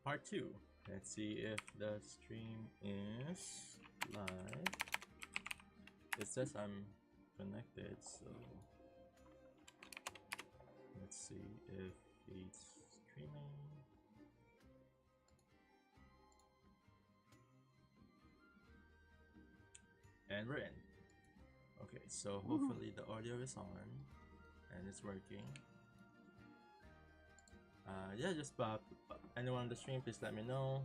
part 2. Let's see if the stream is live. It says I'm connected, so let's see if it's streaming. And we're in. Okay, so hopefully the audio is on and it's working. Yeah, just anyone on the stream, please let me know.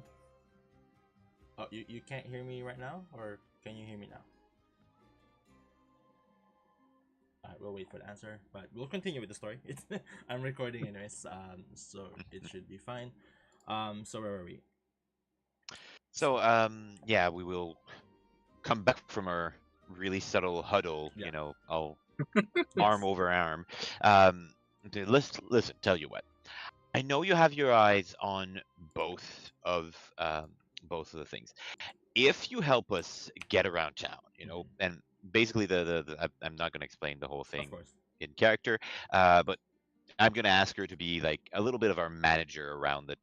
Oh, you can't hear me right now, or can you hear me now? Alright, we'll wait for the answer, but we'll continue with the story. I'm recording anyways, so it should be fine. So where were we? So yeah, we will come back from our really subtle huddle. Yeah. You know, all arm over arm. Listen. Tell you what. I know you have your eyes on both of the things. If you help us get around town, you know, and basically I'm not going to explain the whole thing in character, but I'm going to ask her to be like a little bit of our manager around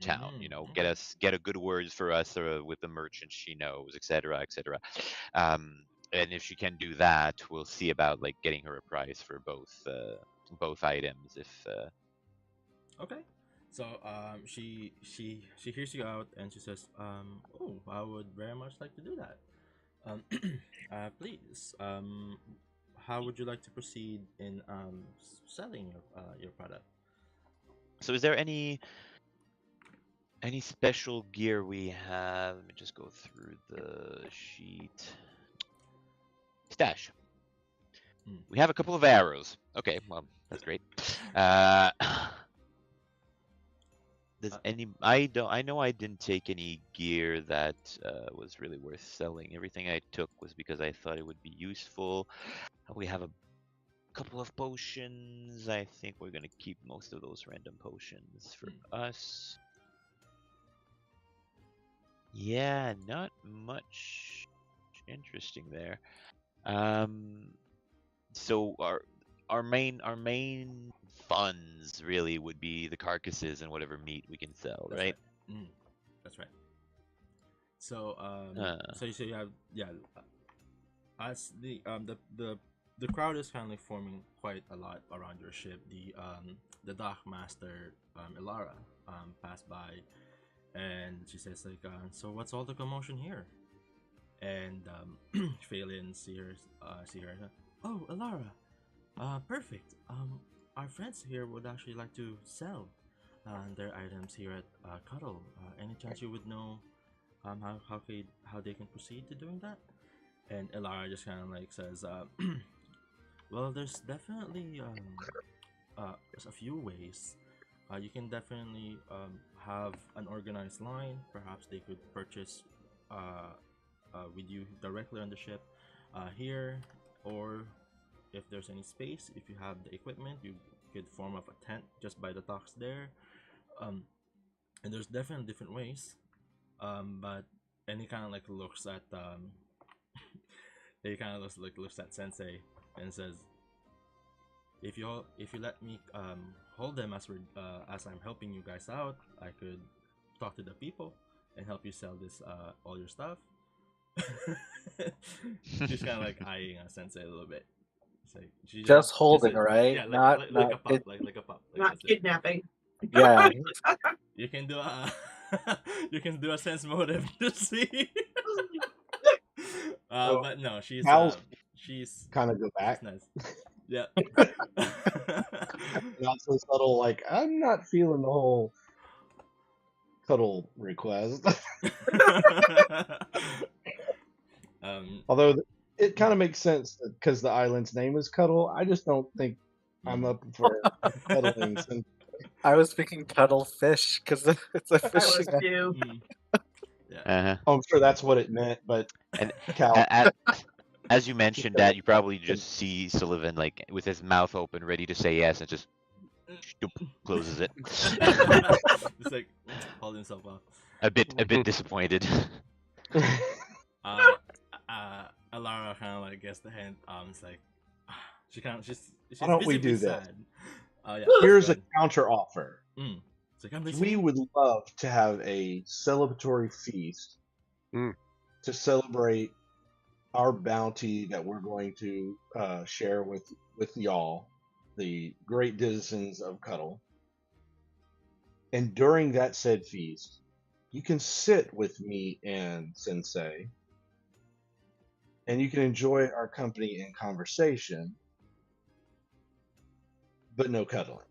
town. You know, get a good words for us with the merchants she knows, etc., etc. And if she can do that, we'll see about like getting her a price for both items. If Okay. So she hears you out and she says, oh, I would very much like to do that. Please, how would you like to proceed in selling your product? So is there any special gear we have? Let me just go through the sheet. Stash. We have a couple of arrows. Okay, well, that's great. Does I know I didn't take any gear that was really worth selling. Everything I took was because I thought it would be useful. We have a couple of potions. I think we're gonna keep most of those random potions for us. Yeah, not much interesting there. So our main funds really would be the carcasses and whatever meat we can sell, right? That's right. So so you have as the crowd is kind of like forming quite a lot around your ship. The dock master Ilara passed by, and she says like, so what's all the commotion here? And Phelan see her. Oh, Ilara, perfect. Our friends here would actually like to sell their items here at Cuddle. Any chance you would know how they can proceed to doing that? And Ilara just kind of like says, well, there's definitely there's a few ways. You can definitely have an organized line. Perhaps they could purchase with you directly on the ship here, or if there's any space, if you have the equipment, you could form up a tent just by the docks there. And there's definitely different ways. But and he kind of like looks at he kind of looks at Sensei and says, if you let me hold them as I'm helping you guys out, I could talk to the people and help you sell this all your stuff. She's kind of like eyeing Sensei a little bit. It's like just holding, right? Yeah, like a pup, like a pup. Like not kidnapping. Yeah. You can do a sense motive to see. But no, she's kind of go back. Nice. Yeah. Not so subtle. Like I'm not feeling the whole Cuddle request. Although it kind of makes sense because the island's name is Cuddle. I just don't think I'm up for cuddling. I was thinking cuddlefish because it's a fish. Yeah. I'm sure that's what it meant, but as you mentioned that, you probably just see Sullivan like with his mouth open, ready to say yes, and just closes it. Just like hold himself off. A bit disappointed. Alara kind of like gets the hint. It's like she's why don't we do sad. this? Yeah, here's a counter offer. It's like, I'm we listening. would love to have a celebratory feast to celebrate our bounty that we're going to share with y'all, the great denizens of Cuddle. And during that said feast, you can sit with me and Sensei, and you can enjoy our company and conversation, but no cuddling.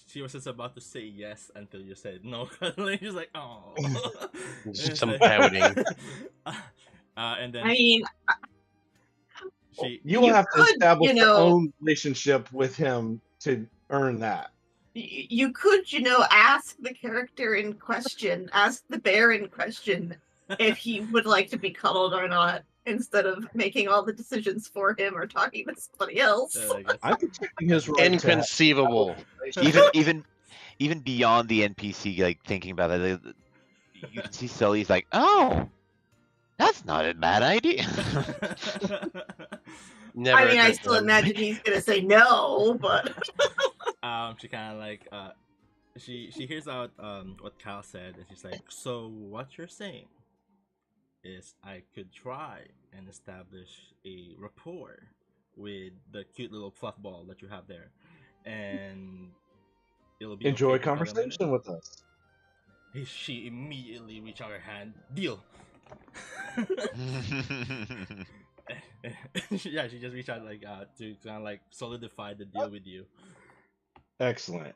She was just about to say yes until you said no cuddling. She's like, oh. Just some pouting. And then I mean, You will You have to could, establish you your know- own relationship with him to earn that. you could, ask the character in question, ask the bear in question if he would like to be cuddled or not, instead of making all the decisions for him or talking to somebody else. I guess. I'm protecting his right to Inconceivable. Even beyond the NPC, like thinking about it, you can see Sully's like, oh, that's not a bad idea. Never. I mean, a I good still one. imagine he's gonna say no, but She kind of like she hears out what Cal said, and she's like, so what you're saying is I could try and establish a rapport with the cute little fluff ball that you have there, and it'll be enjoy okay to cuddle him in conversation with us. it. She immediately reached out her hand. Deal. Yeah, she just reached out like to kind of like solidify the deal with you. Excellent.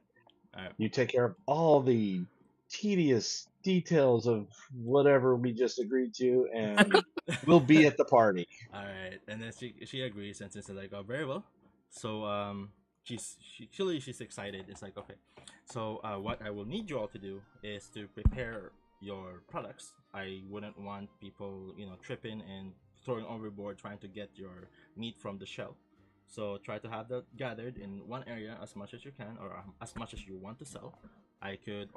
All right. You take care of all the tedious details of whatever we just agreed to, and we'll be at the party. All right, and then she agrees, and says like, oh, very well. So she's excited. It's like, okay, so what I will need you all to do is to prepare your products. I wouldn't want people tripping and throwing overboard trying to get your meat from the shell. So try to have that gathered in one area as much as you can, or as much as you want to sell. I could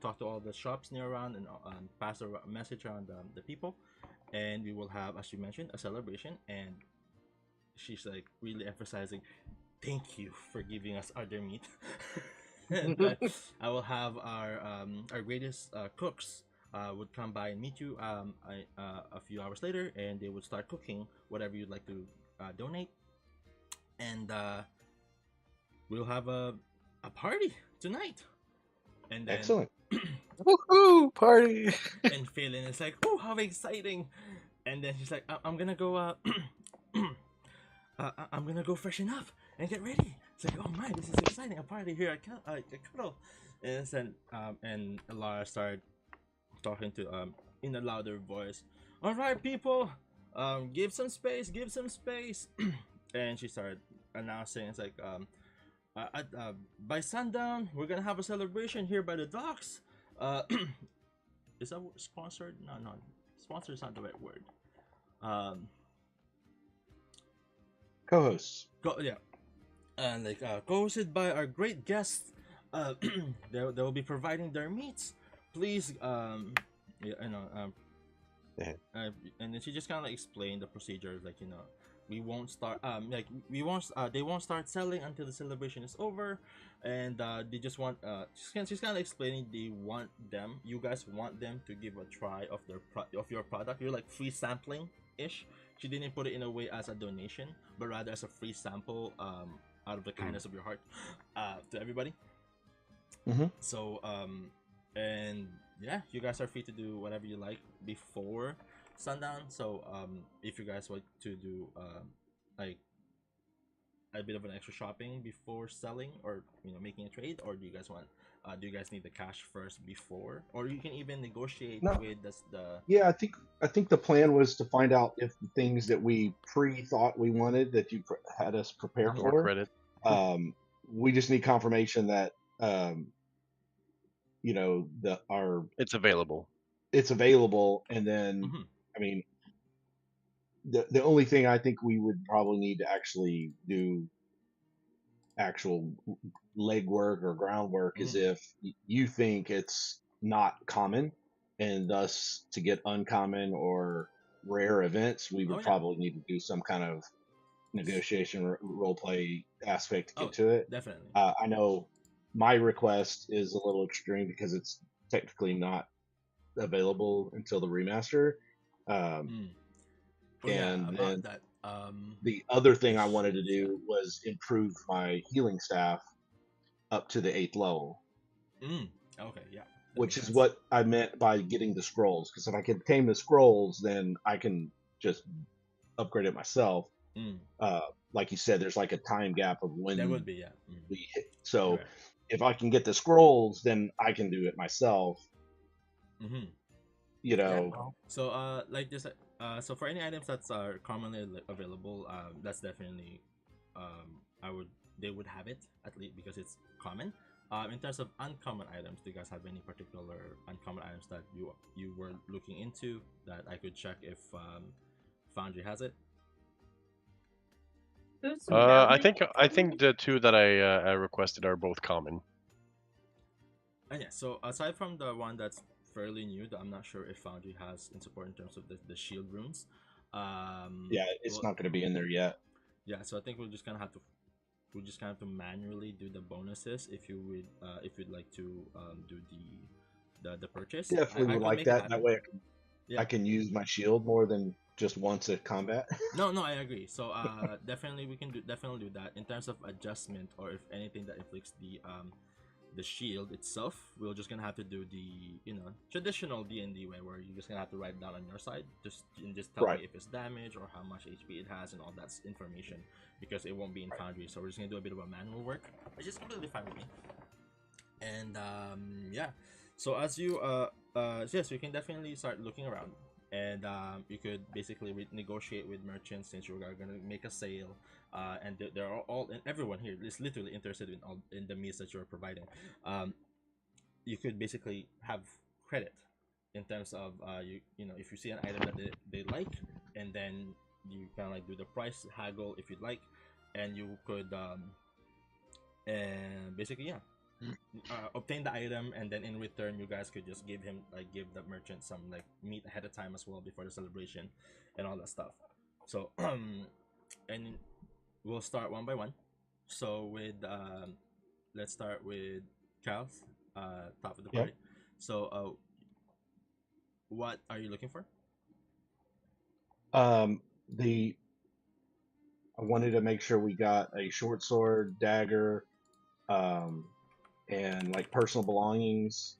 talk to all the shops near around and pass a message around the people, and we will have, as you mentioned, a celebration. And she's like really emphasizing, thank you for giving us other meat. And I will have our greatest cooks would come by and meet you a few hours later, and they would start cooking whatever you'd like to donate. And we'll have a party tonight. And then, Excellent. Woohoo! Party! And Phelan is like, oh, how exciting! And then she's like, I'm gonna go. I'm gonna go freshen up and get ready. It's like, oh my, this is exciting! A party here at Cuddle. And then and Lara started talking to in a louder voice. All right, people, give some space, give some space. And she started announcing, it's like by sundown we're gonna have a celebration here by the docks. Is that sponsored? No, sponsor is not the right word. Co-hosts. Yeah, and like co-hosted by our great guests. They will be providing their meats. Please, and then she just kind of like explained the procedure, like we won't start they won't start selling until the celebration is over, and they just want she's kind of explaining you guys want them to give a try of your product. You're like free sampling ish. She didn't put it in a way as a donation, but rather as a free sample out of the kindness of your heart to everybody. So and yeah, you guys are free to do whatever you like before sundown. So if you guys want to do like a bit of an extra shopping before selling, or making a trade, or do you guys need the cash first before, or you can even negotiate with the Yeah, I think the plan was to find out if the things that we thought we wanted, that you had us prepare for, credit. we just need confirmation that It's available. It's available, and then I mean, the only thing I think we would probably need to actually do actual legwork or groundwork is if you think it's not common, and thus to get uncommon or rare events, we would probably need to do some kind of negotiation role play aspect to get to it. Definitely. I know my request is a little extreme because it's technically not available until the remaster. And then that, the other thing I wanted to do was improve my healing staff up to the 8th level. Okay, yeah. Which is what I meant by getting the scrolls. Because if I can obtain the scrolls, then I can just upgrade it myself. Like you said, there's like a time gap of when there would be, we hit. So if I can get the scrolls, then I can do it myself. You know. So like this, so for any items that are commonly available, that's definitely they would have it at least because it's common. In terms of uncommon items, do you guys have any particular uncommon items that you were looking into that I could check if Foundry has it? I think the two that I requested are both common. And yeah, so aside from the one that's fairly new, that I'm not sure if Foundry has in support in terms of the shield runes. Yeah, it's not going to be in there yet. Yeah, so I think we'll just kind of have to manually do the bonuses if you'd like to do the purchase. Definitely would like that. That way I can use my shield more than just once at combat. No, I agree. So definitely we can do that. In terms of adjustment or if anything that inflicts the shield itself, we're just gonna have to do the traditional D&D way where you're just gonna have to write it down on your side, just tell me if it's damage or how much HP it has and all that information, because it won't be in Foundry. So we're just gonna do a bit of a manual work, which is completely fine with me. And yeah, so as you yes, you can definitely start looking around, and you could basically negotiate with merchants since you're gonna make a sale. And they're all and everyone here is literally interested in the meals that you're providing. You could basically have credit in terms of if you see an item that they like, and then you kind of like do the price haggle if you'd like, and you could and basically obtain the item, and then in return you guys could just give the merchant some like meat ahead of time as well before the celebration and all that stuff. So and we'll start one by one. So with let's start with Cal's top of the party. So what are you looking for? I wanted to make sure we got a short sword, dagger, and like personal belongings,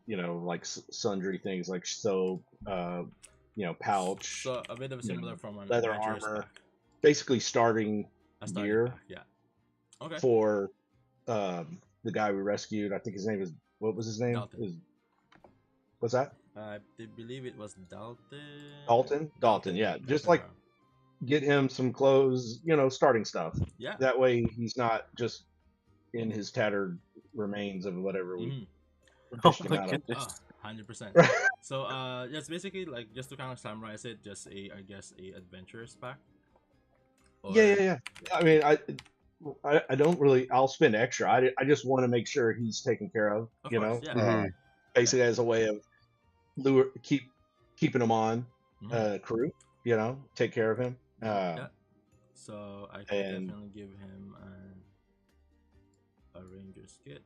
like sundry things like soap, pouch. So a bit of a similar from an leather armor, basically starting gear. Okay. For the guy we rescued. I think his name is, what was his name? What's that? I believe it was Dalton. Dalton. Yeah, just like get him some clothes, starting stuff. Yeah. That way he's not just in his tattered remains of whatever we fished him out of. 100%. So it's basically like, just to kind of summarize it, just a adventurous pack. Yeah. I mean, I don't really. I'll spend extra. I just want to make sure he's taken care of. Basically as a way of keeping him on crew. Take care of him. So I can definitely give him a ranger's kit.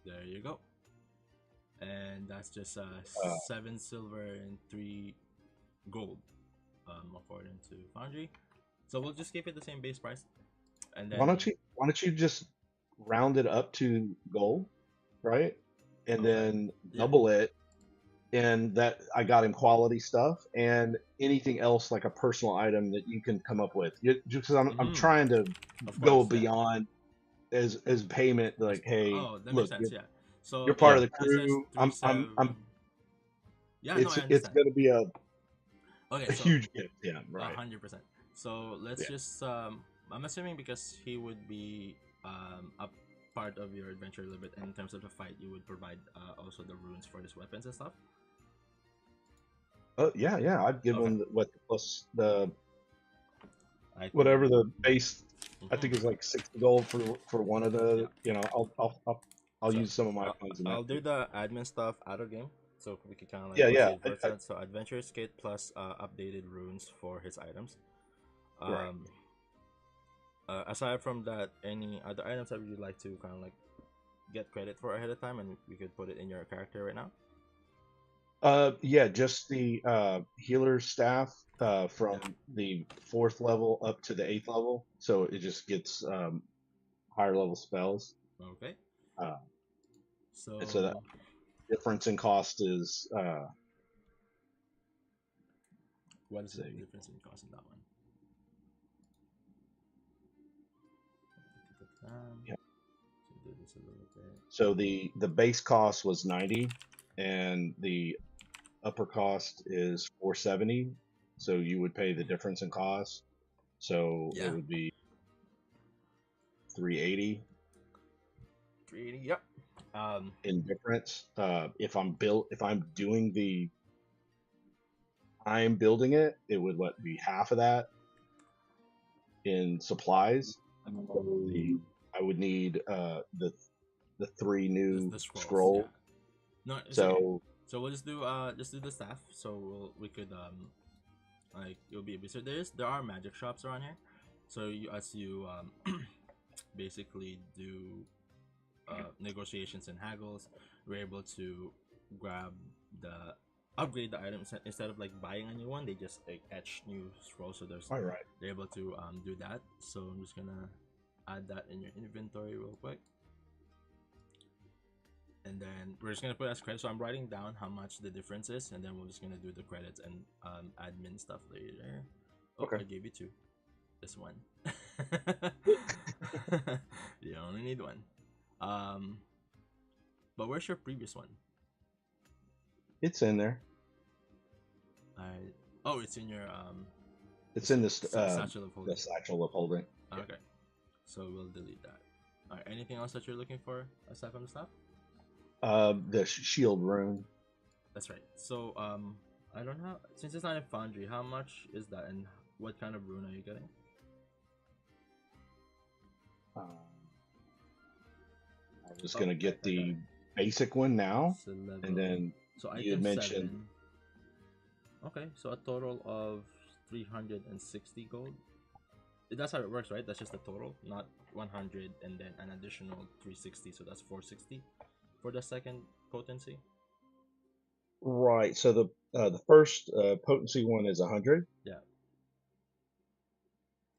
There you go. And that's just 7 silver and 3 gold, according to Foundry. So we'll just keep it the same base price. And then why don't you just round it up to gold, right? And then double it. And that I got him quality stuff and anything else like a personal item that you can come up with. Just because I'm trying to go beyond as payment. Like, hey, that makes sense. Yeah. So you're part of the crew. It's gonna be a huge gift. Yeah, right. 100%. So let's just I'm assuming because he would be a part of your adventure a little bit, and in terms of the fight, you would provide also the runes for his weapons and stuff. Oh yeah. I'd give him plus the whatever the base. I think it's like 60 gold for one of the. I'll use some of my funds. I'll do the admin stuff out of game, so we can kind of like so adventurous kit plus updated runes for his items. Aside from that, any other items that you'd like to kind of like get credit for ahead of time, and we could put it in your character right now? Yeah, just the healer staff from the 4th level up to the 8th level, so it just gets higher level spells. Okay. So And so the difference in cost is what is the difference in cost in that one? Yeah. So do this a little bit. So the base cost was 90, and the upper cost is 470. So you would pay the difference in cost. So Yeah. it would be 380 380. Yep. in difference. If I'm building it, it would be half of that in supplies. I would need the 3 new the scroll. Yeah. No, So okay. So we'll just do the staff. So we could like it'll be so there are magic shops around here. So as you basically do negotiations and haggles, we're able to upgrade the items instead of like buying a new one. They just like etch new scrolls, so they're able to do that. So I'm just gonna add that in your inventory real quick. And then we're just gonna put as credit. So I'm writing down how much the difference is, and then we're just gonna do the credits and admin stuff later. Okay. I gave you 2. This one. You only need 1. But where's your previous one? it's in there. It's in your It's in this satchel of holding. the satchel of holding. Okay. So we'll delete that. Alright, anything else that you're looking for aside from the stuff? The shield rune. That's right. So I don't know, since it's not in Foundry, how much is that, and what kind of rune are you getting? I'm just gonna get the basic one now, and then you had mentioned. 7. Okay, so a total of 360 gold. That's how it works, right? That's just the total, not 100 and then an additional 360. So that's 460 for the second potency. Right. So the first potency one is 100. Yeah.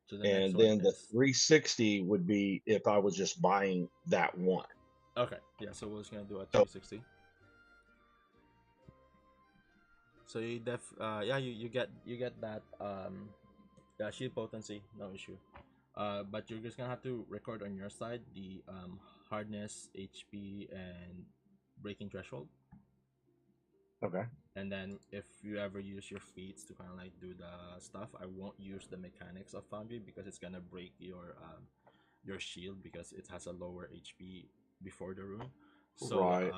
So and then the 360 would be if I was just buying that one. Okay. Yeah. So we're just gonna do a 360. So you you get that shield potency, no issue. But you're just gonna have to record on your side the hardness, HP, and breaking threshold. Okay. And then if you ever use your feats to kind of like do the stuff, I won't use the mechanics of Foundry because it's gonna break your shield because it has a lower HP before the rune. So right.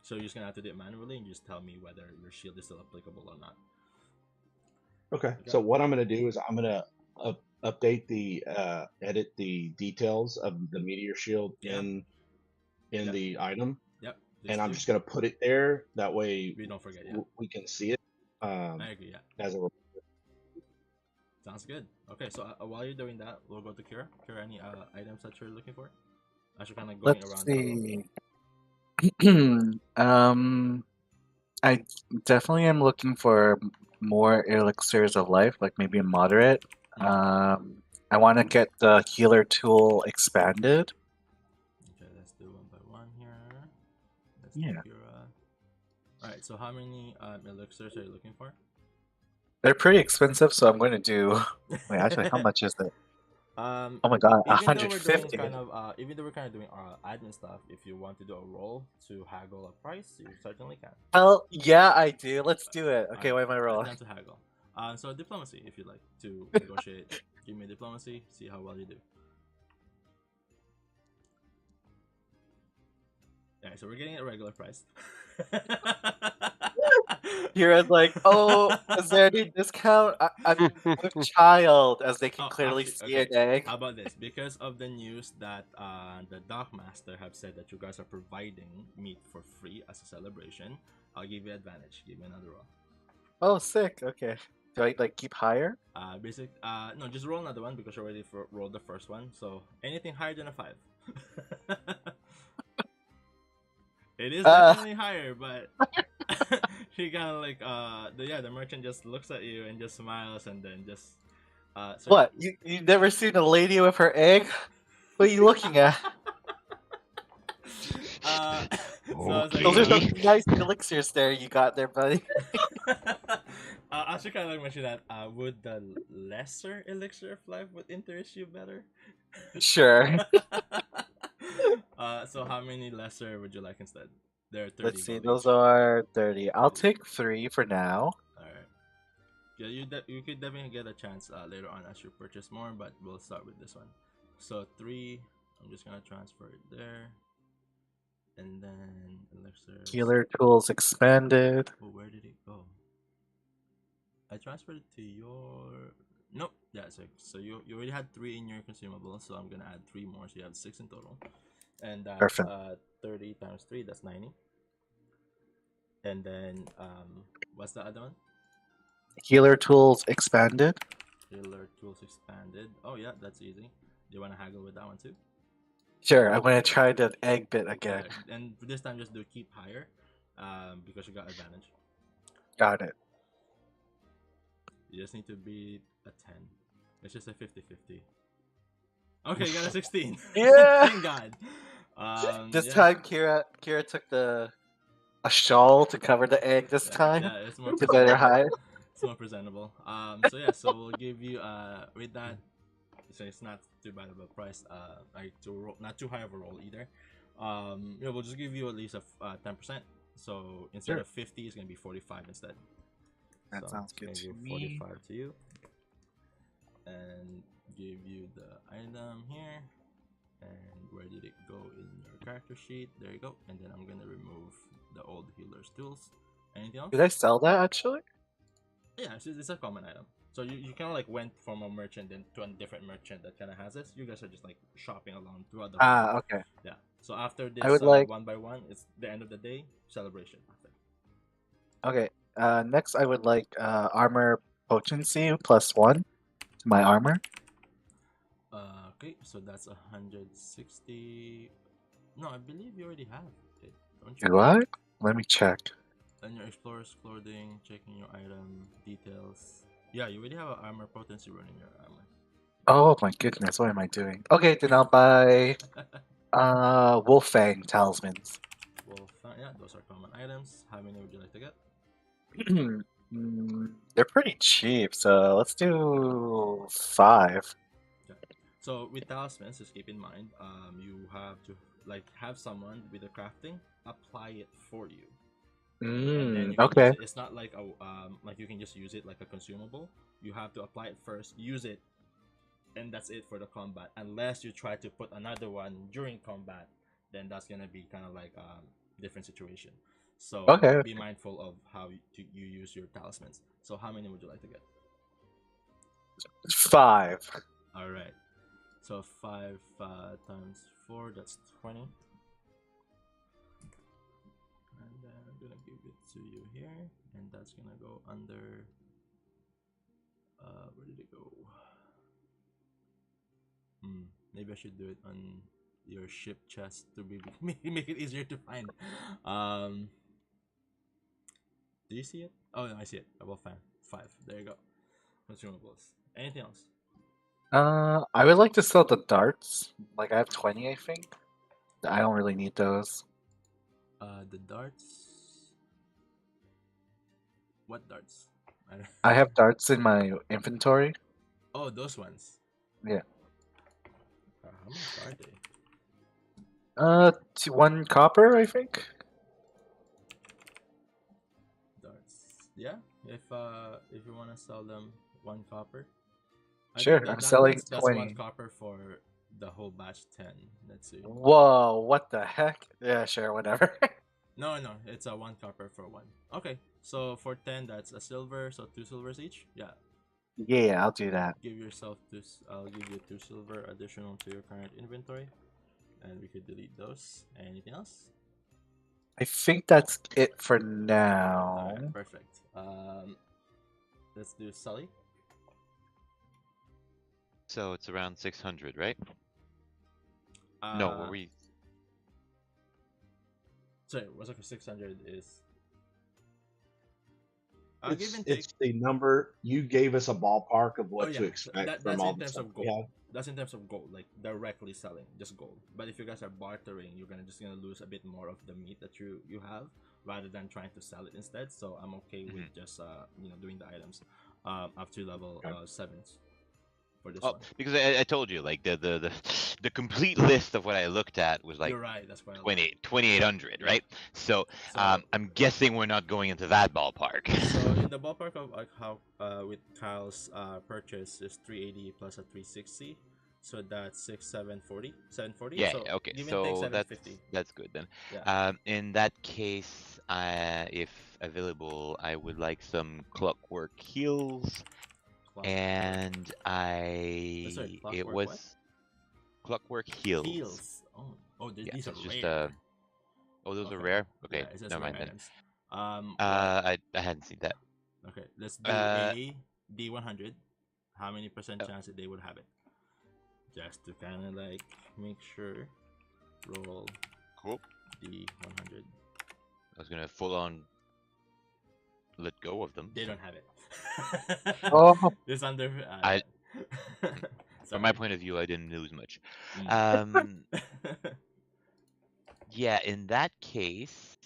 So you're just gonna have to do it manually and just tell me whether your shield is still applicable or not. Okay. So what I'm gonna do is I'm gonna update edit the details of the meteor shield in the item. Yep. And I'm just gonna put it there. That way we don't forget. We can see it. I agree. Yeah. As a sounds good. Okay. So while you're doing that, we'll go to Kira. Kira, any items that you're looking for? As you're kind of going Let's around. See. I definitely am looking for more elixirs of life, like maybe moderate. I want to get the healer tool expanded. Okay, let's do one by one here. Yeah. Alright, so how many elixirs are you looking for? They're pretty expensive, so I'm going to do. Wait, actually, how much is it? Oh my god, 150. Even though we're kind of doing admin stuff, if you want to do a roll to haggle a price, you certainly can. Hell yeah, I do. Let's do it. Okay, what am I rolling? Time to haggle. So diplomacy, if you'd like to negotiate, give me a diplomacy. See how well you do. Alright, so we're getting a regular price. You're like, oh, is there any discount? I'm a child, as they can clearly see an egg. How about this? Because of the news that the Dockmaster have said that you guys are providing meat for free as a celebration, I'll give you advantage. Give me another roll. Oh, sick. Okay. Do I like keep higher? No, just roll another one because you already rolled the first one. So anything higher than a 5. It is definitely higher, but she kind of like the merchant just looks at you and just smiles and then just so What? You never seen a lady with her egg? What are you looking at? So I was like, Those are some nice elixirs there you got there, buddy. I should kind of like mention that. Would the lesser elixir of life would interest you better? Sure. So how many lesser would you like instead? There are 30. Let's see. gold Those each. are 30. I'll take 3 for now. All right. Yeah, you could definitely get a chance later on as you purchase more, but we'll start with this one. So 3. I'm just gonna transfer it there, and then elixir. Healer tools expanded. Oh, where did it go? I transferred it to your. Nope. Yeah, so you already had 3 in your consumables, so I'm gonna add 3 more, so you have 6 in total, and that's Perfect. 30 times 3. That's 90. And then what's the other one? Healer tools expanded. Healer tools expanded. Oh yeah, that's easy. Do you want to haggle with that one too? Sure, I'm gonna try the egg bit again. And this time just do keep higher, because you got advantage. Got it. You just need to beat a 10. It's just a 50-50. Okay, you got a 16. Yeah! Thank God. This time Kira took a shawl to cover the egg this time. Yeah, it's more To better hide. It's more presentable. So yeah, so we'll give you with that. So it's not too bad of a price. Not too high of a roll either. Yeah, we'll just give you at least a 10%. So instead of 50, it's gonna be 45 instead. That So sounds good it's to gonna give me. 45 to you, and give you the item here. And where did it go in your character sheet? There you go. And then I'm gonna remove the old healer's tools. Anything else? Did I sell that actually? Yeah, it's a common item. So you kind of like went from a merchant then to a different merchant that kind of has this. You guys are just like shopping along throughout the whole Okay. Yeah. So after this I would like- one by one, it's the end of the day celebration. Okay. Next, I would like armor potency +1 to my armor. Okay, so that's 160. No, I believe you already have it, don't you? Do I? Let me check. And your explorer's clothing, checking your item details. Yeah, you already have an armor potency running your armor. Oh my goodness, what am I doing? Okay, then I'll buy Wolfang talismans. Well, yeah, those are common items. How many would you like to get? They're pretty cheap, so let's do 5. So with talismans, just keep in mind, you have to like have someone with the crafting apply it for you. And then you can Okay. use it. It's not like like you can just use it like a consumable. You have to apply it first, use it, and that's it for the combat. Unless you try to put another one during combat, then that's gonna be kind of like different situation. So Okay. be mindful of how you use your talismans. So how many would you like to get? 5. All right. So 5 times 4, that's 20. And then I'm gonna give it to you here, and that's gonna go under. Where did it go? Maybe I should do it on your ship chest to make it easier to find. Do you see it? Oh no, I see it. Well, 5. There you go. Consumables. Anything else? I would like to sell the darts. Like I have 20, I think. I don't really need those. The darts. What darts? I have darts in my inventory. Oh, those ones. Yeah. How much are they? To 1 copper, I think. Darts. Yeah. If you want to sell them 1 copper. I Sure, think I'm selling that's 20. 1 copper for the whole batch 10. Let's see. Whoa, what the heck? Yeah, sure, whatever. No, it's a 1 copper for 1. Okay, so for 10, that's a silver, so 2 silvers each. Yeah. Yeah, I'll do that. Give yourself 2. I'll give you 2 silver additional to your current inventory, and we could delete those. Anything else? I think that's it for now. Alright, perfect. let's do Sully. So it's around 600, right? No, were we? Sorry, what's up for 600 is. It's the number you gave us a ballpark of what to expect from all the stuff we have. That's in terms of gold, like directly selling, just gold. But if you guys are bartering, you're gonna lose a bit more of the meat that you have, rather than trying to sell it instead. So I'm okay with just doing the items up to level 7s for this one. Because I told you, like the complete list of what I looked at was like You're right, that's why 2800, right? So I'm guessing we're not going into that ballpark. So in the ballpark of like how with Kyle's purchase is 380 plus a 360, so that's 740. Yeah. So Okay. give and So take 750. that's good then. Yeah. In that case, if available, I would like some clockwork heals. And it was what? clockwork heals. Heals. Oh, these are just rare. those are rare. Okay, Yeah, never mind then. items. I hadn't seen that. Okay, let's do a D100. How many percent chance that they would have it? Just to kind of like make sure. Roll. Cool. D100. I was gonna full on let go of them. They don't have it. Oh. It's under. From my point of view, I didn't lose much. Yeah, in that case,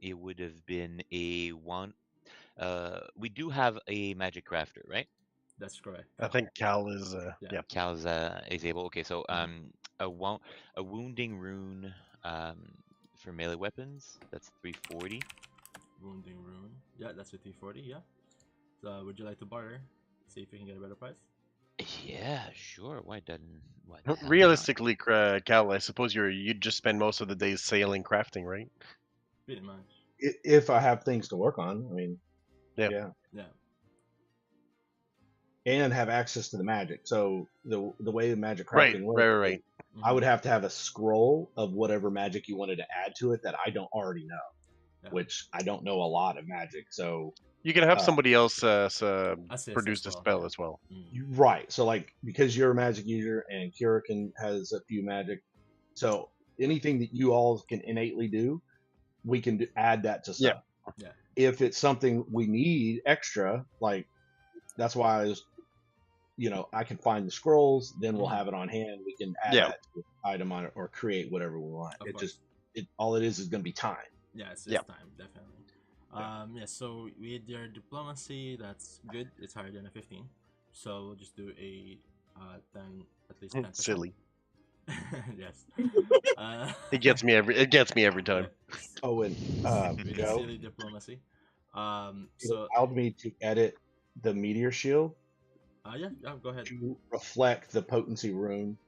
it would have been a one. We do have a magic crafter, right? That's correct. I think Cal is. Yeah. Cal is able. Okay, so a wounding rune for melee weapons. That's 340. Wounding rune. Yeah, that's a 340. Yeah. So would you like to barter? See if you can get a better price. Yeah, sure. Why doesn't? Realistically, Cal, I suppose you'd just spend most of the days sailing, crafting, right? Pretty much. If I have things to work on, I mean, yeah. And have access to the magic. So the way the magic crafting works, right. I would have to have a scroll of whatever magic you wanted to add to it that I don't already know, which I don't know a lot of magic. So you can have somebody else produce the spell as well. Right. So like because you're a magic user and Kirikin has a few magic, so anything that you all can innately do, we can add that to stuff. Yeah. If it's something we need extra, like that's why I was, I can find the scrolls, then we'll have it on hand. We can add that to the item on it or create whatever we want. All it is going to be time. Yeah, it's time, definitely. So with your diplomacy, that's good. It's higher than a 15. So we'll just do a 10, at least 10%. Silly. Yes. It gets me every time. Oh, and Joe, silly diplomacy. it allowed me to edit the meteor shield. Yeah, go ahead. To reflect the potency rune.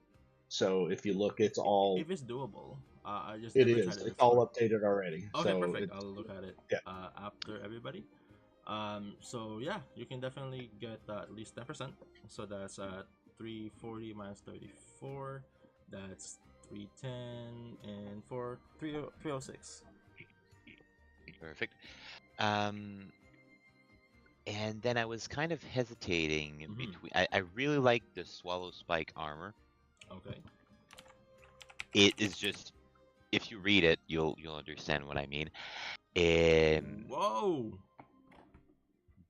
So if you look, it's all. If it's doable, I just. It is. It's all updated already. Okay, so perfect. I'll look at it after everybody. So yeah, you can definitely get at least 10%. So that's 340 minus 34. That's 310 and 306. Perfect. And then I was kind of hesitating between. I really like the Swallow Spike armor. Okay. It is just, if you read it, you'll understand what I mean. Whoa!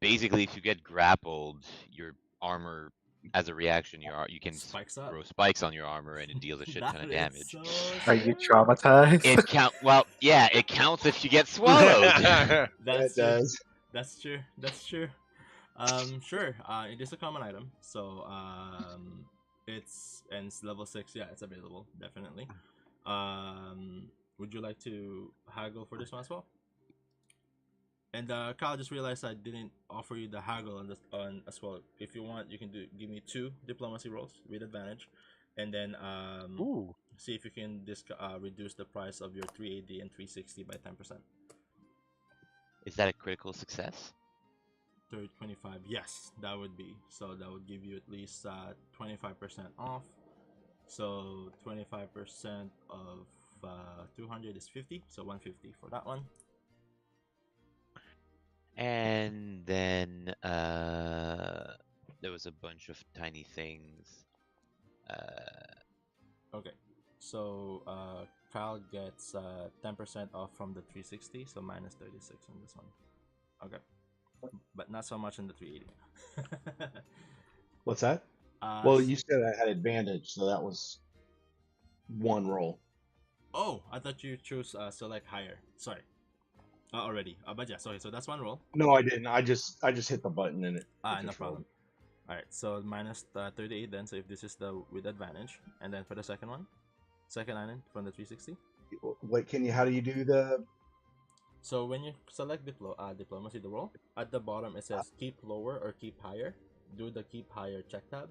Basically, if you get grappled, your armor, as a reaction, you can throw spikes on your armor and it deals a shit ton of damage. Are you traumatized? It counts if you get swallowed. That does. That's true. Sure. It is a common item, so it's level 6. Yeah, it's available definitely. Would you like to haggle for this one as well? And Kyle, just realized I didn't offer you the haggle on as well. If you want, you can give me 2 diplomacy rolls with advantage, and then see if you can reduce the price of your 380 and 360 by 10%. Is that a critical success? 25, yes, that would be. So that would give you at least 25% off. So 25% of 200 is 50, so 150 for that one. And then there was a bunch of tiny things. Okay, so Kyle gets 10% off from the 360, so minus 36 on this one. Okay, but not so much on the 380. What's that? Well, you said I had advantage, so that was one roll. Oh, I thought you chose select higher. Sorry, already. But yeah, sorry. So that's one roll. No, I didn't. I just hit the button and it. No problem. All right, so minus 38 then. So if this is the with advantage, and then for the second one, second island from the 360. Wait, how do you do the? So when you select diplomacy, the roll at the bottom it says keep lower or keep higher. Do the keep higher check tab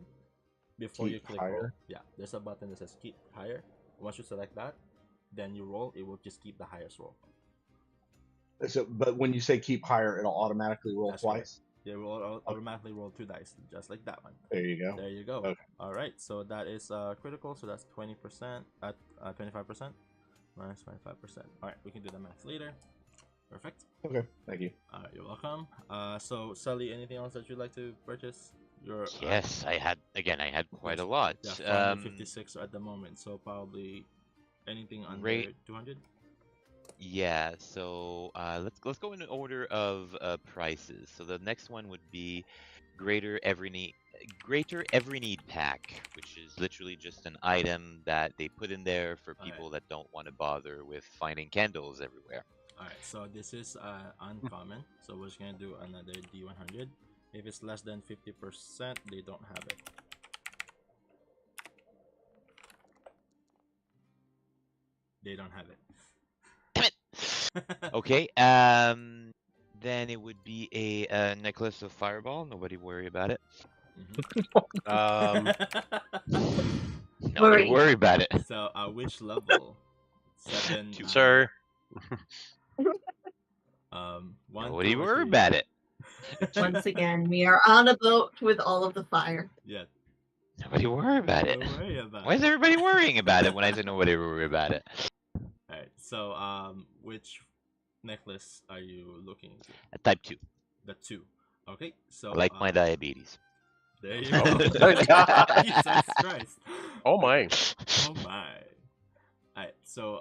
before you click roll. Yeah, there's a button that says keep higher. Once you select that, then you roll. It will just keep the highest roll. So, but when you say keep higher, it'll automatically roll twice. Correct. Yeah, we'll automatically roll 2 dice, just like that one. There you go. There you go. Okay. All right, so that is critical. So that's 20% at 25%. Minus 25%. All right, we can do the math later. Perfect. Okay, thank you. All right, you're welcome. So Sully, anything else that you'd like to purchase? Yes, I had quite a lot. Yeah, 456 at the moment, so probably anything under 200. Yeah, so let's go in order of prices. So the next one would be Greater Every Need pack, which is literally just an item that they put in there for people that don't want to bother with finding candles everywhere. Alright, so this is uncommon, so we're just gonna do another D100. If it's less than 50%, they don't have it. They don't have it. Okay, then it would be a necklace of fireball. Nobody worry about it. Nobody worry about it. So, which level? 7. Sir. Nobody worry about it. Once again, we are on a boat with all of the fire. Yeah. Nobody worry about it. Don't worry about Why is everybody worrying about it when I say nobody worry about it? Alright, so which necklace are you looking into? Type 2. The 2. Okay, so I like my diabetes. There you go. Jesus Christ. Oh my. Oh my. Alright, so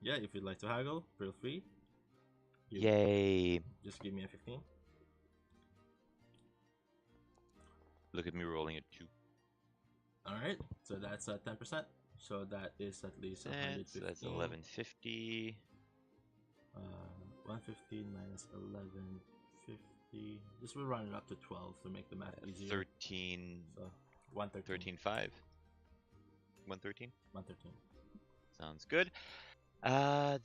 yeah, if you'd like to haggle, feel free. Yay. Just give me a 15. Look at me rolling a 2. Alright, so that's 10%. So that is at least 150. So that's 1150. 115 minus 1150. This will run it up to 12 to make the math easier. 13. So 113. 13.5. 113. 113. Sounds good. And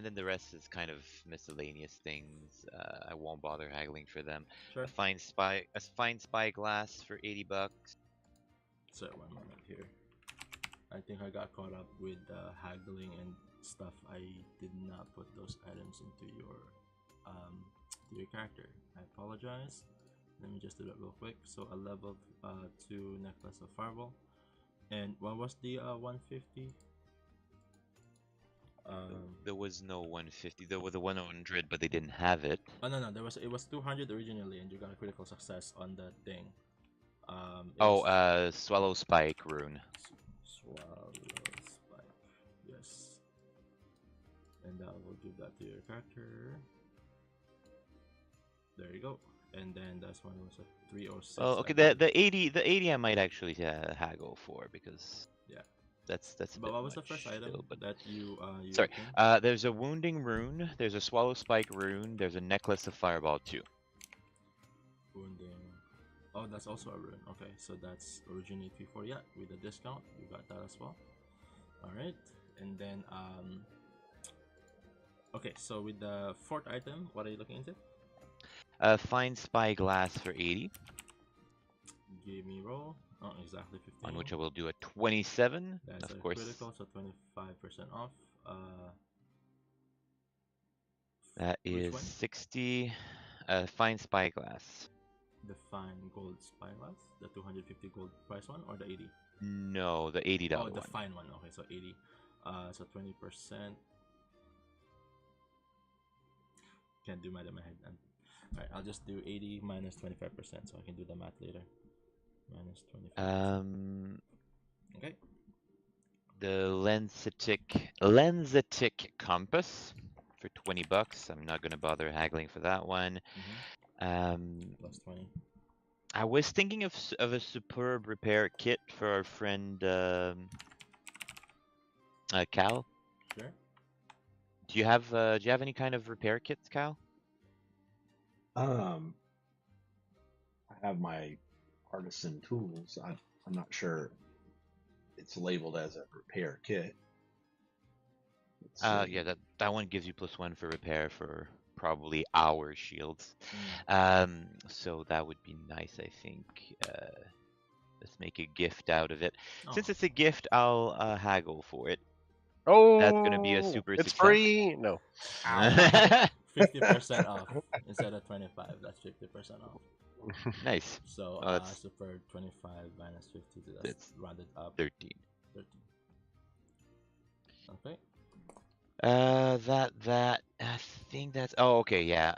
then the rest is kind of miscellaneous things. I won't bother haggling for them. Sure. A fine spy glass for $80. So 1 moment here. I think I got caught up with haggling and stuff. I did not put those items into your character. I apologize. Let me just do that real quick. So a level 2 necklace of fireball. And what was the 150? There was no 150. There was a 100, but they didn't have it. Oh no, it was 200 originally, and you got a critical success on the thing. Swallow Spike rune. Swallow Spike, yes. And I will give that to your character. There you go. And then that's one was a 306. Oh, okay. The 80 I might actually haggle for because that's. But what was the first item that you Sorry. There's a wounding rune. There's a swallow spike rune. There's a necklace of fireball too. Wounding. Oh, that's also a rune. Okay, so that's originally 340. Yeah, with a discount, you got that as well. All right, and then okay, so with the fourth item, what are you looking into? Fine spy glass for 80. Give me roll. Oh, exactly 15. On which I will do a 27. That's of course. Critical, so 25% off. That is 60. Fine spyglass. The fine gold spyglass, the 250 gold price one, or the 80? No, the $80 one. Oh, the fine one. Okay, so 80. So 20%. can't do math in my head. Alright, I'll just do 80 minus 25%, so I can do the math later. Minus 25%. Okay. The lensitic compass for $20. I'm not gonna bother haggling for that one. Plus 20. I was thinking of a superb repair kit for our friend Cal. Sure. Do you have any kind of repair kits, Cal? I have my artisan tools. I'm not sure it's labeled as a repair kit. Yeah, that one gives you +1 for repair for probably our shields. So that would be nice, I think. Let's make a gift out of it. Since it's a gift, I'll haggle for it. Oh, that's gonna be a super it's success. free. No. 50% off instead of 25. That's 50% off. Nice. So super 25 minus 50. So that's rounded up. 13. 13. Okay. That I think that's. Oh, okay, yeah.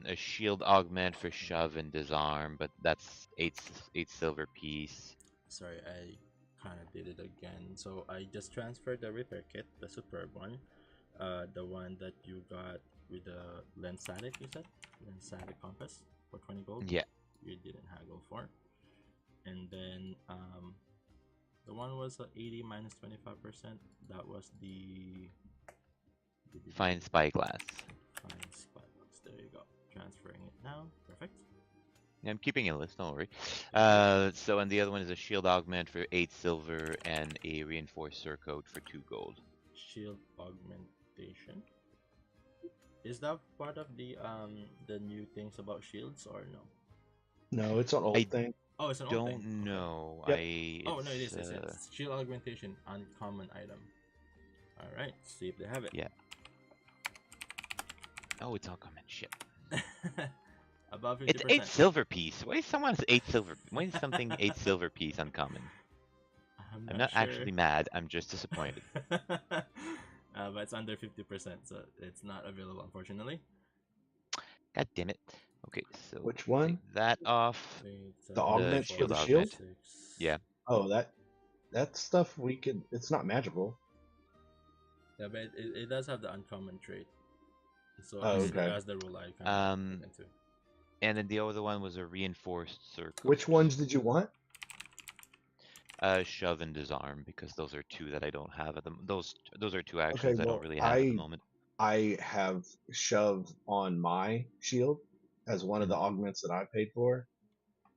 A shield augment for shove and disarm, but that's 8 silver piece. Sorry, I kind of did it again. So I just transferred the repair kit, the superb one, the one that you got with the lensatic. You said lensatic compass for 20 gold. Yeah. You didn't haggle for. And then the one was 80 minus 25%. That was the fine spyglass. Fine spyglass. There you go. Transferring it now. Perfect. Yeah, I'm keeping a list. Don't worry. So and the other one is a shield augment for 8 silver and a reinforced surcoat for 2 gold. Shield augmentation. Is that part of the new things about shields or no? No, it's an old thing. Oh, it's an old thing. Don't know. Yep. Oh no, it is. It's shield augmentation, uncommon item. All right, see if they have it. Yeah. Oh, it's uncommon. Shit. About 50%. It's 8 silver piece. Why is someone's 8 silver? Why is something 8 silver piece uncommon? I'm not sure. actually mad. I'm just disappointed. But it's under 50%, so it's not available, unfortunately. God damn it. Okay, so which one? Take that off. The augment for the shield? Yeah. Oh, that stuff we could. It's not magical. Yeah, but it does have the uncommon trait. So okay. That's the rule I kind of into. And then the other one was a reinforced circle. Which ones did you want? Shove and disarm, because those are 2 that I don't have at the. Those are 2 actions I don't really have at the moment. I have shove on my shield as one of the augments that I paid for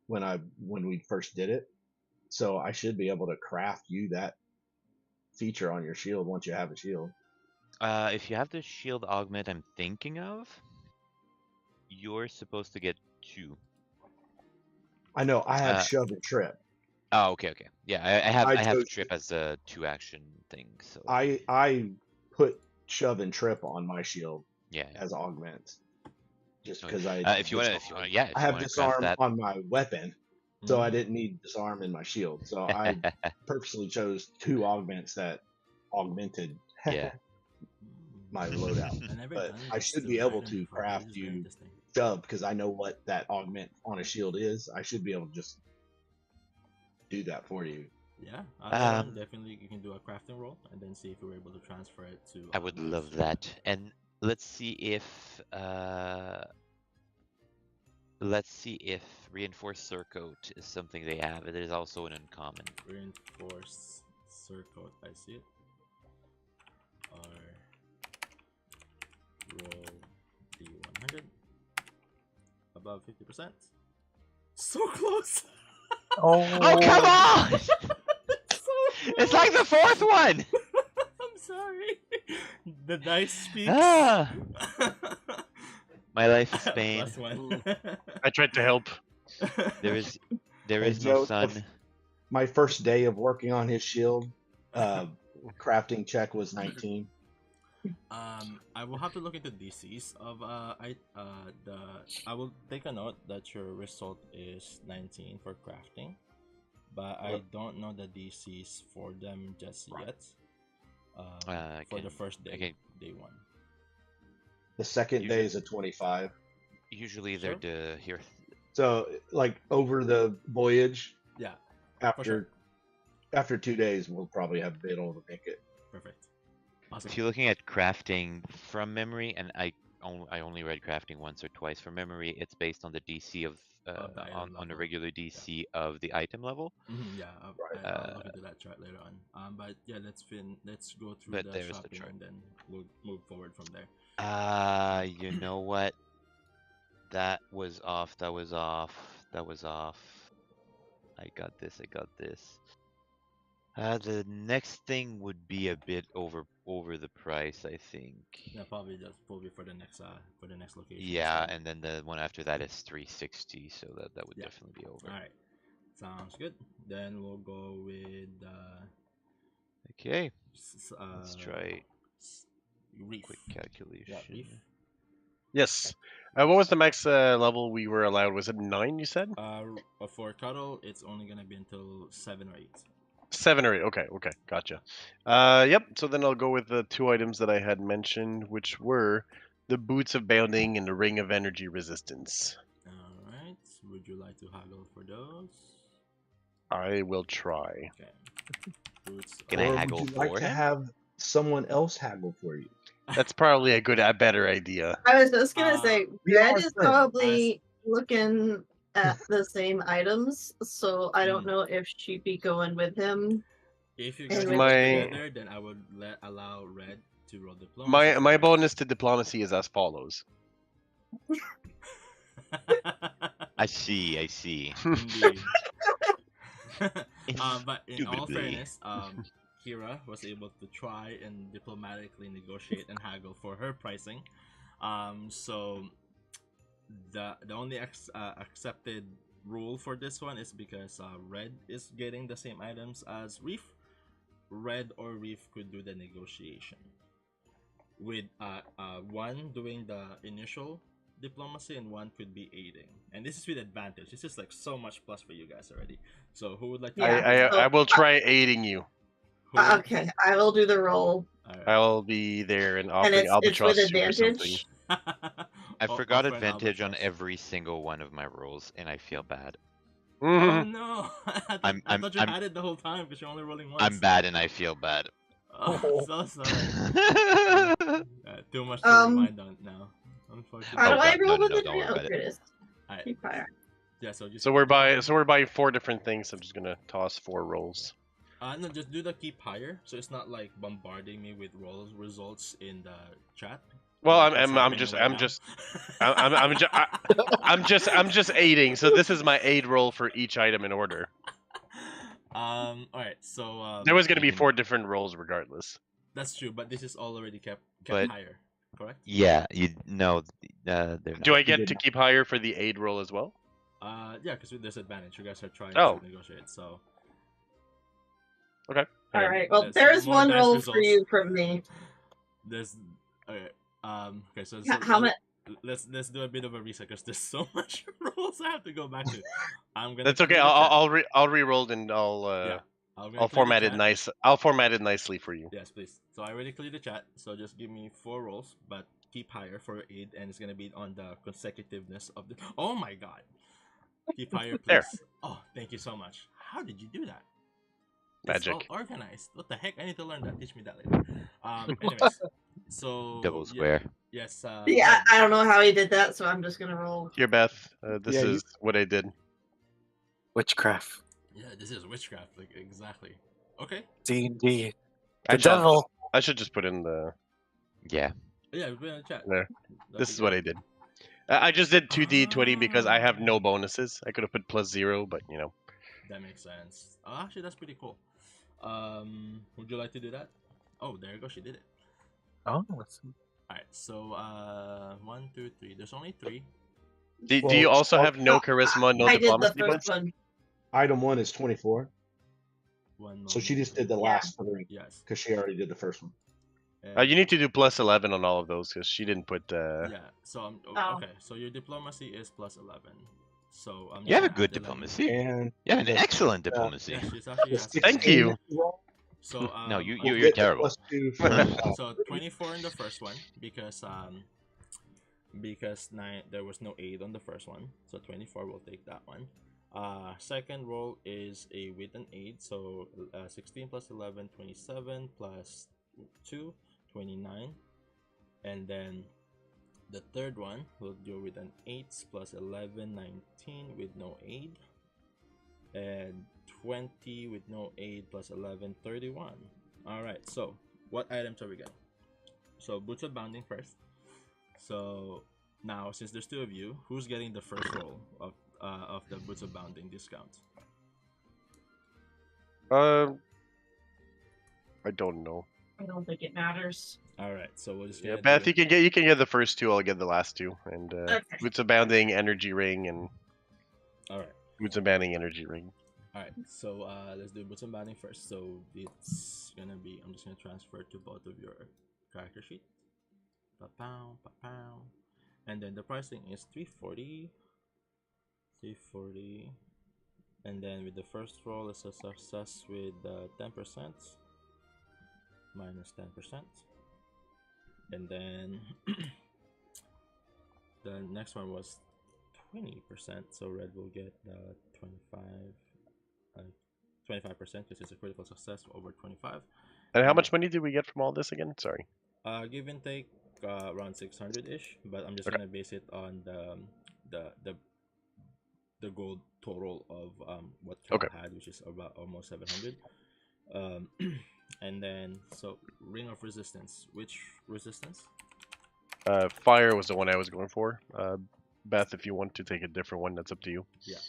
when we first did it. So I should be able to craft you that feature on your shield once you have a shield. If you have the shield augment I'm thinking of, you're supposed to get 2. I know. I have shove and trip. Oh, okay. Yeah, I have trip as a 2 action thing. So I put shove and trip on my shield. Yeah. As augments. Just because I have disarm on my weapon, so I didn't need disarm in my shield. So I purposely chose 2 augments that augmented my loadout. But I should be able to craft you shove because I know what that augment on a shield is. I should be able to just do that for you. Yeah, definitely you can do a crafting roll and then see if you're able to transfer it to. I would love that. And let's see if reinforced surcoat is something they have. It is also an uncommon. Reinforced surcoat, I see it. Or roll D100. Above 50%. So close. Oh come on! It's like the 4th one. I'm sorry. The dice speaks. My life is pain. I tried to help. There is no sun. My first day of working on his shield, crafting check was 19. I will have to look into DCs of I will take a note that your result is 19 for crafting, but I don't know the DCs for them just yet. For the first day, day 1. The second day is a 25. Usually Sure. they're here. So, like over the voyage, Yeah, after 2 days, we'll probably have been able to make it. perfect. Awesome. If you're looking at crafting from memory, and I only read crafting once or twice from memory, it's based on the DC of the item on the level. regular DC of the item level. Yeah, I'll look into that chart later on. But yeah, let's go through But the there's the shopping chart. and then we'll move forward from there. You know what? That was off. That was off. That was off. I got this. The next thing would be a bit over the price, I think. Yeah, probably for the next location. Yeah, so. and then the one after that is 360, so that would definitely be over. All right, sounds good. Then we'll go with Okay. Let's try Reef. quick calculation. Yeah, Reef. Yes. What was the max level we were allowed? Was it 9? You said. For cuddle, it's only gonna be until 7 or 8. 7 or 8. Okay, gotcha. Yep. So then I'll go with the 2 items that I had mentioned, which were the boots of bounding and the ring of energy resistance. All right. Would you like to haggle for those? I will try. Okay. Boots. Can I Or haggle would you like for to him? have someone else haggle for you? That's probably a better idea. I was just gonna say, we Red are is friends. probably looking at the same items, so I don't Hmm. know if she'd be going with him. If you And guys with work my- together, then I would allow Red to roll diplomacy. My first. bonus to diplomacy is as follows. I see. Indeed. But in all Indubitably. fairness, Kira was able to try and diplomatically negotiate and haggle for her pricing. So the only accepted rule for this one is because Red is getting the same items as Reef. Red or Reef could do the negotiation, with one doing the initial diplomacy and one could be aiding, and this is with advantage. This is like so much plus for you guys already. So who would like to Yeah. I will try aiding you. who- Okay, I will do the roll, Alright. I'll be there and and offering it's albatross with soup or something. advantage. I Oh, forgot offer an advantage on albatross. every single one of my rolls, and I feel bad. Oh Mhm. no! I I'm- thought you I'm- had it the whole time because you're only rolling once. I'm bad, and I feel bad. Oh, so sorry. Too much to remind on now. Unfortunately. How do Oh, I God, roll no, with no, the don't worry about it. Here it is. Alright, Keep fire. yeah. So just So we're buying 4 different things. I'm just gonna toss 4 rolls. no, just do the keep higher, so it's not like bombarding me with roll results in the chat. Well, Like what's I'm happening just right I'm now. just I'm just aiding. So this is my aid roll for each item in order. All right. So There was gonna be 4 different rolls regardless. that's true, but this is already kept But- higher, correct? Yeah, they're not. Do I get to keep higher for the aid roll as well? Yeah, because there's advantage. You guys are trying Oh. to negotiate, so. Okay. All right. Well, There's there's more one bad roll for results. you from me. There's okay. Okay. So How much? Let's do a bit of a reset because there's so much rolls I have to go back to. I'm gonna. That's okay. clear the chat. I'll re-roll and I'll Yeah. I'm gonna I'll clear the format it chat. nice. I'll format it nicely for you. Yes, please. So I already cleared the chat. So just give me 4 rolls, but keep higher for aid, and it's gonna be on the consecutiveness of the. Oh my god! Keep higher, please. There. Oh, thank you so much. How did you do that? Magic. It's all organized. What the heck? I need to learn that. Teach me that later. Anyways, so double square. Yes. Yeah, I don't know how he did that, so I'm just gonna roll. Here, Beth. This Yeah, is what I did. Witchcraft. Yeah, this is witchcraft. Like exactly. Okay. D&D. The Actually, devil. I should just put in the. Yeah. Yeah, we've been in the chat. There. That'd This be is what good. I did. I just did 2d20 because I have no bonuses. I could have put +0, but you know. That makes sense. Actually, that's pretty cool. Would you like to do that? Oh, there you go. She did it. Oh, let's see. All right. So 1, 2, 3. There's only 3. Do you also have no no, charisma, no I did the diplomacy first points? one. Item 1 is 24. One. So she just did the Yeah. last 3 Yes. because she already did the first one. You need to do +11 on all of those because she didn't put. Yeah. So Oh. okay. So your diplomacy is +11. So You have a just good add 11. diplomacy. And You have an the- excellent diplomacy. Yeah, she's actually the has Thank 16 you. that roll So No, we'll you're get the terrible. +2 for, So 24 in the first one because because there was no 8 on the first one, so 24 will take that one. Second roll is a with an 8, so 16 plus 11, 27 plus 2, 29. And then the third one will do with an 8 plus 11, 19 with no 8. And 20 with no 8 plus 11, 31. Alright, so what items are we getting? So Boots of Bounding first. So now, since there's 2 of you, who's getting the first roll of the Boots of Bounding discount? I don't know. I don't think it matters. All right, so we'll just Yeah, Beth, you can get the first 2. I'll get the last 2, and Okay. Boots of Bounding, Energy Ring, and all right. Boots of Bounding, Energy Ring. All right, so let's do Boots of Bounding first. So it's gonna be, I'm just gonna transfer to both of your character sheet. Pa-pow, pa-pow. And then the pricing is 340. 340. And then with the first roll, it's a success with 10%. Minus 10%. And then the next one was 20%. So red will get 25% because it's a critical success over 25. And how much money did we get from all this again? Sorry. Give and take around 600-ish, but I'm just gonna base it on the gold total of what Cal had, which is about almost 700. And then so Ring of Resistance. Which resistance? Fire was the one I was going for. Beth, if you want to take a different one, that's up to you. Yeah.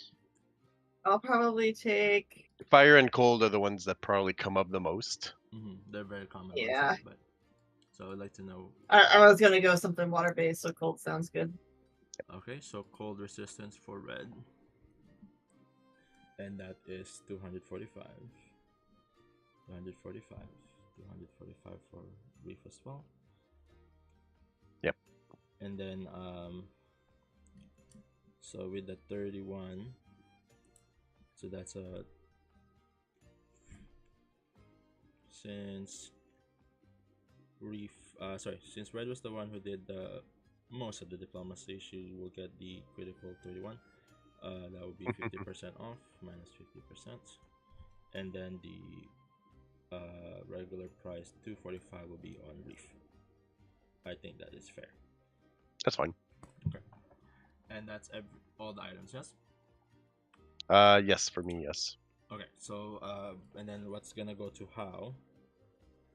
I'll probably take Fire and cold are the ones that probably come up the most. They're very common. Yeah. Also, but so I'd like to know. I was gonna go something water based, so cold sounds good. Okay, so cold resistance for red, and that is 245. 245. 245 for reef as well. Yep. And then so with the 31, so that's a since red was the one who did the most of the diplomacy, she will get the critical 31. That would be 50% off minus 50%, and then the regular price 245 will be on reef. I think that is fair. That's fine. Okay. And that's all the items, yes? Yes, for me, yes. Okay, so and then what's gonna go to how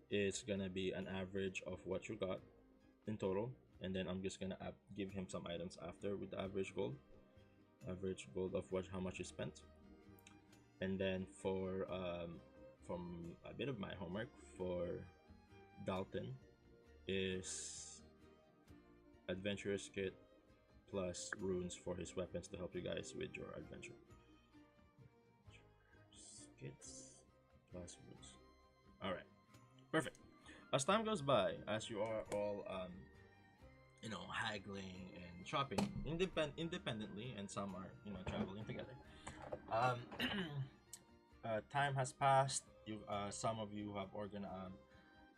is gonna be an average of what you got in total, and then I'm just gonna give him some items after with the average gold of how much you spent. And then for from a bit of my homework for Dalton is adventurer's kit plus runes for his weapons to help you guys with your adventure. Kits plus runes. All right, perfect. As time goes by, as you are all haggling and shopping independently, and some are traveling together. Time has passed. Some of you have organized.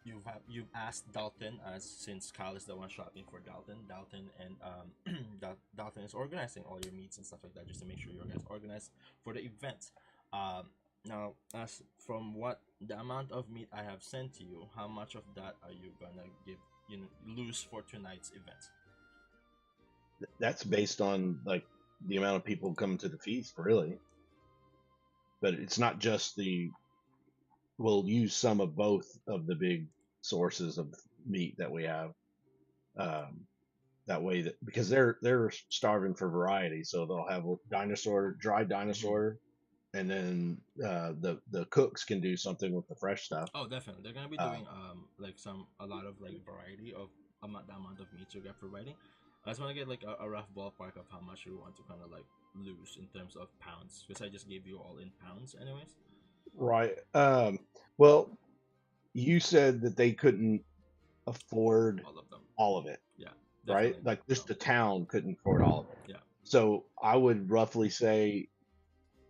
You've asked Dalton, as since Kyle is the one shopping for Dalton. Dalton and Dalton is organizing all your meets and stuff like that, just to make sure you guys organized for the event. Now, as from the amount of meat I have sent to you, how much of that are you gonna lose for tonight's event? That's based on like the amount of people coming to the feast, really. But it's not just we'll use some of both of the big sources of meat that we have. That way, because they're starving for variety, so they'll have dry dinosaur, and then the cooks can do something with the fresh stuff. Oh, definitely, they're gonna be doing a lot of variety of the amount of meat you get for writing. I just want to get a rough ballpark of how much you want to kind of lose in terms of pounds, because I just gave you all in pounds anyways. Right. Well, you said that they couldn't afford all of it. Yeah. Right? Like just the town couldn't afford all of it. Yeah. So I would roughly say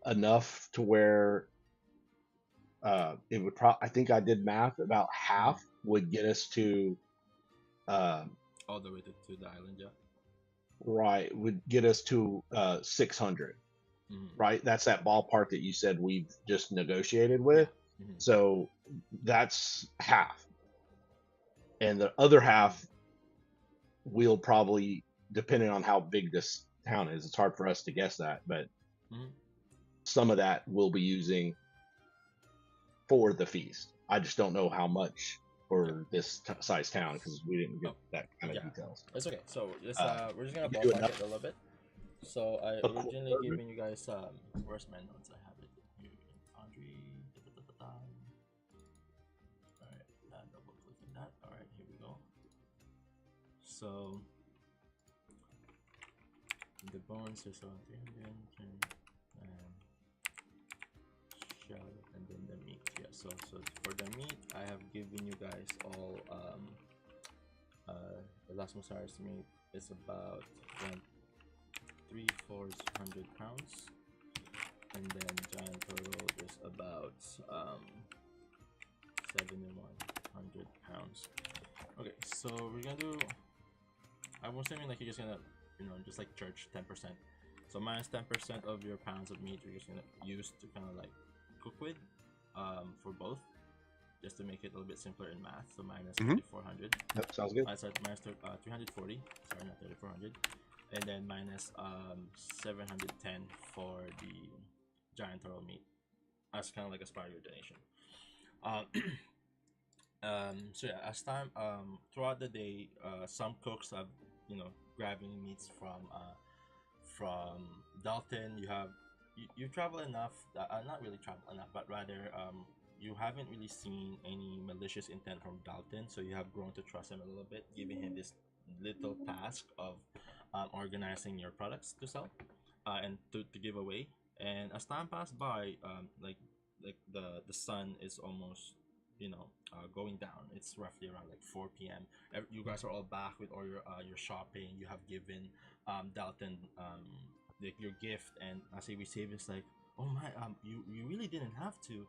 enough to where it would I think I did math, about half would get us to all the way to the island, yeah. right, would get us to 600. Right, that's that ballpark that you said we've just negotiated with. So that's half, and the other half we'll probably, depending on how big this town is, it's hard for us to guess that, but some of that we'll be using for the feast. I just don't know how much for this size town because we didn't get that kind of details. It's okay. So this, we're just gonna ballpark it a little bit. So I originally given you guys where's my notes? I have it here in Foundry. Alright, double clicking that. Alright, here we go. So the bones is on 300 and shell and then the meat. Yeah, so for the meat I have given you guys all the last Mosai's meat is about 300 pounds, and then giant turtle is about 7,100 pounds. Okay, so we're gonna do, I was thinking like you're just gonna, just like charge 10%. So minus 10% of your pounds of meat you're just gonna use to kind of like cook with for both, just to make it a little bit simpler in math. So minus 3,400. Yep, sounds good. So minus 340. Sorry, not 3,400. And then minus 710 for the giant turtle meat, as kind of like as part of your donation. So yeah, as time throughout the day, some cooks have grabbing meats from Dalton. You travel enough, not really travel enough, but rather you haven't really seen any malicious intent from Dalton, so you have grown to trust him a little bit, giving him this little task of organizing your products to sell and to give away. And as time passed by, like the sun is almost going down. It's roughly around like 4 p.m. You guys are all back with all your shopping. You have given Dalton like your gift, and as he receives, it's like, oh my, you really didn't have to.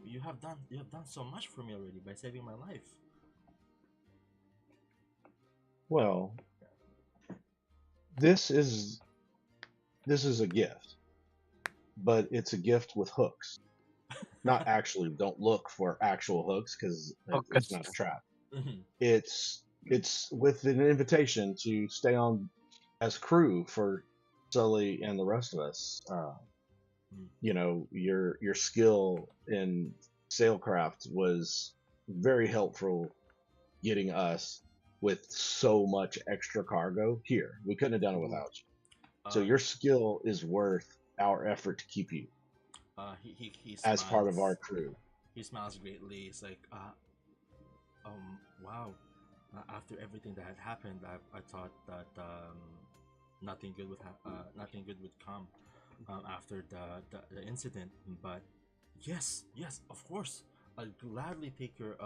You have done so much for me already by saving my life. Well, this is a gift, but it's a gift with hooks. Not actually, don't look for actual hooks because it's not a trap. It's with an invitation to stay on as crew for Sully and the rest of us. Your skill in sailcraft was very helpful getting us with so much extra cargo here. We couldn't have done it without you. So your skill is worth our effort to keep you he as smiles, part of our crew. He smiles greatly. It's like, wow. After everything that had happened, I thought that nothing good would come after the incident. But yes, of course, I'll gladly take your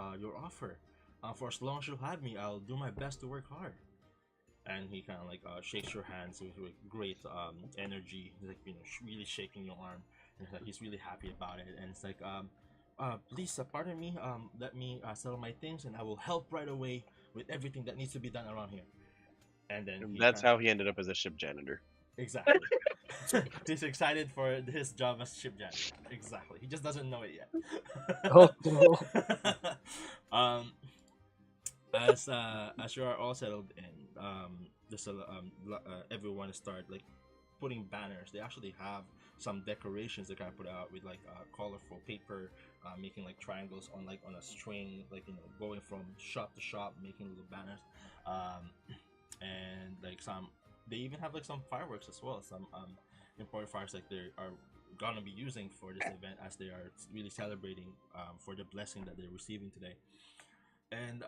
offer. For as long as you'll have me, I'll do my best to work hard. And he kind of like shakes your hands with great energy, like really shaking your arm. And he's really happy about it, and it's like, please, pardon me, let me settle my things, and I will help right away with everything that needs to be done around here. And then that's how he ended up as a ship janitor. Exactly. He's excited for his job as ship janitor. Exactly. He just doesn't know it yet. As you are all settled in, everyone start like putting banners. They actually have some decorations they kind of put out with like colorful paper, making like triangles on a string, like going from shop to shop, making little banners, and like they even have like some fireworks as well, some important fireworks like they are gonna be using for this event, as they are really celebrating for the blessing that they're receiving today. And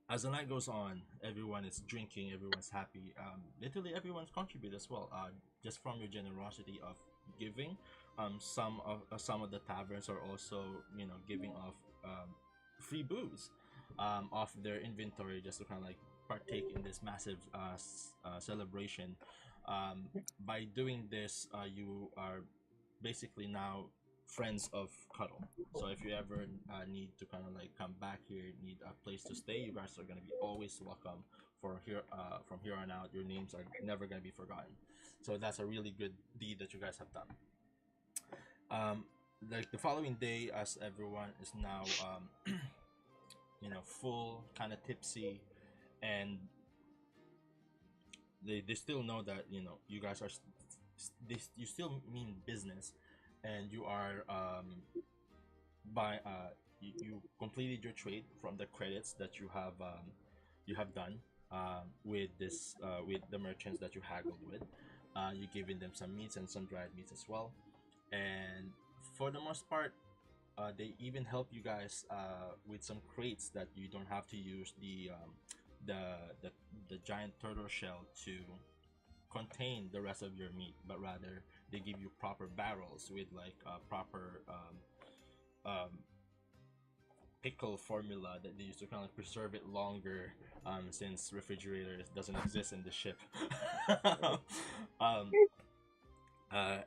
as the night goes on, everyone is drinking, everyone's happy. Literally everyone's contributed as well, just from your generosity of giving. Some of the taverns are also giving off free booze off their inventory, just to kind of like partake in this massive celebration. By doing this, you are basically now friends of Cuddle. So if you ever need to kind of like come back here, need a place to stay, you guys are going to be always welcome from here on out, your names are never gonna be forgotten. So that's a really good deed that you guys have done. Like the following day, as everyone is now full, kind of tipsy, and they still know that you guys are you still mean business, and you are by you completed your trade from the credits that you have done with the merchants that you haggled with. You're giving them some meats and some dried meats as well, and for the most part, they even help you guys with some crates that you don't have to use the giant turtle shell to contain the rest of your meat, but rather they give you proper barrels with like proper pickle formula that they use to kind of preserve it longer, since refrigerators doesn't exist in the ship.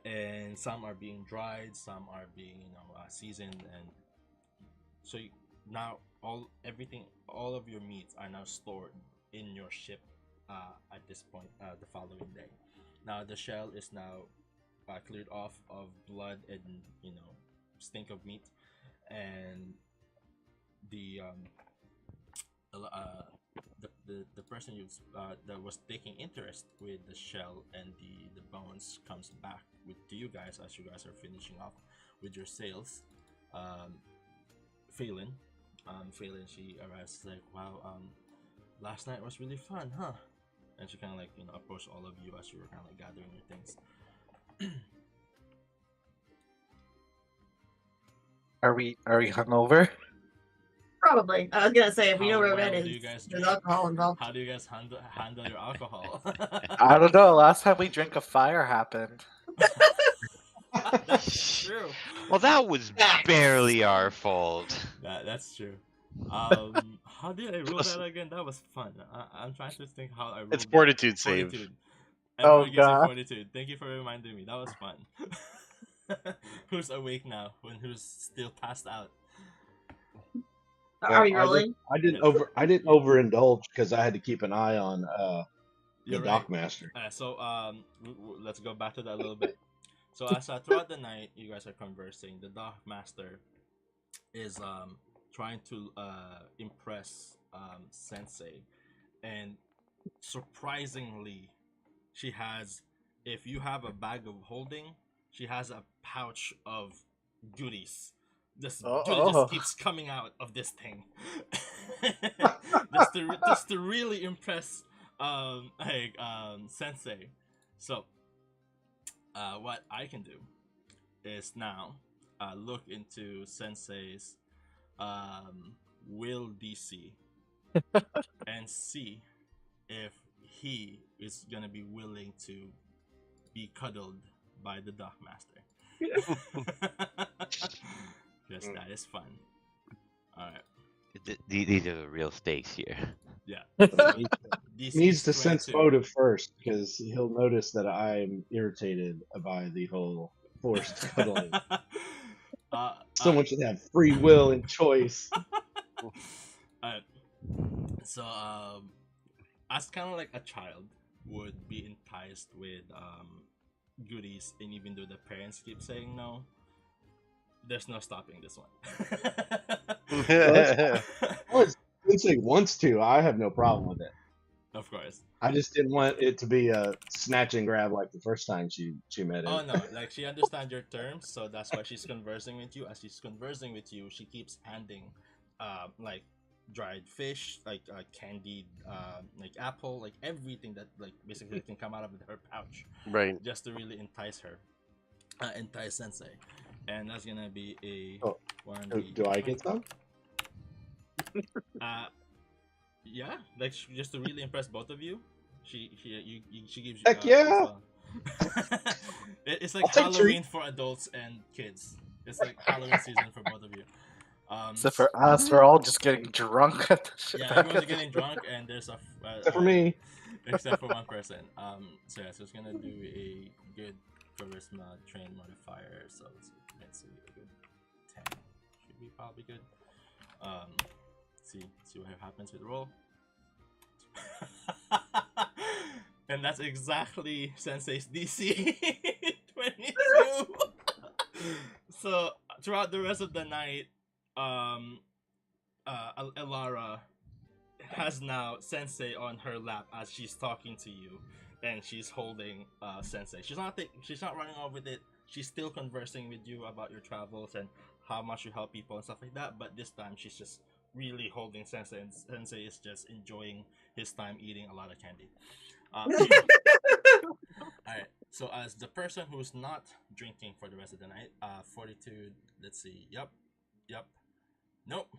And some are being dried, some are being seasoned, and so now all of your meats are now stored in your ship at this point, the following day. Now the shell is now cleared off of blood and stink of meat, and the the person that was taking interest with the shell and the bones comes back to you guys as you guys are finishing off with your sales. Phelan, she arrives like, wow, last night was really fun, huh? And she kind of like approached all of you as you were kind of like gathering your things. Are we hungover? Probably. I was gonna say, if we know where Red do is, you guys there's drink? alcohol involved. How do you guys handle your alcohol? I don't know. Last time we drank, a fire happened. That's true. Well, that was barely our fault. That's true. How did I roll that again? That was fun. I'm trying to think how I rolled. It's fortitude save. Fortitude. Oh, Everyone gives me God. fortitude. Thank you for reminding me. That was fun. Who's awake now? Who's still passed out? Are you rolling? I didn't overindulge because I had to keep an eye on the You're dock right. master. So let's go back to that a little bit. So as throughout the night, you guys are conversing. The dock master is trying to impress Sensei, and surprisingly, she has. If you have a bag of holding, she has a pouch of goodies. This goodie just keeps coming out of this thing, just to really impress Sensei. So what I can do is now look into Sensei's will DC and see if he is gonna be willing to be cuddled by the dock master. Yes, that is fun. Alright. These are the real stakes here. Yeah. He needs to sense motive first, because he'll notice that I'm irritated by the whole forced cuddling. Someone should have free will and choice. So, as kind of like a child would be enticed with goodies, and even though the parents keep saying no, there's no stopping this one. Well, Sensei wants to. I have no problem with it. Of course. I just didn't want it to be a snatch and grab like the first time she met him. Oh no, like she understands your terms, so that's why she's conversing with you. As she's conversing with you, she keeps handing like dried fish, like candied like apple, like everything that like basically can come out of her pouch. Right. Just to really entice her. Entice Sensei. And that's gonna be a Do I get some? Yeah, like just to really impress both of you. She gives you. Heck yeah! It's like Halloween for adults and kids. It's like Halloween season for both of you. Except for us, we're all just getting drunk at the ship. Yeah, everyone's getting drunk, and there's a except for me. Except for one person. So yeah, so it's gonna do a good charisma train modifier. So let's see, a good 10 should be probably good. See what happens with roll. And that's exactly Sensei's DC 22. So throughout the rest of the night, Elara has now Sensei on her lap as she's talking to you, and she's holding Sensei. She's not running off with it. She's still conversing with you about your travels and how much you help people and stuff like that. But this time she's just really holding Sensei, and Sensei is just enjoying his time eating a lot of candy. Alright, so as the person who's not drinking for the rest of the night, Fortitude, let's see, yep, nope,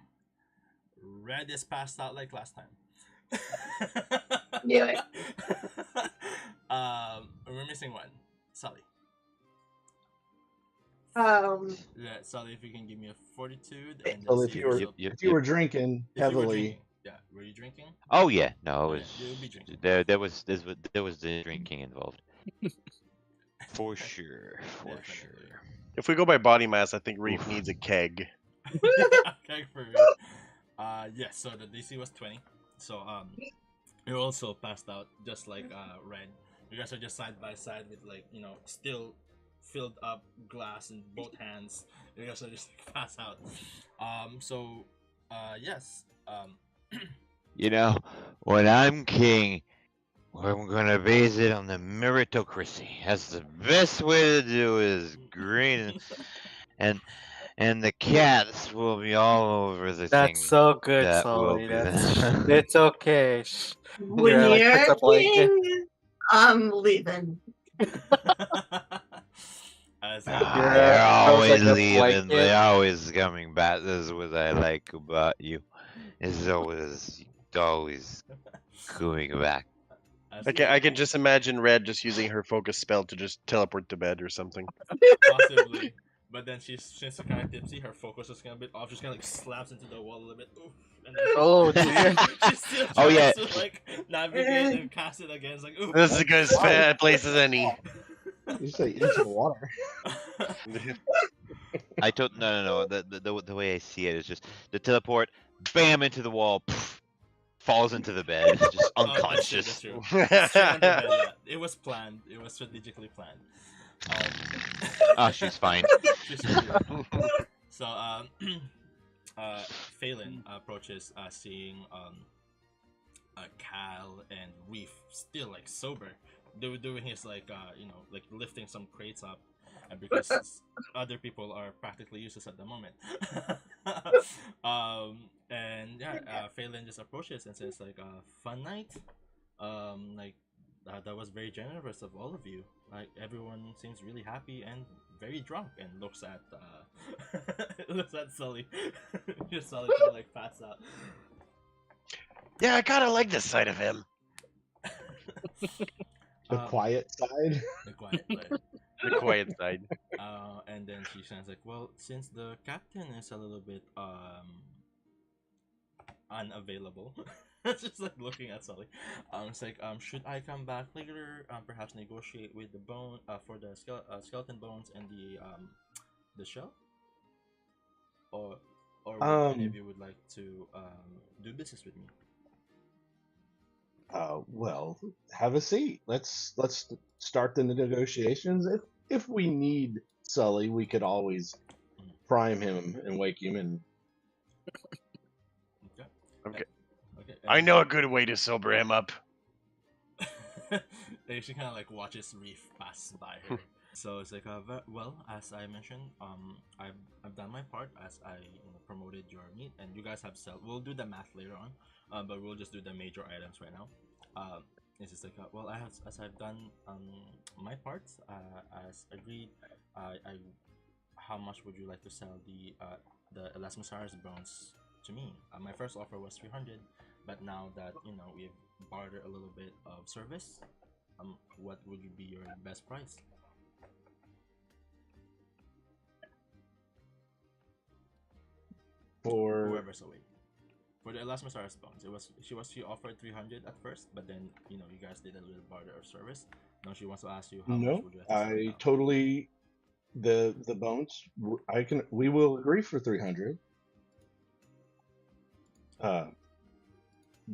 Red is passed out like last time. Yeah. We're missing one, Sully. Yeah, Sully, if you can give me a Fortitude. And well, if you were drinking heavily. Yeah, were you drinking? Oh yeah, no, it was. You'll be drinking. There was the drinking involved. For sure. Definitely. If we go by body mass, I think Reef needs a keg. Keg for real. Yes. So the DC was 20. So you're also passed out, just like Red. You guys are just side by side with still filled up glass in both hands. You guys are just passed out. Yes. When I'm king, I'm gonna base it on the meritocracy. That's the best way to do is green, and the cats will be all over the thing. That's so good, that Sully. will be It's okay. When You're you're like, puts a blanket. king, I'm leaving. They're always like a leaving. blanket. They're always coming back. This is what I like about you. It's always coming back. I can just imagine Red just using her focus spell to just teleport to bed or something. Possibly. But then she's kind of tipsy. Her focus is kind of a bit off. She's kind of slaps into the wall a little bit. Oof. And then Oh dear. she still tries to navigate and cast it again. It's like, oof. This is a good place as any. You say into the water. No. The way I see it is just the teleport, bam, into the wall, poof, falls into the bed, just unconscious. That's true. That's true. Yeah. It was planned. It was strategically planned. She's fine. So, Phelan approaches, seeing Cal and Reef still sober. They were doing his lifting some crates up, and because other people are practically useless at the moment. Phelan just approaches and says fun night. That was very generous of all of you. Everyone seems really happy and very drunk, and looks at Sully. Just Sully kind of pass out. Yeah, I kind of like this side of him. The quiet side. The quiet side. The quiet side. And then she says well, since the captain is a little bit unavailable. Just looking at Sully. It's should I come back later? Perhaps negotiate with the bone for the skeleton bones and the shell, or any of you would like to do business with me? Well, have a seat. Let's start the negotiations. If we need Sully, we could always prime him and wake him and. Okay. I know a good way to sober him up. She kind of watches Reef pass by her. So it's well, as I mentioned, I've done my part as I promoted your meat, and you guys have we'll do the math later on, but we'll just do the major items right now. It's just well, as I've done my part, as agreed, how much would you like to sell the Elasmosaurus bones to me? My first offer was 300, but now that we've bartered a little bit of service, what would be your best price? For whoever's away. For the Elasmosaurus bones, she offered 300 at first, but then you guys did a little barter of service. Now she wants to ask you how much would you like to sell totally the bones. We will agree for 300.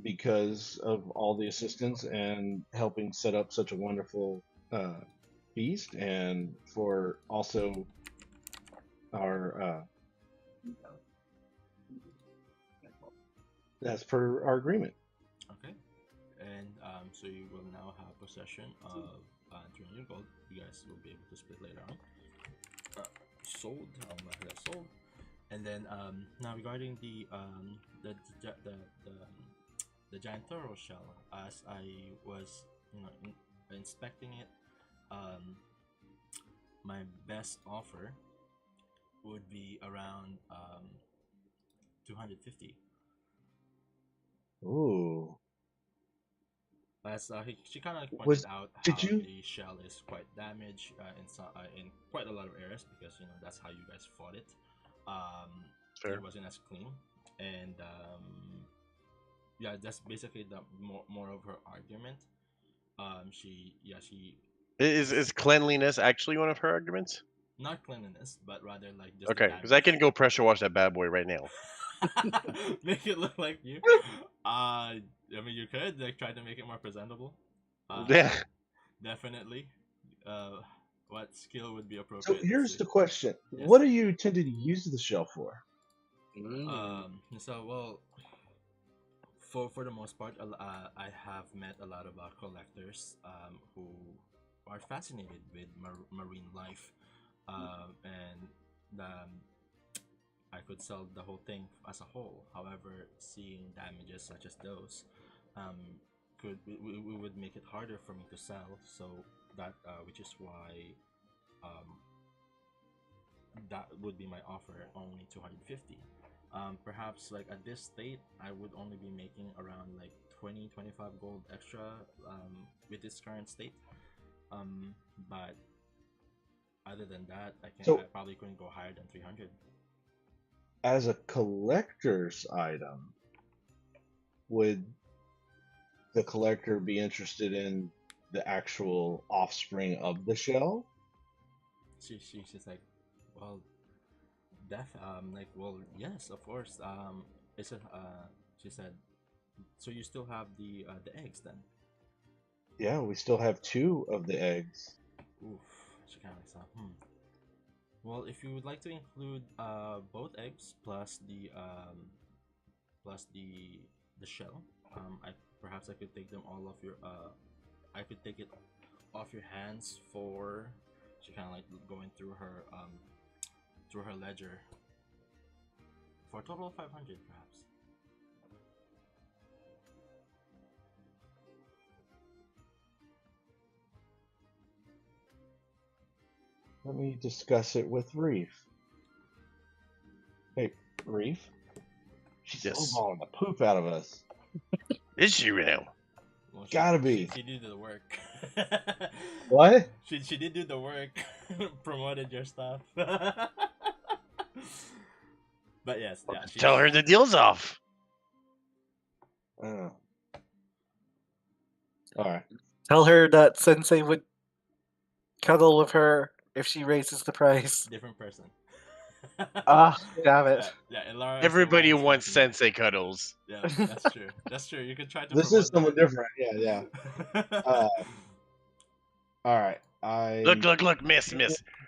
because of all the assistance and helping set up such a wonderful feast, and for also our as per our agreement. Okay. And so you will now have possession of 300 gold. You guys will be able to split later on. Sold. I'll mark that sold. And then now regarding the giant thorough shell, as I was inspecting it, my best offer would be around 250. Ooh. As she kind of pointed out how the shell is quite damaged in quite a lot of areas, because that's how you guys fought it. Fair. It wasn't as clean, and yeah, that's basically the more of her argument. She is cleanliness actually one of her arguments? Not cleanliness, but rather like just okay, because I can go pressure wash that bad boy right now. Make it look like you. I mean, you could like try to make it more presentable. Yeah, definitely. What skill would be So appropriate? here's the question: Yes. What are you intended to use the shell for? So well, for the most part, I have met a lot of collectors who are fascinated with marine life, and I could sell the whole thing as a whole. However, seeing damages such as those, we would make it harder for me to sell. So that which is why that would be my offer, only 250. Perhaps like at this state, I would only be making around like 20-25 gold extra with this current state. But other than that, I probably couldn't go higher than 300. As a collector's item, would the collector be interested in the actual offspring of the shell? She's like, well, well, yes, of course. It's a, she said, so you still have the eggs then? Yeah, we still have 2 of the eggs. Oof, she kind of like said, Well, if you would like to include both eggs plus the shell, perhaps I could take them all off your I could take it off your hands for. She kind of like going through her ledger for a total of 500, perhaps. Let me discuss it with Reef. Hey, Reef? She's lowballing the poop out of us. Is she now? Well, Gotta be. She did the work. What? She did do the work. Promoted your stuff. But yes, yeah. Tell her the deal's off. All right. Tell her that Sensei would cuddle with her if she raises the price. Different person. Damn it. Yeah, everybody wants Sensei cuddles. Yeah, that's true. That's true. You could try to. This is someone different. Yeah. All right. Look, miss.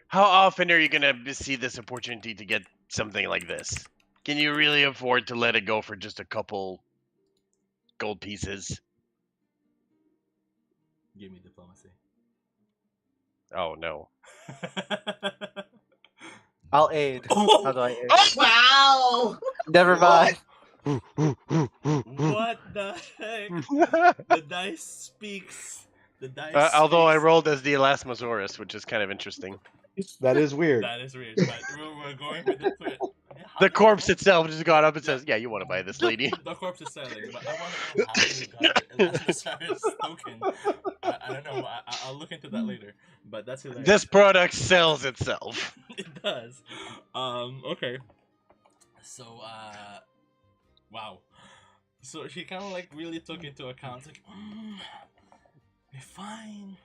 How often are you gonna see this opportunity to get something like this? Can you really afford to let it go for just a couple gold pieces? Give me diplomacy. Oh no. I'll aid. How do I aid? Wow! Never mind. What the heck? The dice speaks. The dice. Although I speaks. rolled as the Elasmosaurus, which is kind of interesting. That is weird. That is weird, but we're going with it. The corpse itself just got up and says, "Yeah, you want to buy this, lady?" The corpse is selling, but I want to know how you got Elasmosaurus token. I don't know. I'll look into that later. But that's hilarious. This product sells itself. It does. Okay. So wow. So she kind of like really took into account, like, fine.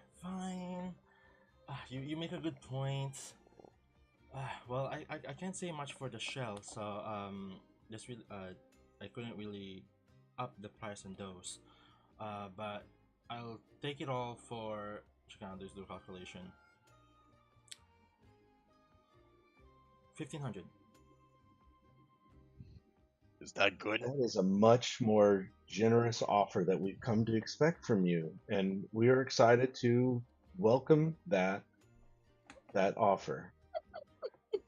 You make a good point. Well, I can't say much for the shell, so just really I couldn't really up the price on those. But I'll take it all for Chicago's do calculation. 1,500. Is that good? That is a much more generous offer that we've come to expect from you, and we are excited to welcome that offer.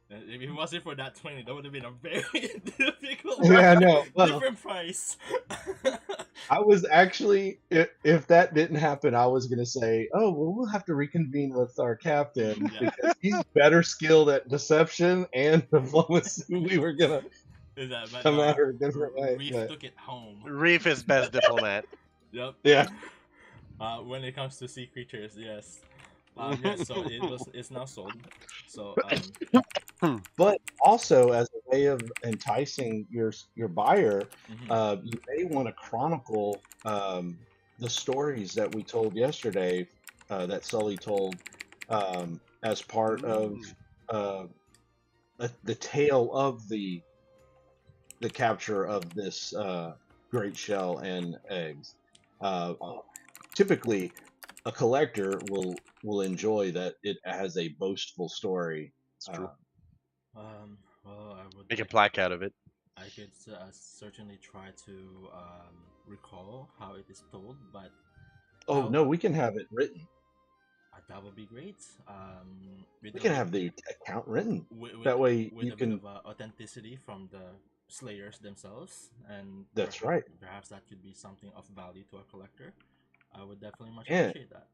If it wasn't for that 20, that would have been a very difficult, Yeah, I know. Well, different price. I was actually, if that didn't happen, I was going to say, oh, well, we'll have to reconvene with our captain Yeah. because he's better skilled at deception and diplomacy. We were going to But come no, at her a different way. Reef But, took it home. Reef is best diplomat. Yep. yeah. When it comes to sea creatures, yes. Yes. So it's now sold. So But also, as a way of enticing your buyer, mhm. you may want to chronicle the stories that we told yesterday, that Sully told, as part of the tale of the capture of this great shell and eggs. Typically, a collector will enjoy that it has a boastful story. It's true. Well, I would Make a plaque out of it. I could certainly try to recall how it is told, but Oh no, we can have it written. that would be great. We can have the account written. With That way with you a can. bit of authenticity from the slayers themselves, and That's right. Perhaps that could be something of value to a collector. I would definitely much Yeah. appreciate that.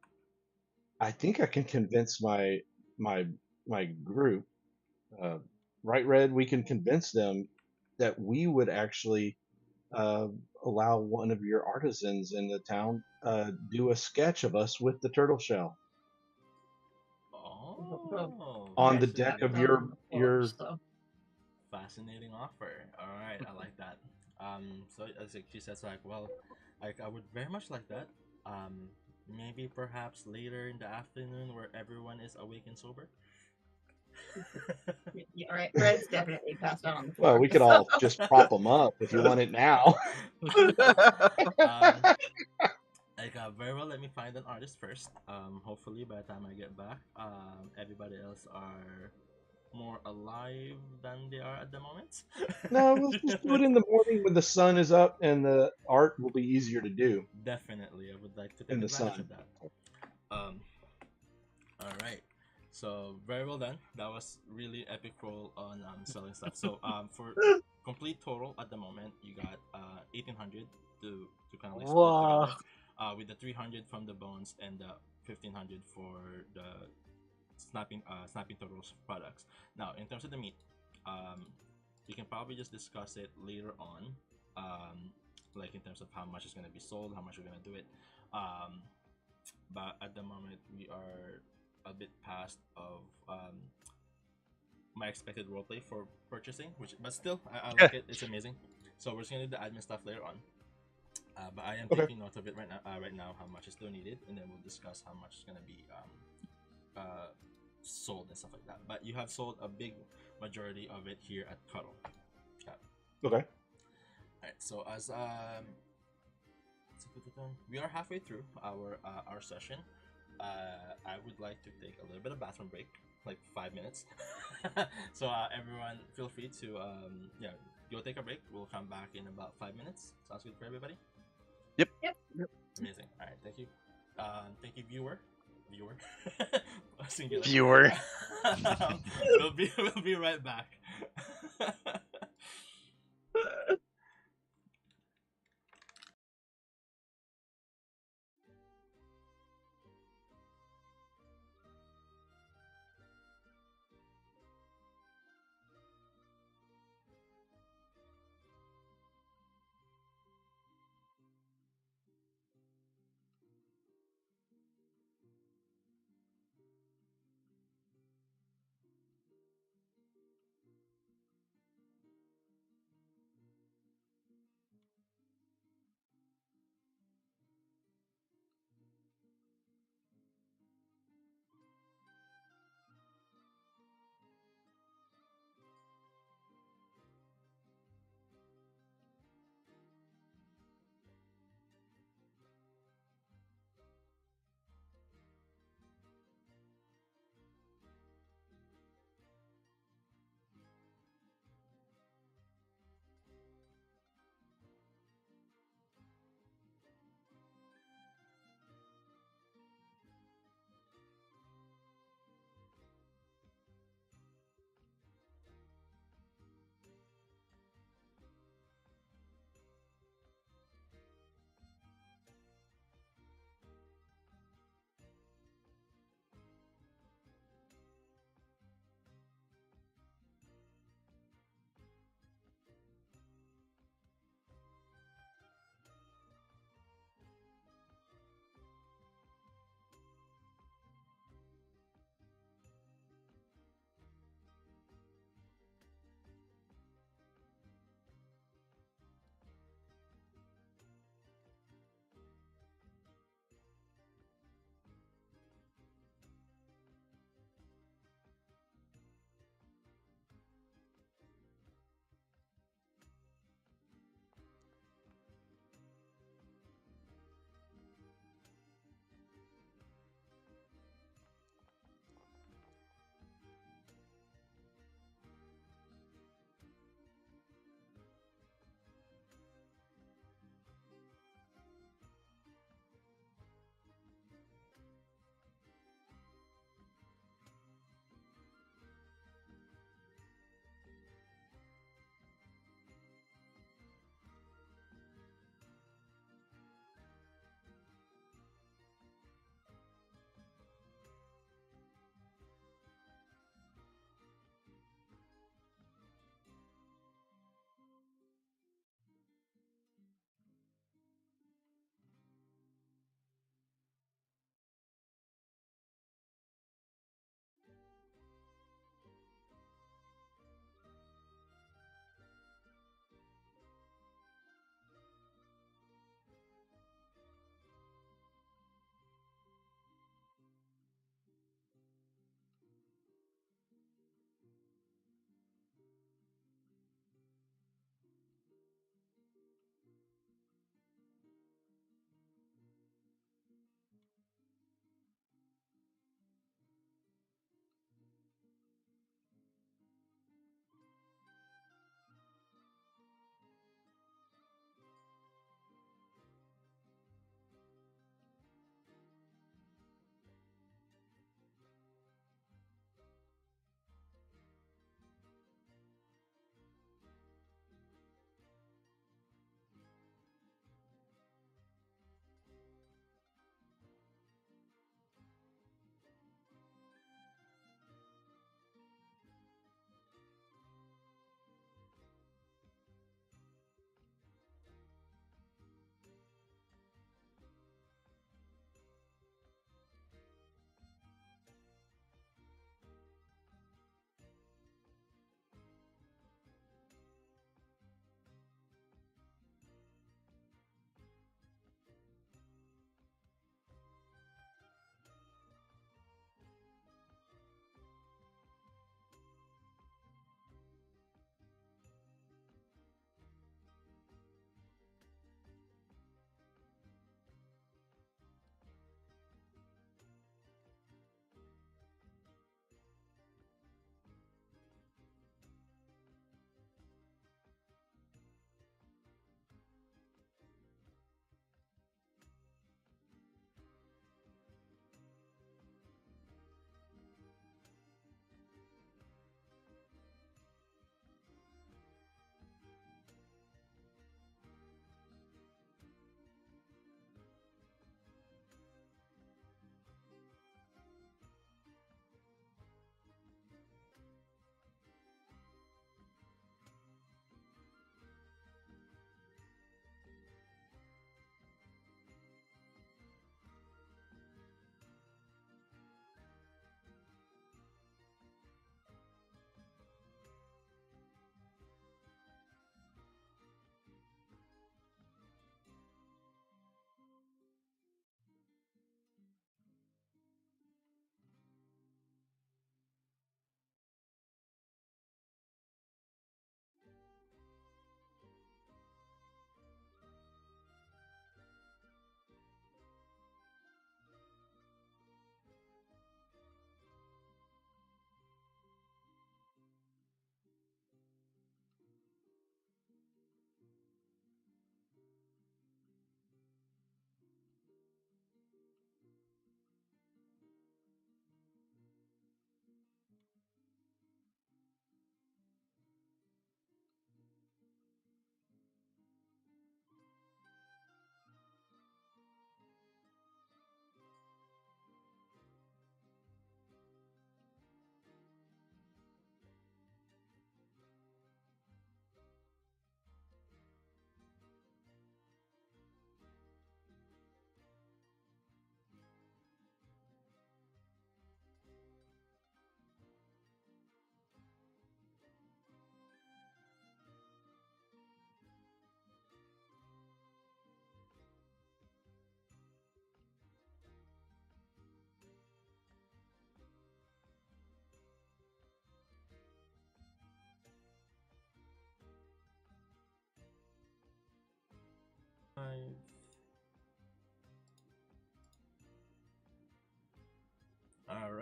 I think I can convince my group, Right Red. We can convince them that we would actually allow one of your artisans in the town do a sketch of us with the turtle shell Oh, on the deck of your fascinating offer. All right, I like that. So as she says, like, well, like I would very much like that. Maybe perhaps later in the afternoon where everyone is awake and sober. Yeah, all right, Red's definitely passed out on the floor. Well, we could all just prop them up if you want it now. Very well. Let me find an artist first. Hopefully by the time I get back, everybody else are more alive than they are at the moment. No, we'll just do it in the morning when the sun is up, and the art will be easier to do. Definitely, I would like to take In the advantage sun. of that. All right. So very well done. That was really epic roll on selling stuff. So for complete total at the moment, you got 1,800 to kind of like split Wow. together, with the 300 from the bones and the 1,500 for the snapping turtles products. Now, in terms of the meat, we can probably just discuss it later on, like in terms of how much is going to be sold, how much we're going to do it. But at the moment, we are a bit past of my expected roleplay for purchasing, but still, I like it. It's amazing. So we're just gonna do the admin stuff later on. But I am taking note of it right now, how much is still needed, and then we'll discuss how much is gonna be sold and stuff like that. But you have sold a big majority of it here at Cuddle. Okay. Alright, so as we are halfway through our session. I would like to take a little bit of bathroom break, like 5 minutes. So everyone, feel free to go take a break. We'll come back in about 5 minutes. Sounds good for everybody? Yep. Amazing. All right, thank you. Thank you, viewer. Singular. Viewer. We'll be right back.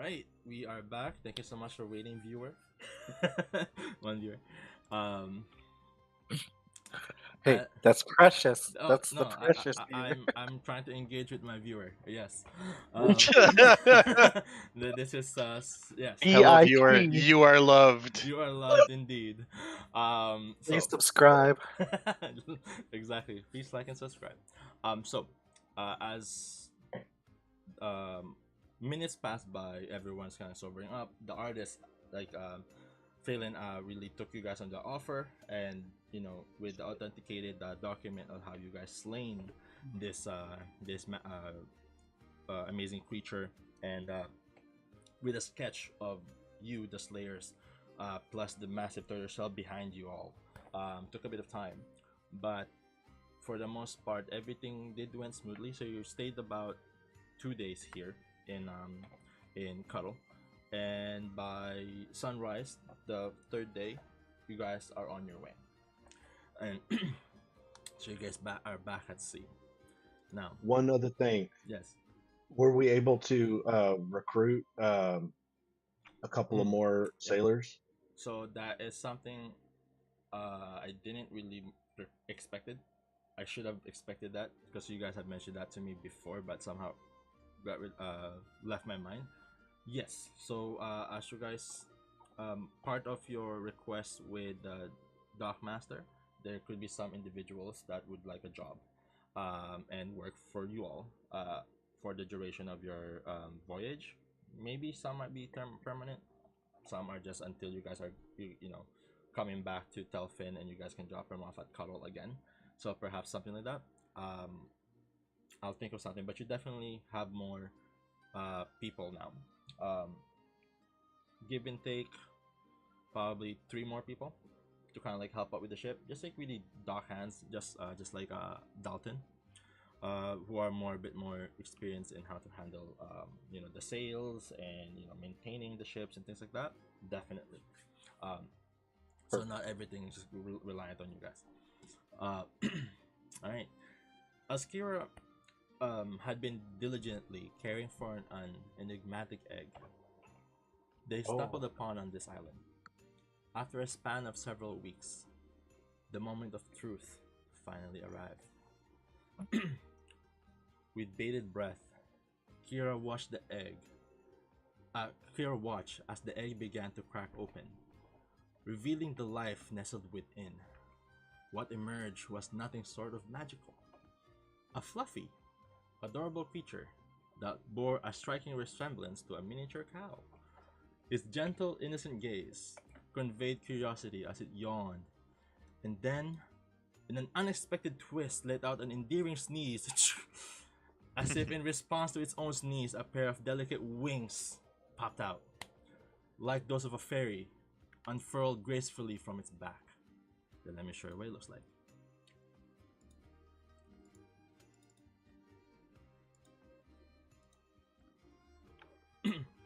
right, we are back. Thank you so much for waiting, viewer. One viewer. Um, Hey, that's precious. oh That's the no, precious. I'm trying to engage with my viewer. Yes. This is yes. Hello, EIP. viewer. You are loved. You are loved indeed. Please subscribe. Exactly. Please like and subscribe. As minutes pass by, everyone's kind of sobering up. The artist, Phelan, really took you guys on the offer, and with the authenticated document of how you guys slain this amazing creature, and with a sketch of you, the Slayers, plus the massive turtle shell behind you all. Took a bit of time, but for the most part, everything did went smoothly. So you stayed about 2 days here in Cuddle, and by sunrise, the third day, you guys are on your way, and so you guys are back at sea now. One other thing. Yes. Were we able to recruit a couple of more sailors? So that is something I didn't really expected. I should have expected that because you guys have mentioned that to me before, but somehow got left my mind. Yes. So as you guys, part of your request with Dockmaster, there could be some individuals that would like a job, and work for you all, for the duration of your voyage. Maybe some might be permanent. Some are just until you guys are coming back to Telfin, and you guys can drop them off at Cuddle again. So perhaps something like that. I'll think of something, but you definitely have more people now. Give and take, probably 3 more people to kind of like help out with the ship. Just like really dock hands, just like Dalton, who are a bit more experienced in how to handle the sails and maintaining the ships and things like that. Definitely. So not everything is just reliant on you guys. All right. As Kira had been diligently caring for an enigmatic egg, they stumbled upon on this island. After a span of several weeks, the moment of truth finally arrived. With bated breath, Kira watched as the egg began to crack open, revealing the life nestled within. What emerged was nothing sort of magical. A fluffy, adorable creature that bore a striking resemblance to a miniature cow. His gentle, innocent gaze conveyed curiosity as it yawned, and then, in an unexpected twist, let out an endearing sneeze. As if in response to its own sneeze, a pair of delicate wings popped out, like those of a fairy, unfurled gracefully from its back. Then let me show you what it looks like.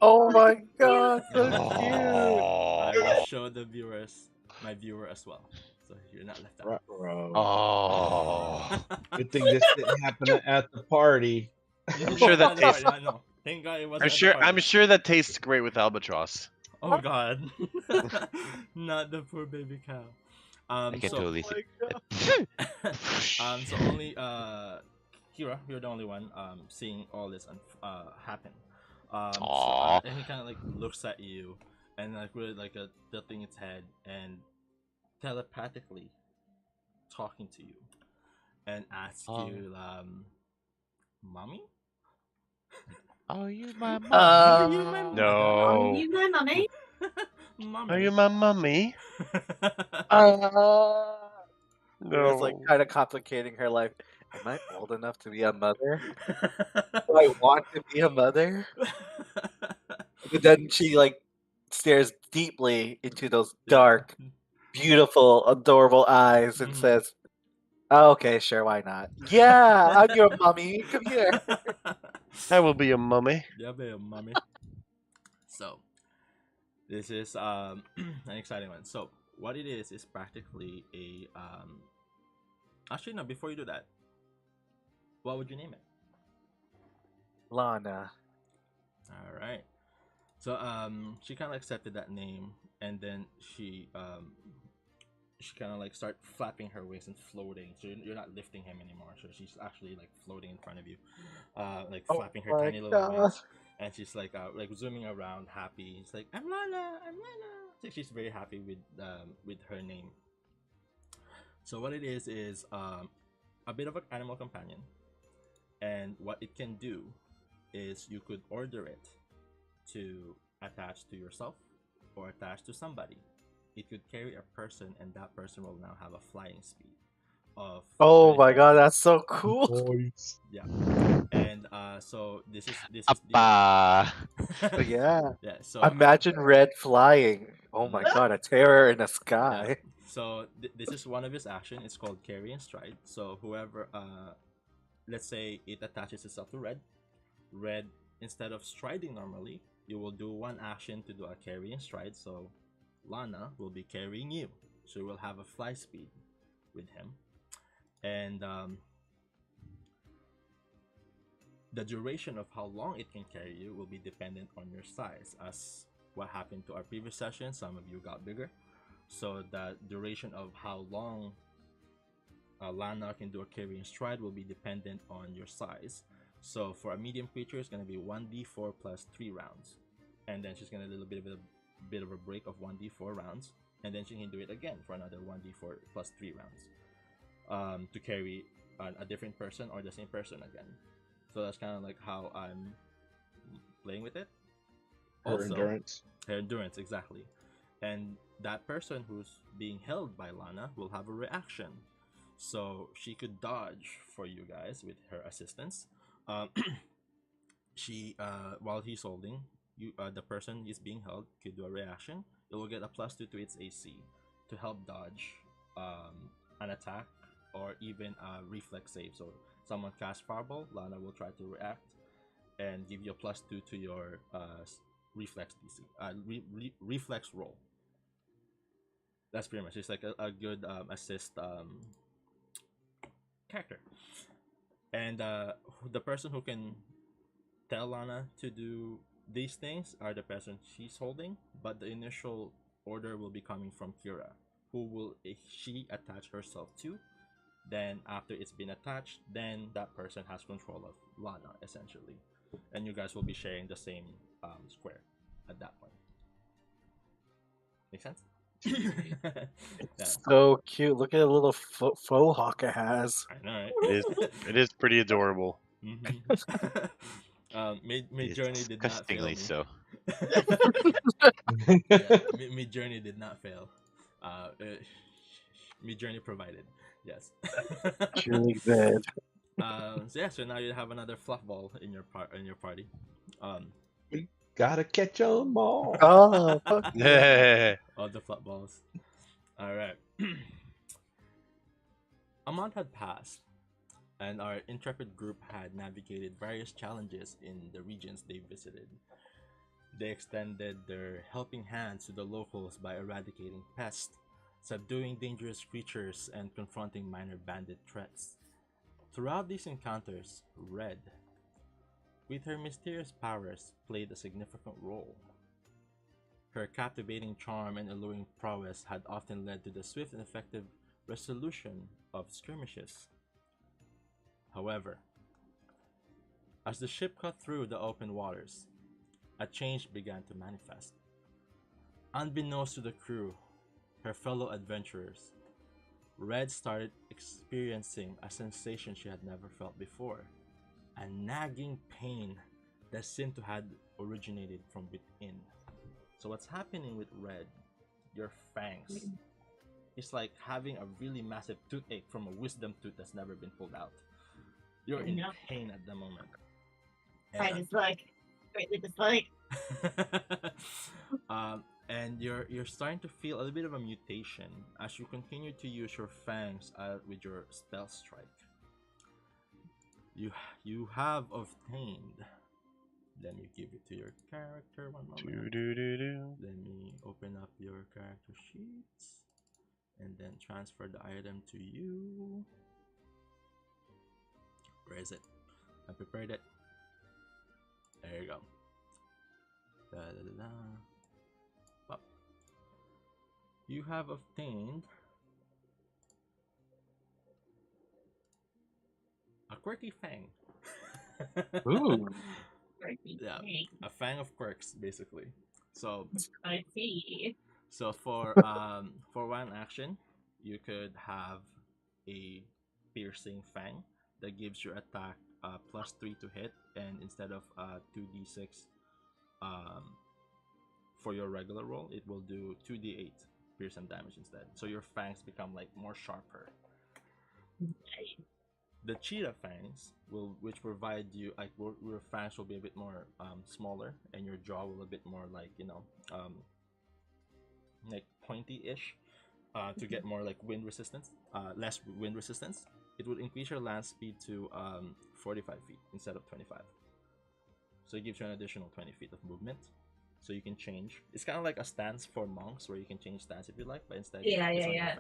Oh my god, so cute! I will show my viewer as well, so you're not left out. Oh. Good thing this didn't happen at the party. I'm sure that tastes. I know. Thank God it wasn't. I'm sure that tastes great with albatross. Oh God, not the poor baby cow. I can totally see. So only Kira, you're the only one seeing all this happen. And he kind of like looks at you and like really like tilting its head and telepathically talking to you and asks you, "Mommy? Are you my mom? Are you my No. Are you my mummy? Mommy? Are you my mummy? No. It's like kind of complicating her life. Am I old enough to be a mother? Do I want to be a mother? But then she like stares deeply into those dark, beautiful, adorable eyes and says, oh, "Okay, sure, why not? Yeah, I'm your mummy. Come here." I will be a mummy. Yeah, babe, mommy. So, this is an exciting one. So, what it is practically a actually no. Before you do that, what would you name it? Lana. All right. So she kind of accepted that name, and then she kind of like start flapping her wings and floating. So you're not lifting him anymore. So she's actually like floating in front of you, like Oh flapping her my tiny little god. wings, and she's like zooming around, happy. It's like, I'm Lana, I'm Lana. So she's very happy with her name. So what it is a bit of an animal companion, and what it can do is you could order it to attach to yourself or attach to somebody. It could carry a person, and that person will now have a flying speed of Oh my 25 god, feet. that's so cool. Boys. Yeah, and so this is the Appa. Oh, yeah. yeah. So Imagine Red flying. Oh my god, a terror in the yeah. sky. So this is one of his action. It's called carry and stride. So whoever let's say it attaches itself to red, instead of striding normally, you will do one action to do a carry and stride. So Lana will be carrying you, so you will have a fly speed with him, and the duration of how long it can carry you will be dependent on your size. As what happened to our previous session, some of you got bigger, so the duration of how long Lana can do a carry and stride will be dependent on your size. So for a medium creature, it's going to be 1d4 plus 3 rounds, and then she's going to do a little bit of a break of 1d4 rounds, and then she can do it again for another 1d4 plus 3 rounds to carry a different person or the same person again. So that's kind of like how I'm playing with it. Her endurance. Her endurance, exactly. And that person who's being held by Lana will have a reaction. So she could dodge for you guys with her assistance. She while he's holding you, the person is being held could do a reaction. It will get a +2 to its AC to help dodge an attack or even a reflex save. So someone casts Fireball, Lana will try to react and give you a +2 to your reflex DC, reflex roll. That's pretty much. It's like a good assist character. And the person who can tell Lana to do these things are the person she's holding, but the initial order will be coming from Kira, who will, if she attach herself to, then after it's been attached, then that person has control of Lana, essentially. And you guys will be sharing the same square at that point. Make sense? Yeah. So cute. Look at the little faux hawk it has. I know, right? It is pretty adorable. Mid Journey did not fail me. Disgustingly so. Yeah, Mid Journey did not fail. Mid Journey provided. Yes. Truly good. So yeah, so now you have another fluff ball in your party. Gotta catch 'em all. Oh, fuck. All the fluff balls. All right. A month had passed, and our intrepid group had navigated various challenges in the regions they visited. They extended their helping hands to the locals by eradicating pests, subduing dangerous creatures, and confronting minor bandit threats. Throughout these encounters, Red, with her mysterious powers, played a significant role. Her captivating charm and alluring prowess had often led to the swift and effective resolution of skirmishes. However, as the ship cut through the open waters, a change began to manifest. Unbeknownst to the crew, her fellow adventurers, Red started experiencing a sensation she had never felt before, a nagging pain that seemed to have originated from within. So what's happening with Red, your fangs, it's like having a really massive toothache from a wisdom tooth that's never been pulled out. You're in pain at the moment. I dislike. Greatly dislike. And you're starting to feel a little bit of a mutation as you continue to use your fangs with your spell strike. You have obtained. Let me give it to your character. One moment. Let me open up your character sheets and then transfer the item to you. Where is it? I prepared it. There you go. Da, da, da, da. Well, you have obtained a quirky fang. Ooh. Yeah, a fang of quirks, basically. So I see. So for one action, you could have a piercing fang that gives your attack +3 to hit, and instead of 2d6 um, for your regular roll, it will do 2d8 piercing damage instead. So your fangs become like more sharper. The cheetah fangs which provide you like your fangs will be a bit more smaller, and your jaw will a bit more like like pointy-ish to get more like wind resistance, less wind resistance. It would increase your land speed to 45 feet instead of 25. So it gives you an additional 20 feet of movement. So you can change. It's kind of like a stance for monks where you can change stance if you like, but instead Yeah, it's on yeah,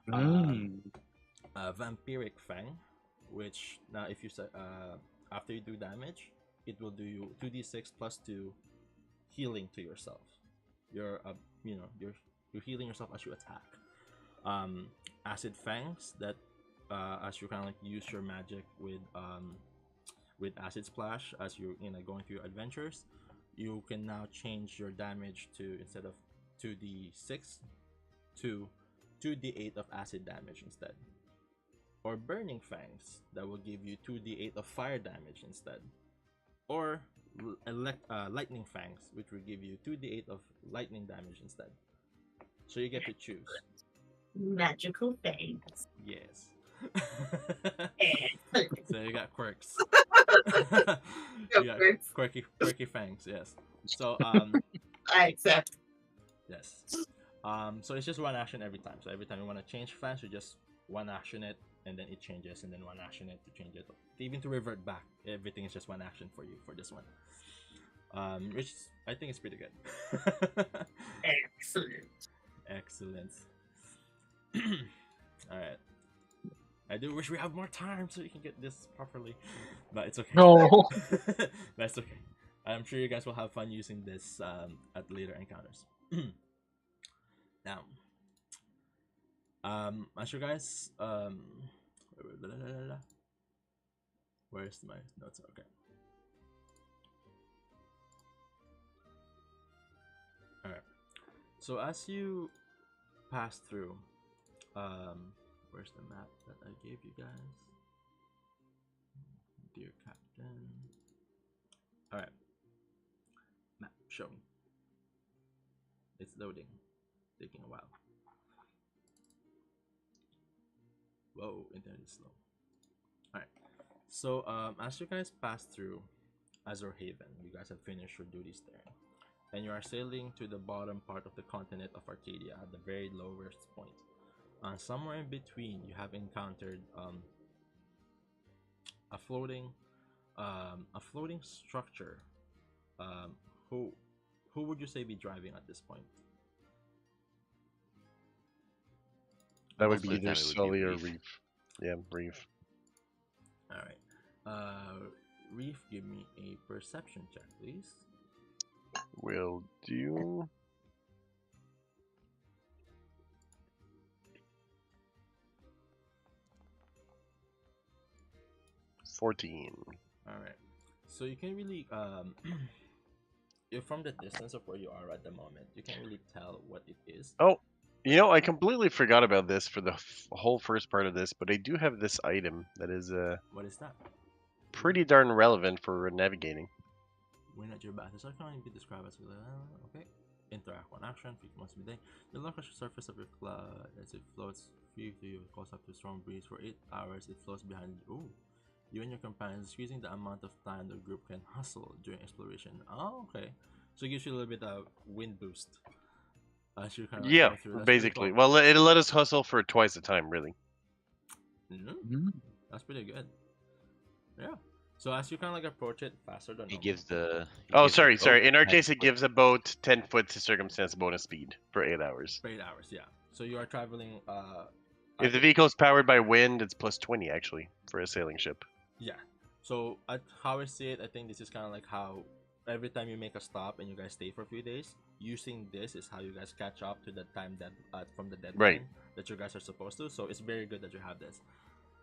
your fangs. Vampiric Fang, which now if you after you do damage, it will do you 2d6 plus 2 healing to yourself. You're you're healing yourself as you attack. Acid Fangs, that as you kind of like use your magic with Acid Splash as you're going through your adventures, you can now change your damage to, instead of 2d6 to 2d8 of acid damage instead. Or Burning Fangs, that will give you 2d8 of fire damage instead. Or Lightning Fangs, which will give you 2d8 of lightning damage instead. So you get to choose. Magical fangs. Yes. Excellent. So you got quirks. Go You got quirks. quirky fangs, yes. So I accept. yes. So it's just one action every time. So every time you want to change fangs, you just one action it, and then it changes, and then one action it to change it. Even to revert back, everything is just one action for you for this one. Which I think is pretty good. Excellent. Excellent. All right. I do wish we have more time so you can get this properly, but it's okay. No. That's okay. I'm sure you guys will have fun using this at later encounters. Now, as you guys, where's my notes? Okay. All right. So as you pass through, where's the map that I gave you guys? Dear Captain. All right. Map, show me. It's loading. Taking a while. Whoa, internet is slow. Alright. So, as you guys pass through Azor Haven, you guys have finished your duties there. And you are sailing to the bottom part of the continent of Arcadia at the very lowest point. Somewhere in between, you have encountered a floating structure. Who would you say be driving at this point? That would Most be of the either time it would be Sully or Reef. Reef. Yeah, Reef. All right. Reef, give me a perception check, please. Will do. $14. All right. So you can really you're from the distance of where you are at the moment, you can't really tell what it is. Oh, you know, I completely forgot about this for the whole first part of this, but I do have this item that is What is that? pretty darn relevant for navigating. When at your back, the circle can be described as okay. Interact one action, 50 months a day. You look at the surface of your cloud as it floats free to you, calls up to a strong breeze for 8 hours. It floats behind you. Ooh. You and your companions increasing the amount of time the group can hustle during exploration. Oh, okay. So it gives you a little bit of wind boost. As you kind of Yeah, go through. That's basically. pretty cool. Well, it'll let us hustle for twice the time, really. That's pretty good. Yeah. So as you kind of like approach it faster than He normal. gives the. Oh, sorry. In our case, it gives about 10 foot to circumstance bonus speed for 8 hours. For 8 hours, yeah. So you are traveling. If the vehicle is powered by wind, it's plus 20 actually for a sailing ship. Yeah. So how I see it, I think this is kind of like how every time you make a stop and you guys stay for a few days, using this is how you guys catch up to the time that from the deadline that you guys are supposed to. So it's very good that you have this,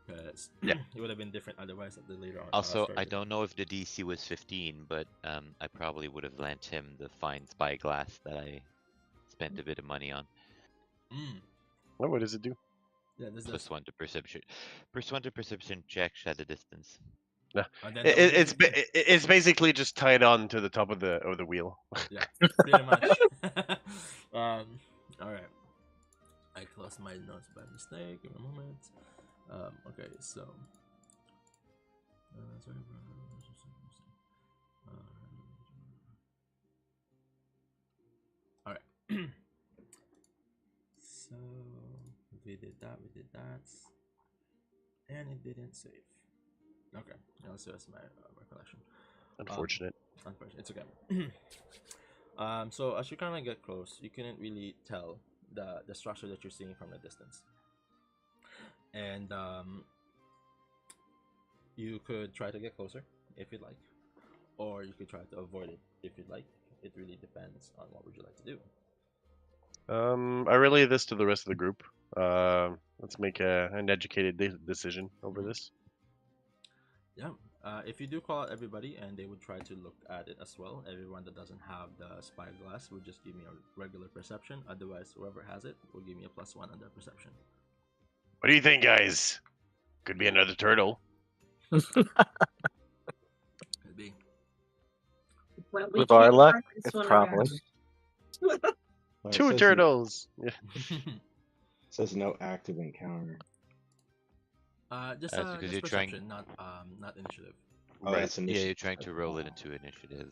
because Yeah. it would have been different otherwise at the later on. Also, I don't know if the DC was 15, but I probably would have lent him the fine spyglass that I spent a bit of money on. What does it do? Yeah, this Plus 1 to perception. Plus 1 to perception checks at a distance. No. And then that would It's make it it's basically just tied on to the top of the wheel. yeah, pretty much. All right. I closed my notes by mistake. Give me a moment. Okay, so. Sorry, all right. So we did that, and it didn't save. Okay, now so that's my recollection. Unfortunate. Unfortunate. It's okay. So as you kind of get close, you couldn't really tell the structure that you're seeing from the distance, and you could try to get closer if you'd like, or you could try to avoid it if you'd like. It really depends on what would you like to do. I relay this to the rest of the group. Let's make an educated decision over this. Yeah. If you do call out everybody and they would try to look at it as well, everyone that doesn't have the spyglass would just give me a regular perception. Otherwise, whoever has it will give me a +1 on their perception. What do you think, guys? Could be another turtle. Could be. Well, we With our can't luck, track this it's one probably. Well, it Two says- turtles. Yeah. Says no active encounter. Just That's because just you're perception, trying- not initiative. Oh, that's Yeah, initiative. you're trying to roll it into initiative.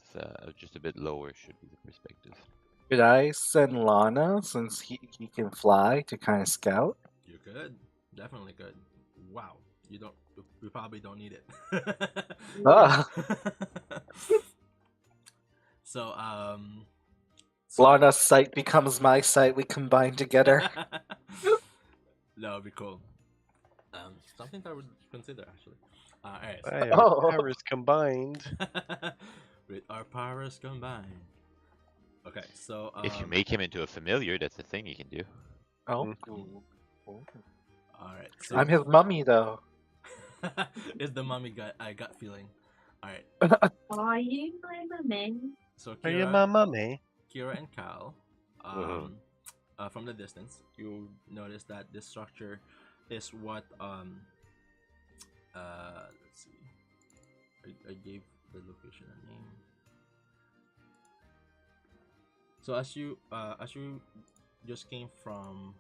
Just a bit lower should be the perspective. Could I send Lana, since he can fly, to kind of scout? You could, definitely could. Wow, you don't. We probably don't need it. Ah, So Lana's sight becomes my sight. We combine together. That would be cool. Something that I would consider actually. Alright. Aye, Oh. our powers combined. With our powers combined. Okay, so If you make him into a familiar, that's a thing you can do. Oh. alright, so I'm his mummy, though. it's the mummy I got feeling. Alright, Are you my mummy? so Are you my mummy? Kira and Cal, from the distance, you notice that this structure is what let's see. I gave the location a name. So as you just came from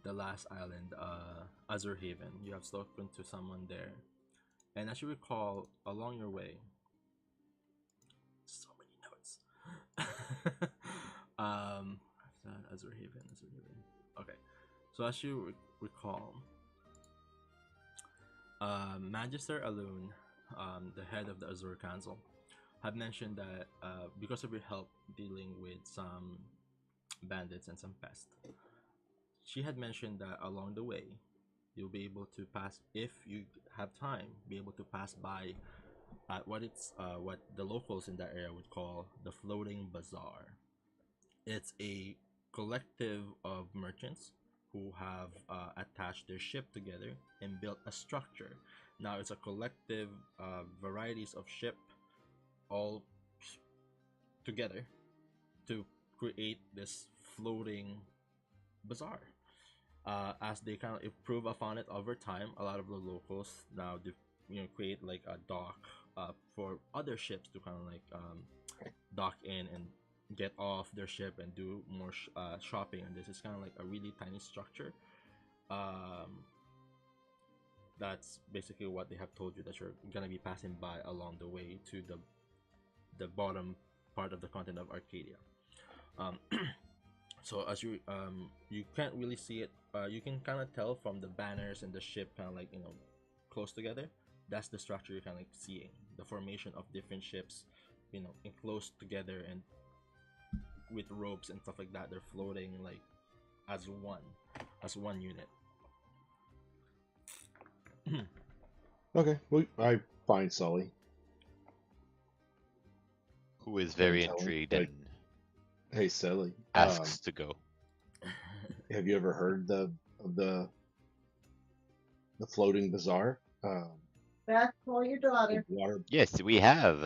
the last island, Azure Haven, you have spoken to someone there, and as you recall, along your way, so many notes. Azure Haven. Okay, so as you recall, Magister Alun, the head of the Azure Council, had mentioned that because of your help dealing with some bandits and some pests, she had mentioned that along the way, you'll be able to pass, if you have time, be able to pass by at what the locals in that area would call the floating bazaar. It's a collective of merchants who have attached their ship together and built a structure. Now it's a collective varieties of ship all together to create this floating bazaar. As they kind of improve upon it over time, a lot of the locals now create like a dock for other ships to kind of like dock in and get off their ship and do more shopping. And this is kind of like a really tiny structure. That's basically what they have told you that you're gonna be passing by along the way to the bottom part of the continent of Arcadia. So as you can't really see it, you can kind of tell from the banners and the ship kind of like close together. That's the structure you're kind of like seeing, the formation of different ships, enclosed together and with ropes and stuff like that. They're floating like as one unit. Okay, I find Sully. who is very tell him, intrigued like, and Hey, Sally. asks to go. Have you ever heard of the floating bazaar? Back for your daughter. Water. Yes, we have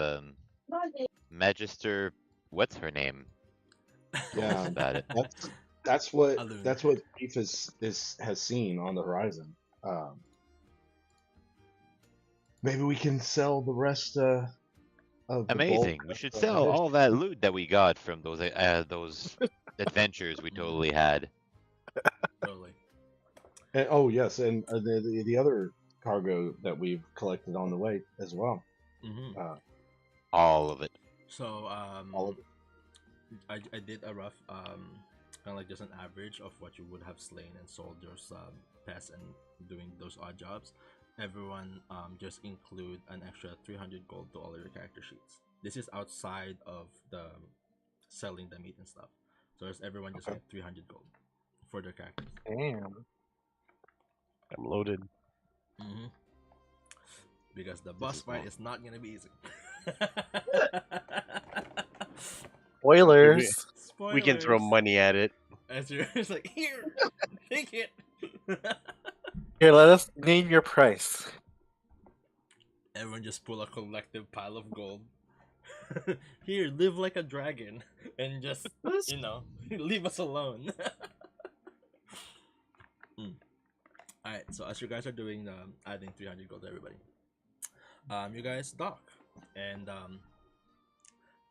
Bye, babe. Magister. What's her name? Yeah, About it. that's what Alun. Chief has seen on the horizon. Maybe we can sell the rest of the Amazing. bulk We should of sell the all that loot that we got from those adventures we totally had. Totally. And, oh yes, and the other cargo that we've collected on the way as well. Mm-hmm. All of it. So All of it. I did a rough kind of like just an average of what you would have slain and sold those pests and doing those odd jobs. Everyone just include an extra 300 gold to all of your character sheets. This is outside of the selling the meat and stuff. So there's everyone just get 300 gold for their characters. Damn. I'm loaded. Mm-hmm. Because the boss fight is not gonna be easy. Spoilers. We can throw Spoilers. money at it. As you're it's like, here, take it. Here, let us name your price. Everyone just pull a collective pile of gold. Here, live like a dragon and just, you know, leave us alone. Alright, so as you guys are doing adding 300 gold to everybody, you guys dock, and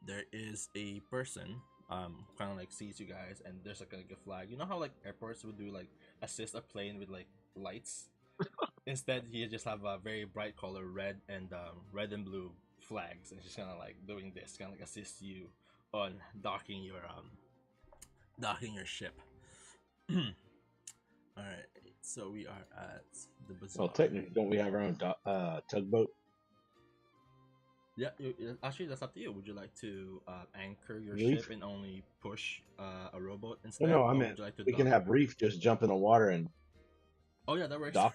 there is a person kind of like sees you guys, and there's like a flag. You know how like airports would do like assist a plane with like lights? Instead, he just have a very bright color, red and blue flags, and she's kind of like doing this, kind of like assist you on docking your ship. All right, so we are at the bazaar. Well, technically, don't we have our own tugboat? Yeah, actually, that's up to you. Would you like to anchor your Reef? ship and only push a rowboat instead? No, I or meant would you like to we can dock? have Reef just jump in the water and Oh yeah, that works. dock.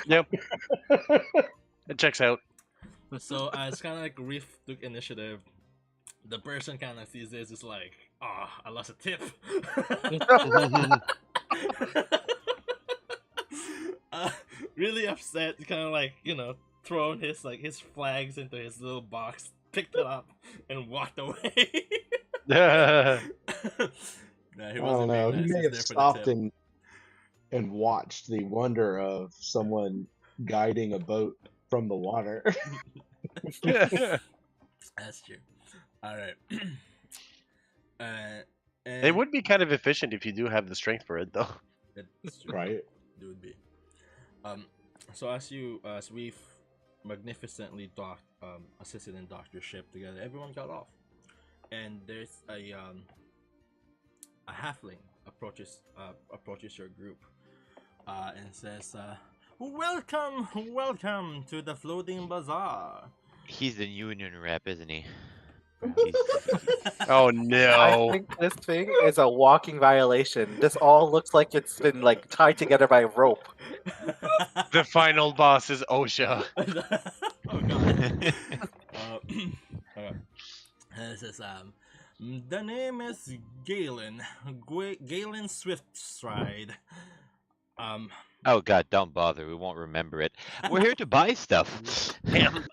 Yep. It checks out. So as kind of like Reef took initiative, the person kind of sees this is like, I lost a tip. Really upset, kind of like, you know, thrown his flags into his little box, picked it up, and walked away. Nah, he I don't wasn't know. being He nice. may He's have there for the stopped tip. and watched the wonder of someone guiding a boat from the water. That's true. All right. And It would be kind of efficient if you do have the strength for it, though. It's true. Right. It would be. So as we've magnificently docked, assisted and docked your ship together, everyone got off, and there's a halfling approaches your group, and says, "Welcome to the floating bazaar." He's the union rep, isn't he? Oh I no! think this thing is a walking violation. This all looks like it's been like tied together by rope. The final boss is OSHA. Oh god. Okay. And it says, the name is Galen Swiftstride. Oh god, don't bother. We won't remember it. We're here to buy stuff. Damn.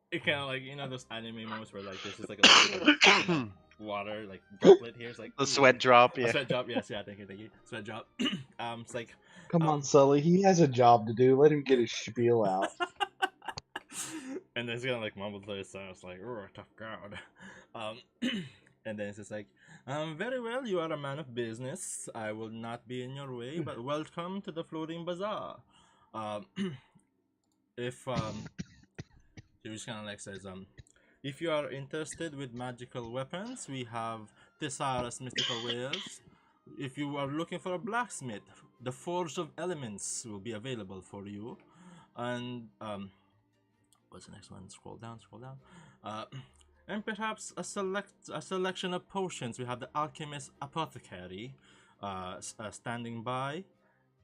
It kind of like, you know, those anime moments where like there's just like a little bit of, you know, water like droplet here. It's like The sweat drop, A yeah. sweat drop. Yes, yeah. Thank you. Sweat drop. It's like, Come on, Sully. He has a job to do. Let him get his spiel out. and then it's gonna like mumble to himself. It's like, oh, tough crowd. And then it's just like, very well. You are a man of business. I will not be in your way, but welcome to the floating bazaar. If he just kind of like says, if you are interested with magical weapons, we have Thesaurus mystical wares. If you are looking for a blacksmith, the Forge of Elements will be available for you. And what's the next one? Scroll down. And perhaps a selection of potions. We have the Alchemist Apothecary standing by.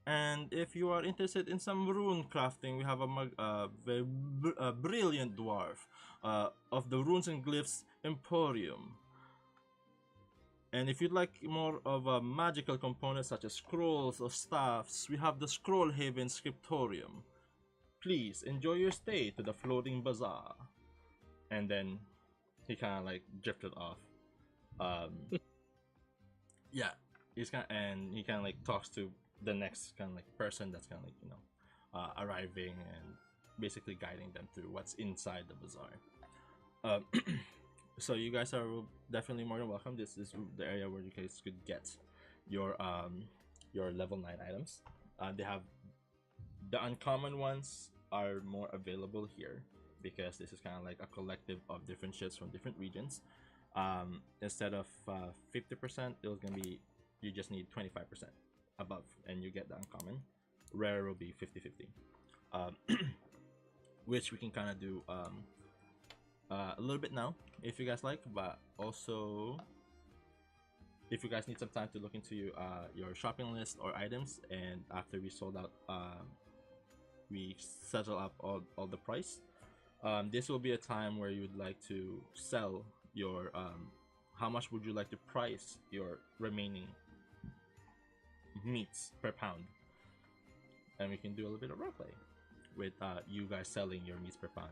And if you are interested in some rune crafting, we have a brilliant dwarf of the Runes and Glyphs Emporium. And if you'd like more of a magical component such as scrolls or staffs, we have the Scroll Haven Scriptorium. Please enjoy your stay to the Floating Bazaar. And then he kind of like drifted off. Yeah, he kind of like talks to the next kind of like person that's kind of like arriving and basically guiding them through what's inside the bazaar. So you guys are definitely more than welcome. This is the area where you guys could get your level 9 items. They have the uncommon ones are more available here because this is kind of like a collective of different ships from different regions. Instead of 50%, it was gonna be you just need 25% above, and you get the uncommon. Rare will be 50-50, which we can kind of do a little bit now if you guys like, but also if you guys need some time to look into your shopping list or items, and after we sold out, we settle up all the price. This will be a time where you'd like to sell your how much would you like to price your remaining meats per pound, and we can do a little bit of roleplay with you guys selling your meats per pound.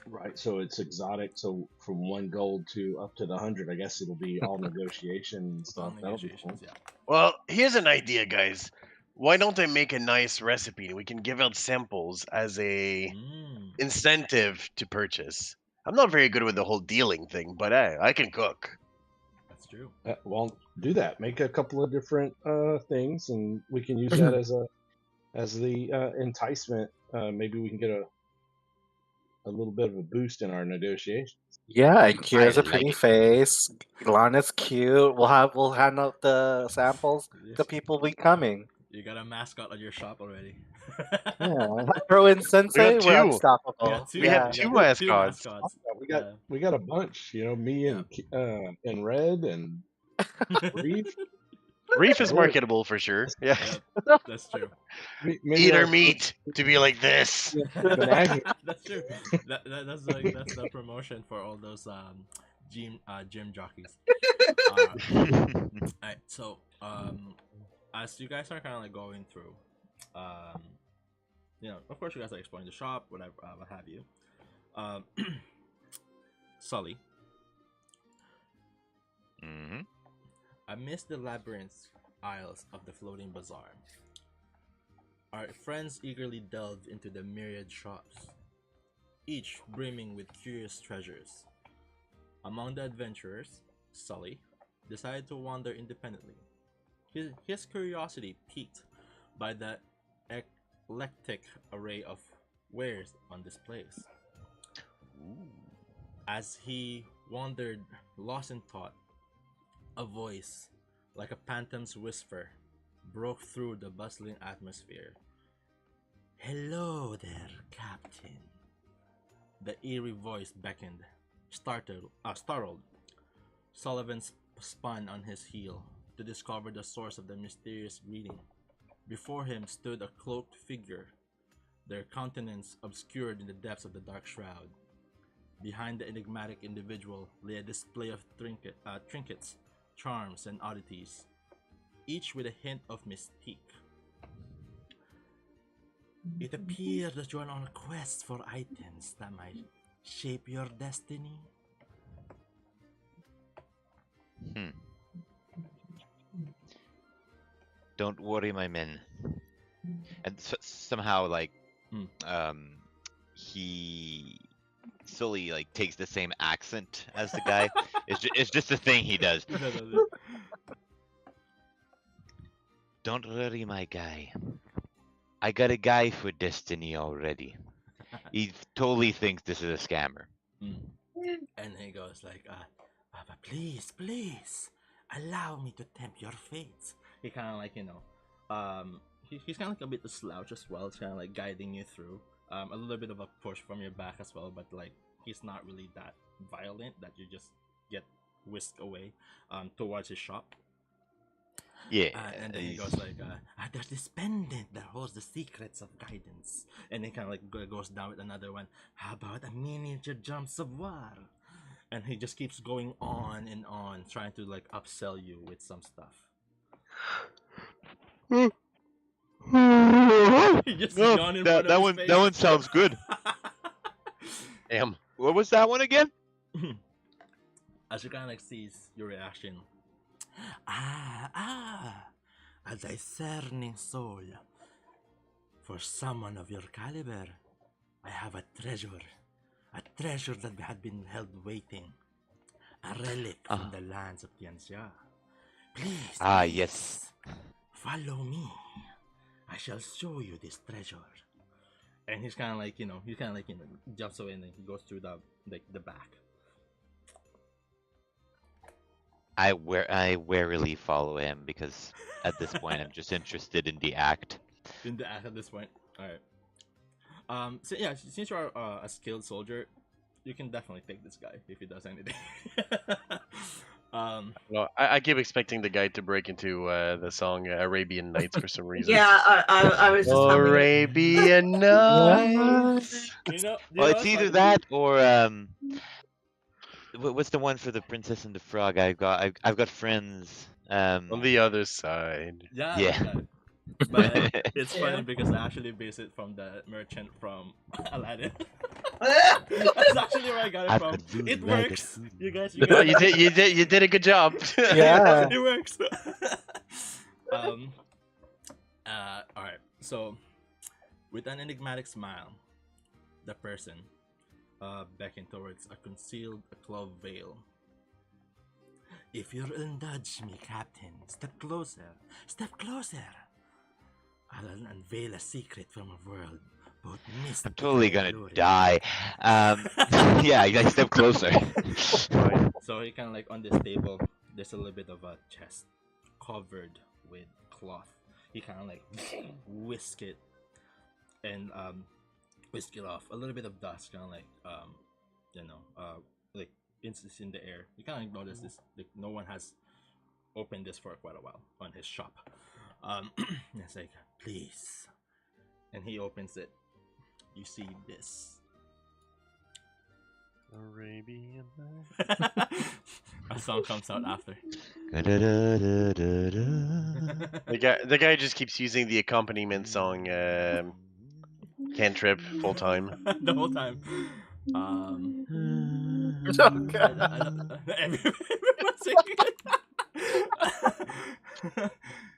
Right, so it's exotic. So from 1 gold to up to the 100, I guess it'll be all negotiation and stuff. That'll be cool. Yeah. Well, here's an idea, guys. Why don't I make a nice recipe? We can give out samples as a incentive to purchase. I'm not very good with the whole dealing thing, but I can cook. That's true. Well, do that. Make a couple of different things, and we can use that as the enticement. Maybe we can get a little bit of a boost in our negotiations. Yeah, and Kira's I a pretty like it. face. Lana's cute. We'll hand out the samples to people we coming. You got a mascot on your shop already. Yeah, throw in Sensei. We We're got two. unstoppable. We have two mascots. We got a bunch. You know, me and Red and Reef. Reef is marketable for sure. Yeah. That's true. Maybe Eat our meat to be like this. That's true. That's the promotion for all those gym jockeys. Alright, so as you guys are kind of like going through, of course you guys are exploring the shop, whatever, what have you. Sully. Mm-hmm. Amidst the labyrinth aisles of the floating bazaar, our friends eagerly delved into the myriad shops, each brimming with curious treasures. Among the adventurers, Sully decided to wander independently. His curiosity piqued by the eclectic array of wares on displays. As he wandered, lost in thought, a voice, like a phantom's whisper, broke through the bustling atmosphere. "Hello there, Captain." The eerie voice beckoned. Startled, Sullivan spun on his heel to discover the source of the mysterious greeting. Before him stood a cloaked figure, their countenance obscured in the depths of the dark shroud. Behind the enigmatic individual lay a display of trinkets, charms, and oddities, each with a hint of mystique. "It appears that you are on a quest for items that might shape your destiny." Don't worry, my men. And somehow, like, he Sully like takes the same accent as the guy. It's just a thing he does. Don't worry, my guy. I got a guy for destiny already. He totally thinks this is a scammer. And he goes like, but please, allow me to tempt your fate. He kind of like, he's kind of like a bit of slouch as well. It's kind of like guiding you through. A little bit of a push from your back as well, but like he's not really that violent that you just get whisked away towards his shop. Yeah. And then he goes like, "There's this pendant that holds the secrets of guidance." And then kind of like goes down with another one. "How about a miniature jump savoir?" And he just keeps going on and on, trying to like upsell you with some stuff. He just yawned in front of his face. That one sounds good. Damn. What was that one again? As you kind of like sees your reaction. A discerning soul. For someone of your caliber, I have a treasure that had been held waiting. A relic from the lands of Tianxia. Please, Yes. follow me. I shall show you this treasure. And he's kind of like, jumps away and then he goes through the back. I warily follow him because at this point I'm just interested in the act. In the act at this point, all right. So yeah, since you're a skilled soldier, you can definitely take this guy if he does anything. Well, I keep expecting the guy to break into the song Arabian Nights for some reason. Yeah, I was just humming it. Arabian Nights. Well, it's either that or what's the one for the Princess and the Frog? I've got friends. On the other side. Yeah. But it's funny because I actually based it from the merchant from Aladdin. That's actually where I got it from. It works. You guys. Oh, you did a good job. Yeah. It works. All right. So, with an enigmatic smile, the person beckoned towards a concealed clove veil. "If you'll indulge me, Captain, step closer. Step closer. I'll unveil a secret from a world both mystical. I'm totally gonna and alluring." die. Yeah, I step closer. So he kind of like on this table, there's a little bit of a chest covered with cloth. He kind of like whisk it and whisk it off. A little bit of dust, kind of like like it's in the air. You kind of notice this. Like no one has opened this for quite a while on his shop. It's like, "Please," and he opens it. You see this. Arabian Nights. A song comes out after. The guy just keeps using the accompaniment song Cantrip full time. The whole time. Everyone's singing it.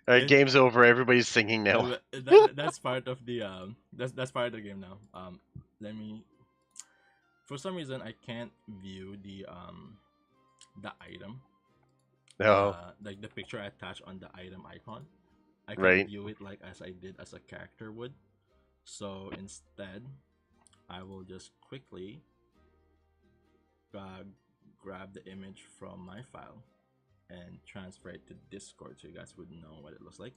All right, game's over. Everybody's singing now. That's part of the that's part of the game now. Let me. For some reason, I can't view the item. No. Like the picture attached on the item icon. I can view it like as I did as a character would. So instead, I will just quickly grab the image from my file and transfer it to Discord so you guys would know what it looks like.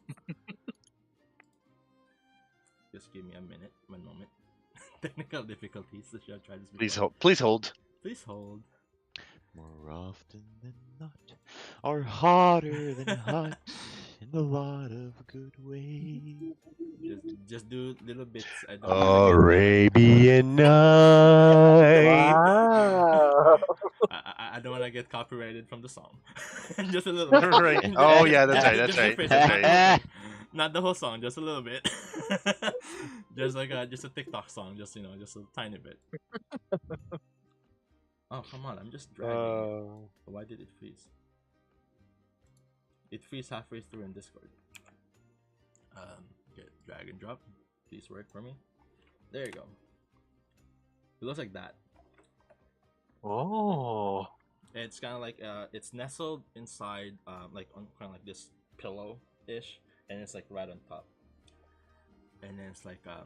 Just give me a minute, 1 moment. Technical difficulties. Should I try this? Please hold. Please hold. Please hold. More often than not, are hotter than hot in a lot of good ways. Just do little bits. I don't Arabian Nights. Wow. I don't want to get copyrighted from the song. Just a little bit. Right. Oh yeah, that's right. That's right. That's right. Not the whole song, just a little bit. Just like just a TikTok song, just just a tiny bit. Oh come on, I'm just dragging. Why did it freeze? It freeze halfway through in Discord. Get drag and drop. Please work for me. There you go. It looks like that. Oh. It's kind of like it's nestled inside like on kind of like this pillow ish, and it's like right on top. And then it's like a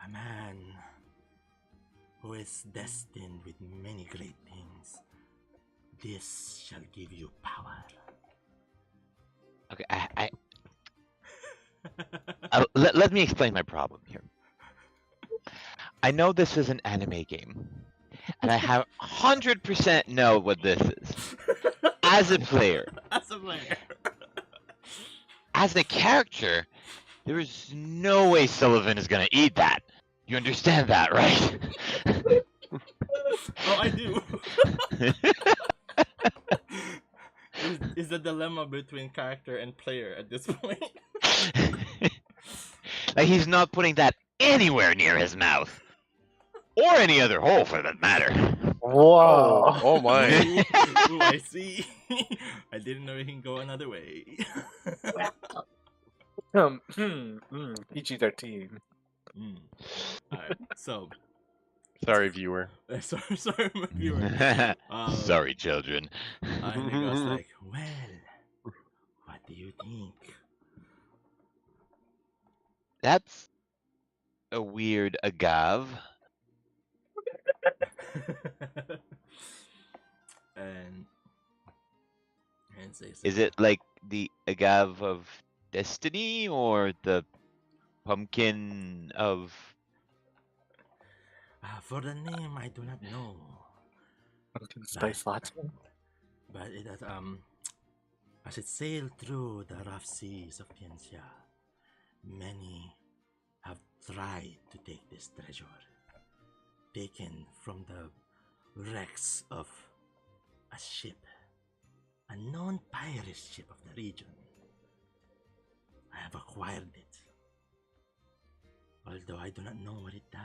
man who is destined with many great things. This shall give you power. Okay, let me explain my problem here. I know this is an anime game, and I have 100% know what this is. As a player, swear. As a character, there is no way Sullivan is gonna eat that. You understand that, right? Oh, I do. Is the dilemma between character and player at this point? Like he's not putting that anywhere near his mouth, or any other hole for that matter. Whoa! Oh my! Ooh, I see. I didn't know it can go another way. PG-13. Alright, so Sorry, viewer. sorry, my viewer. Sorry, children. And he goes like, well, what do you think? That's a weird agave. and says, Is it like the agave of destiny or the pumpkin of... for the name, I do not know. Spice latte. But it has, as it sailed through the rough seas of Piensia, many have tried to take this treasure, taken from the wrecks of a ship, a known pirate ship of the region. I have acquired it, although I do not know what it does.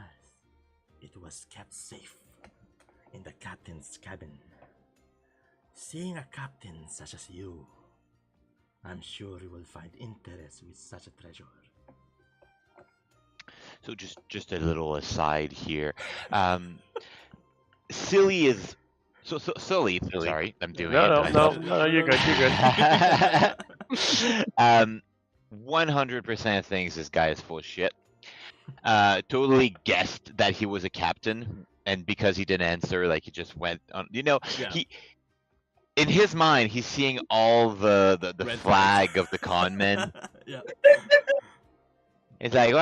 It was kept safe in the captain's cabin. Seeing a captain such as you, I'm sure you will find interest with such a treasure. So just a little aside here. Silly is... So Sully, sorry, I'm doing it. No, you're good, you're good. 100% thinks this guy is full of shit. Totally guessed that he was a captain, and because he didn't answer, like he just went on. Yeah. He in his mind he's seeing all the Red flag flags. of the con men. Yeah. It's like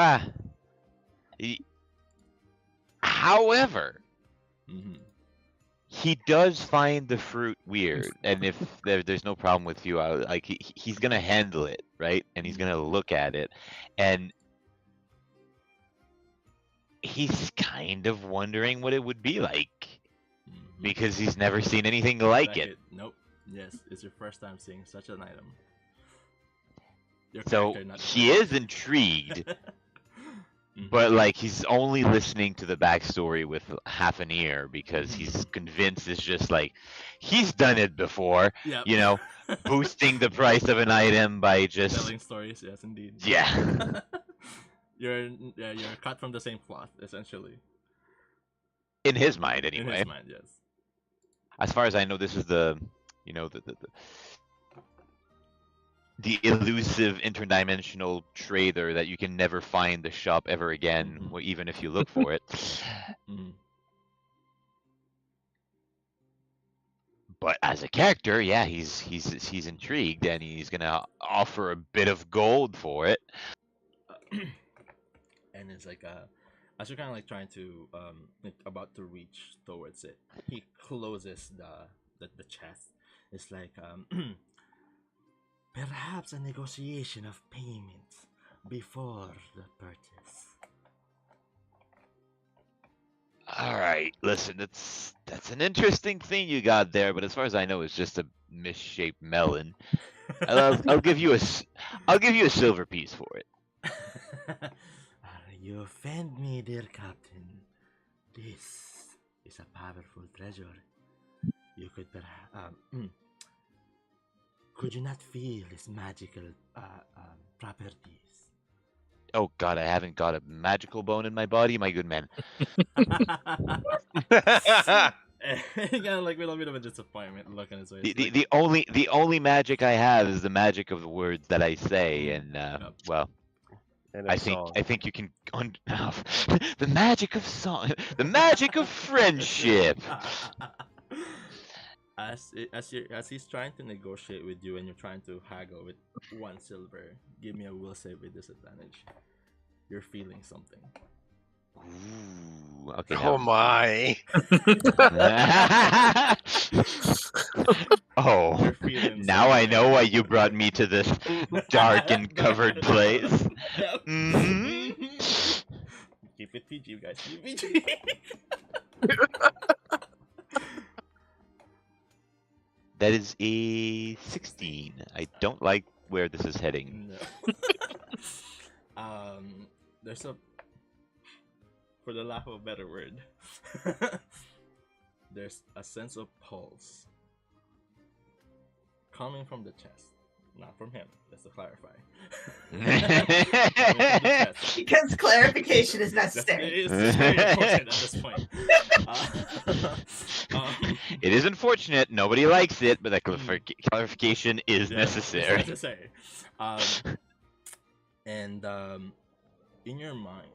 however, he does find the fruit weird, and if there's no problem with you, he's gonna handle it, right? And he's gonna look at it, and he's kind of wondering what it would be like because he's never seen anything like it. Nope. Yes, it's your first time seeing such an item. Your So character, not he is intrigued, but like he's only listening to the backstory with half an ear because he's convinced it's just like he's done it before. Yep. You know, boosting the price of an item by just telling stories. Yes, indeed. yeah. You're cut from the same cloth, essentially. In his mind, In anyway. his mind, yes. As far as I know, this is the elusive interdimensional trader that you can never find the shop ever again, even if you look for it. But as a character, yeah, he's intrigued, and he's gonna offer a bit of gold for it. And it's like as you're kind of like trying to about to reach towards it, he closes the chest. It's like perhaps a negotiation of payment before the purchase. All right, listen, that's an interesting thing you got there, but as far as I know, it's just a misshaped melon. I'll give you a silver piece for it. You offend me, dear captain. This is a powerful treasure. You could perhaps could you not feel its magical properties? Oh God, I haven't got a magical bone in my body, my good man. Kind of like with a bit of a disappointment look on his face. The only magic I have is the magic of the words that I say, and well, I think you can the magic of song, the magic of friendship. As he's trying to negotiate with you and you're trying to haggle with 1 silver, give me a will save with disadvantage. You're feeling something. Ooh, okay. Oh my! Oh, You're feeling now I know why you something. brought me to this dark and covered place. Yep. Mhm. Keep it PG, guys. Keep it PG. That is a 16. I don't like where this is heading. No. There's a, for the lack of a better word, there's a sense of pulse coming from the chest, not from him. Just to clarify. Coming from the chest. Because clarification is That's, necessary. it's very important at this point. It is unfortunate. Nobody likes it, but that Mm. clarification is Yeah, necessary. It's necessary. And in your mind,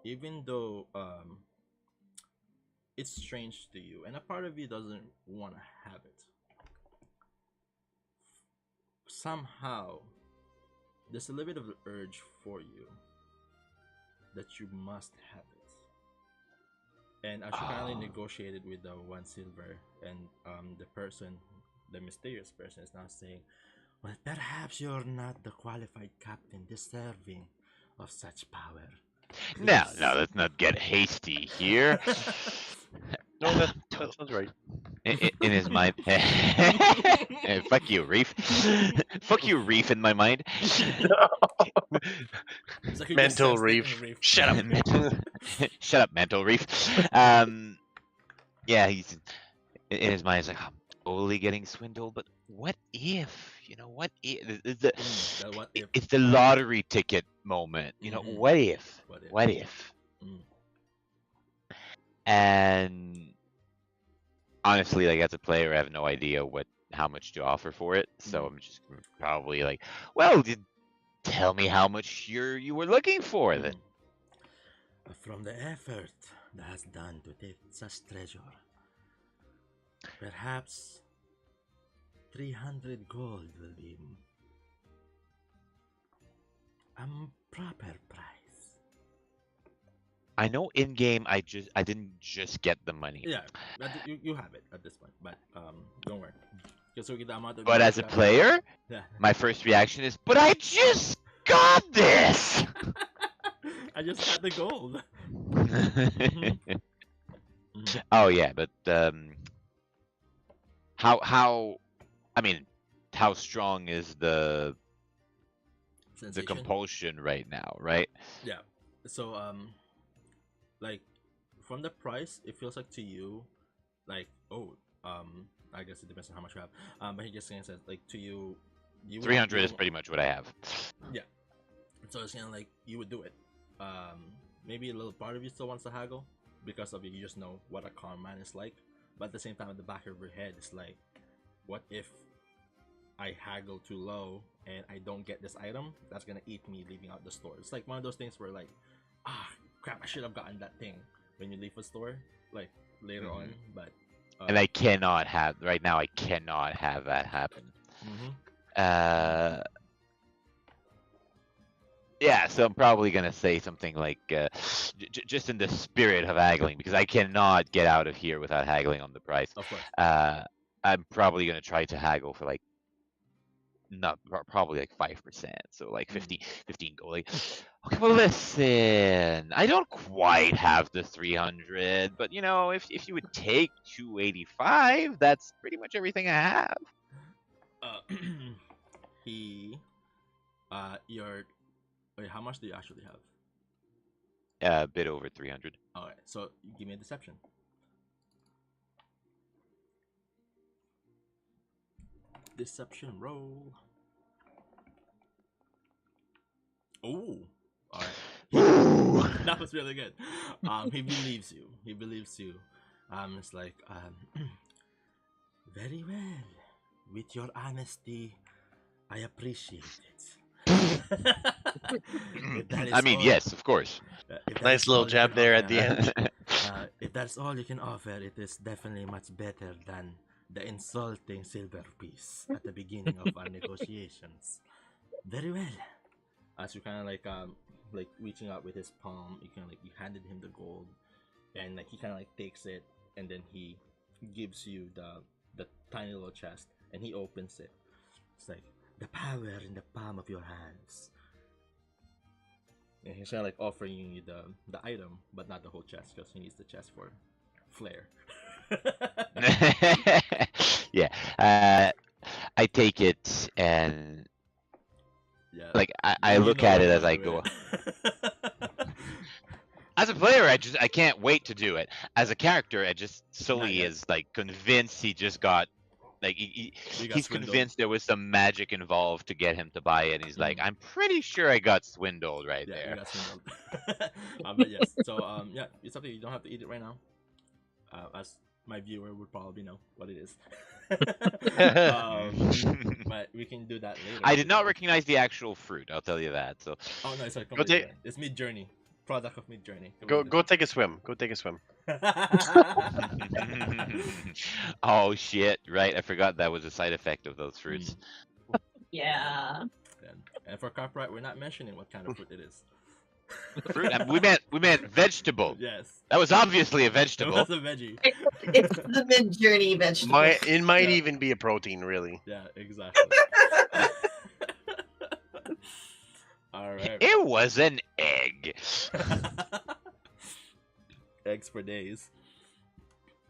even though it's strange to you, and a part of you doesn't want to have it, somehow there's a little bit of an urge for you that you must have it. And as you kindly negotiated with the 1 silver, and the mysterious person is now saying, well, perhaps you're not the qualified captain deserving of such power. No, Please." let's not get hasty here. No, that sounds right. In his mind. Fuck you, Reef. Fuck you, Reef, in my mind. It's like you just Mental sensed it in reef. Reef. Shut up. Shut up, mental Reef. Yeah, he's in his mind. He's like, I'm totally getting swindled, but what if? What if? What if? It's the lottery ticket moment. Mhm. What if? What if? What if? Mm. And honestly, like as a player, I have no idea how much to offer for it. So I'm just probably like, well, tell me how much you were looking for then. From the effort that has done to take such treasure, perhaps 300 gold will be a proper price. I know in game I didn't just get the money. Yeah, you have it at this point, but don't worry. The amount of But as a player, yeah. my first reaction is, but I just got this. I just got the gold. Oh yeah, but how strong is the Sensation? compulsion right now, right? Yeah. So like from the price, it feels like to you, like I guess it depends on how much you have. But he just says like to you, 300 is pretty much what I have. Yeah. So it's kind of like you would do it. Maybe a little part of you still wants to haggle because of you just know what a con man is like. But at the same time, at the back of your head, it's like, what if I haggle too low and I don't get this item? That's gonna eat me leaving out the store. It's like one of those things where like, crap, I should have gotten that thing when you leave a store, like later on. But and I cannot have right now. I cannot have that happen. Yeah, so I'm probably gonna say something like, just in the spirit of haggling, because I cannot get out of here without haggling on the price. Of course. I'm probably gonna try to haggle for like, probably like 5%, so like 15 gold. Like, okay, well listen, I don't quite have the 300, but if you would take 285, that's pretty much everything I have. Wait, how much do you actually have? A bit over 300. Alright, so give me a deception. Deception roll. Oh, alright. That was really good. He believes you. It's like, very well. With your honesty, I appreciate it. I mean, yes, of course. Nice little jab there at the end. If that's all you can offer, it is definitely much better than the insulting silver piece at the beginning of our negotiations. Very well. As you kind of like reaching out with his palm, you handed him the gold, and like he kind of like takes it, and then he gives you the tiny little chest, and he opens it. It's like the power in the palm of your hands. And he's kind of like offering you the item, but not the whole chest, because he needs the chest for flair. Yeah. I take it and Yeah. like I look at it as I go. As a player, I can't wait to do it. As a character, I just Sully is like convinced he just got like he's convinced there was some magic involved to get him to buy it. And he's like, I'm pretty sure I got swindled right there. Yeah, you got swindled. But yes, so yeah, it's something you don't have to eat it right now. As my viewer would probably know what it is. But we can do that later. I did not recognize the actual fruit. I'll tell you that. So. Oh no, it's like it's Mid Journey, product of Mid Journey. Go take a swim. Go take a swim. Oh shit! Right, I forgot that was a side effect of those fruits. Yeah. And for copyright, we're not mentioning what kind of fruit it is. Fruit? We meant vegetable. Yes. That was obviously a vegetable. It was a veggie. It's the Mid-Journey vegetable. It might even be a protein, really. Yeah, exactly. All right. It was an egg. Eggs for days.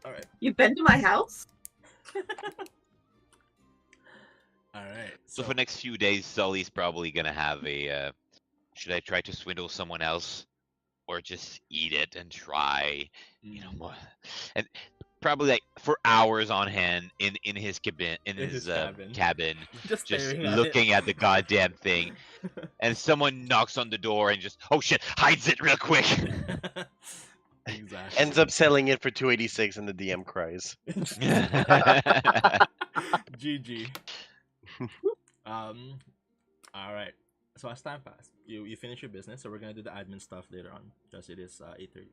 All right. You've been to my house? All right. So for the next few days, Sully's probably gonna have a. Should I try to swindle someone else, or just eat it and try? You know, more, and probably like for hours on hand in his cabin cabin, just looking at the goddamn thing, and someone knocks on the door and just hides it real quick. Exactly. Ends up selling it for 286 and the DM cries. GG. All right. So as time passed, you finish your business. So we're gonna do the admin stuff later on, because it is 8:30.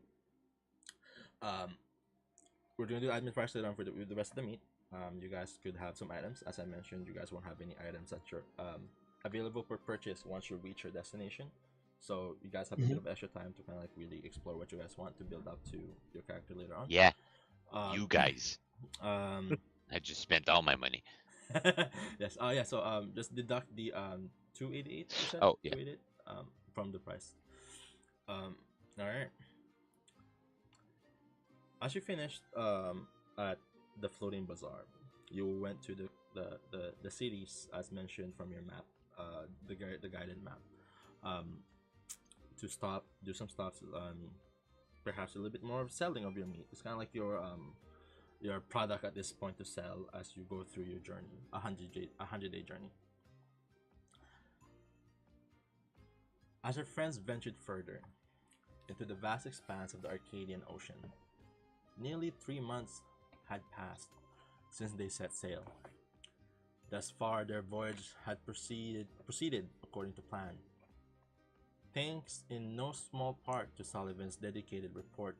We're gonna do admin first later on for the rest of the meet. You guys could have some items. As I mentioned, you guys won't have any items that are available for purchase once you reach your destination. So you guys have a bit of extra time to kind of like really explore what you guys want to build up to your character later on. Yeah. You guys. I just spent all my money. Yes. Yeah. So just deduct the 288. Oh yeah. 288 from the price. All right. As you finished at the floating bazaar, you went to the cities as mentioned from your map, the guided map, to do some stuff, perhaps a little bit more of selling of your meat. It's kind of like your product at this point to sell as you go through your journey, a 100-day journey. As your friends ventured further into the vast expanse of the Arcadian Ocean, nearly 3 months had passed since they set sail. Thus far, their voyage had proceeded according to plan. Thanks in no small part to Sullivan's dedicated report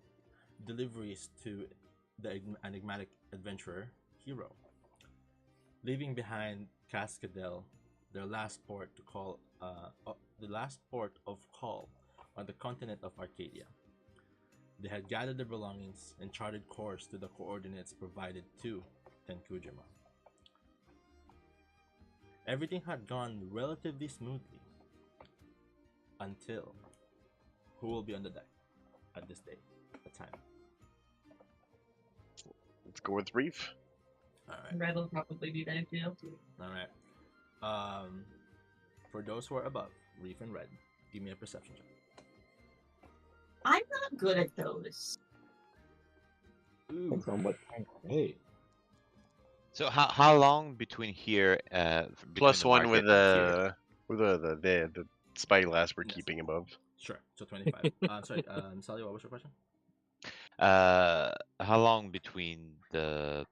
deliveries to the enigmatic adventurer Hero, leaving behind Cascadel, their last port of call on the continent of Arcadia. They had gathered their belongings and charted course to the coordinates provided to Tenkujima. Everything had gone relatively smoothly until who will be on the deck at this day, at time? Let's go with Reef. All right. Red will probably be there too. All right. For those who are above, Reef and Red, give me a perception check. I'm not good at those. Depends on what time of day. So how long between here? Plus one with the the spyglass we're keeping above. Sure. So 25. Sorry. Sally, what was your question? How long between the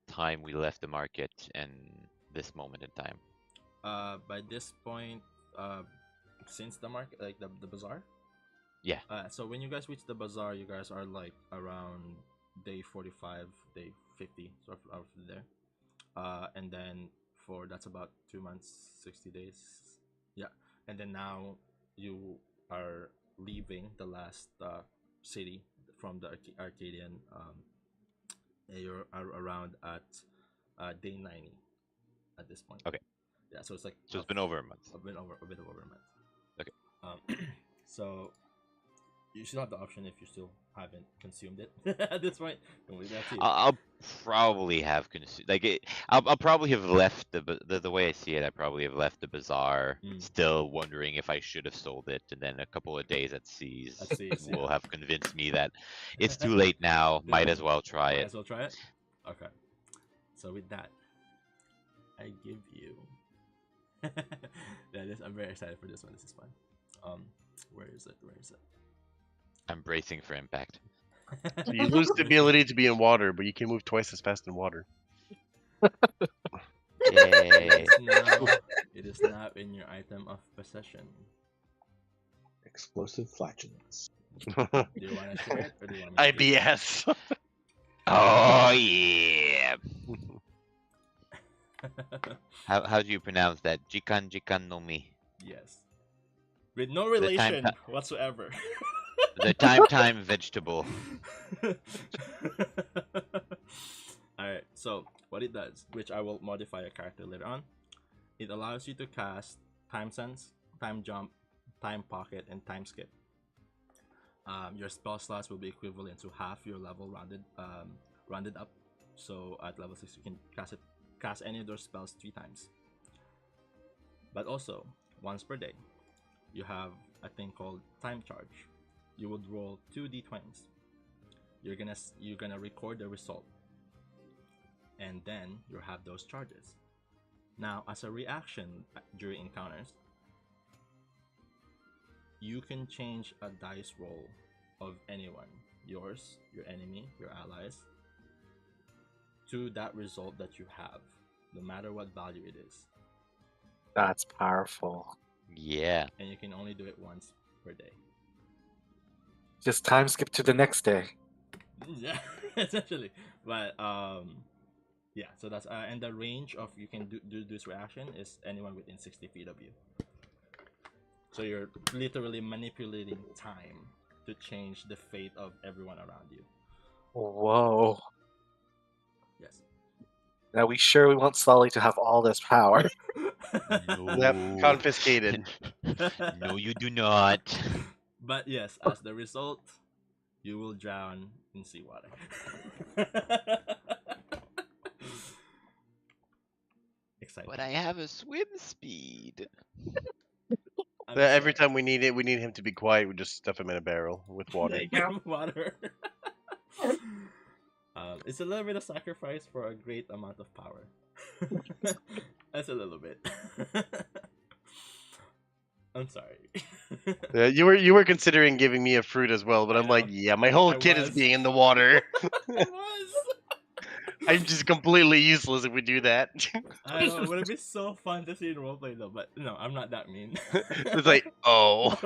time we left the market and this moment in time? By this point, since the market, like the bazaar. Yeah. So when you guys reach the bazaar, you guys are like around day 45, day 50, sort of out there. And then that's about 2 months, 60 days. Yeah. And then now you are leaving the last city from the Arcadian You're around at day 90 at this point. Okay. Yeah, so it's like So it's been over a month. A bit over a month. Okay. So you should have the option if you still haven't consumed it at this point. Don't leave that to you. I'll probably have consumed. Like it, I'll probably have left the way I see it. I probably have left the bazaar, still wondering if I should have sold it, and then a couple of days at seas will have convinced me that it's too late now. Might as well try it. Might as well try it. Okay. So with that, I give you. I'm very excited for this one. This is fun. Where is it? I'm bracing for impact. So you lose the ability to be in water, but you can move twice as fast in water. Yay. It is now in your item of possession. Explosive flatulence. Do you want to share it or do you want me to IBS. Oh yeah. How do you pronounce that? Jikan no mi. Yes. With no relation whatsoever. The time vegetable. Alright, so what it does, which I will modify a character later on, it allows you to cast Time Sense, Time Jump, Time Pocket, and Time Skip. Your spell slots will be equivalent to half your level rounded up. So at level 6 you can cast any of those spells 3 times. But also, once per day, you have a thing called Time Charge. You would roll 2 d20s. You're gonna record the result, and then you'll have those charges. Now, as a reaction during encounters, you can change a dice roll of anyone, yours, your enemy, your allies, to that result that you have, no matter what value it is. That's powerful. Yeah. And you can only do it once per day. Just time skip to the next day. Yeah, essentially. But yeah. So that's and the range of you can do this reaction is anyone within 60 feet of you. So you're literally manipulating time to change the fate of everyone around you. Whoa. Yes. Now we want Sully to have all this power. No. Yep, confiscated. No, you do not. But yes, as the result, you will drown in seawater. Exciting. But I have a swim speed. Every time we need him to be quiet, we just stuff him in a barrel with water. Water. It's a little bit of sacrifice for a great amount of power. That's a little bit. I'm sorry. Yeah, you were considering giving me a fruit as well, but I'm like, yeah, my whole kit is being in the water. It was. I'm just completely useless if we do that. I know, it would have been so fun to see in roleplay though, but no, I'm not that mean. It's like, oh.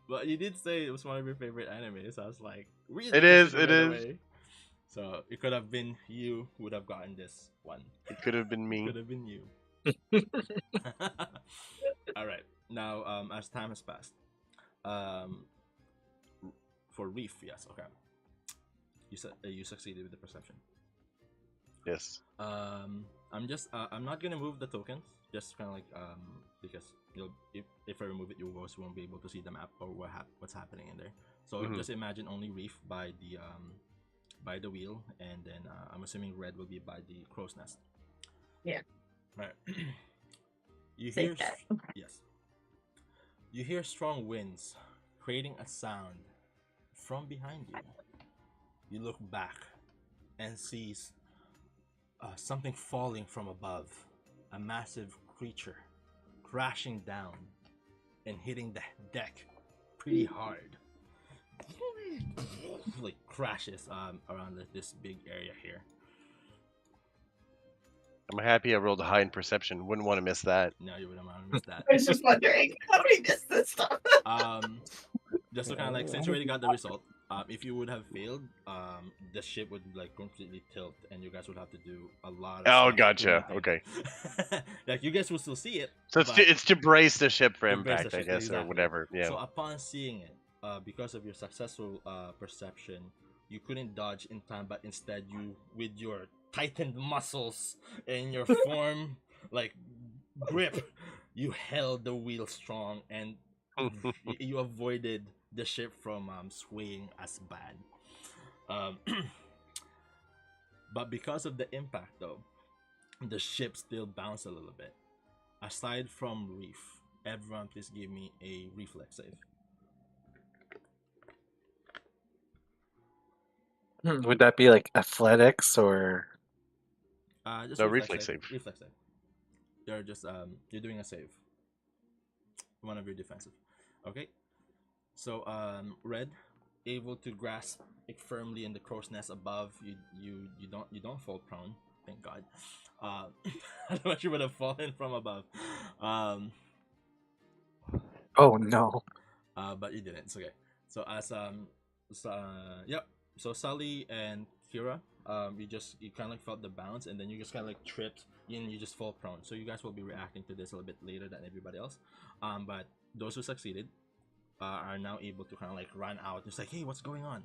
But you did say it was one of your favorite animes, so I was like, really? It is. Away. So it could have been you who would have gotten this one. It could have been me. It could have been you. Alright, now as time has passed, for Reef, yes, okay. You succeeded with the perception. Yes. I'm not gonna move the tokens, just kind of like because if I remove it, you also won't be able to see the map or what's happening in there. So just imagine only Reef by the wheel, and then I'm assuming Red will be by the crow's nest. Yeah. Right. Yes. You hear strong winds creating a sound from behind you. You look back and see something falling from above. A massive creature crashing down and hitting the deck pretty hard. Like crashes around this big area here. I'm happy I rolled a high in perception. Wouldn't want to miss that. No, you wouldn't want to miss that. I was just wondering, how do we miss this stuff? Just to kind of like, since you already got the result, if you would have failed, the ship would like completely tilt, and you guys would have to do a lot of Oh, stuff gotcha. to Okay. like you guys will still see it. So it's to brace the ship for To brace the impact, I ship, guess, exactly. or whatever. Yeah. So upon seeing it, because of your successful perception, you couldn't dodge in time, but instead you, with your tightened muscles and your form like grip, you held the wheel strong, and you avoided the ship from swaying as bad. But because of the impact, though, the ship still bounced a little bit. Aside from Reef, everyone please give me a reflex save. Would that be like athletics or? Just No, reflex reflex save. save. Reflex save. You're just you're doing a save. One of your defensive. Okay. So Red, able to grasp it firmly in the crow's nest above. You don't fall prone. Thank God. I don't know you would have fallen from above. Oh no. But you didn't. It's okay. So as yep. So Sully and Kira, you kind of like felt the bounce, and then you just kind of like tripped, and you just fall prone. So you guys will be reacting to this a little bit later than everybody else. But those who succeeded are now able to kind of like run out. It's like, hey, what's going on?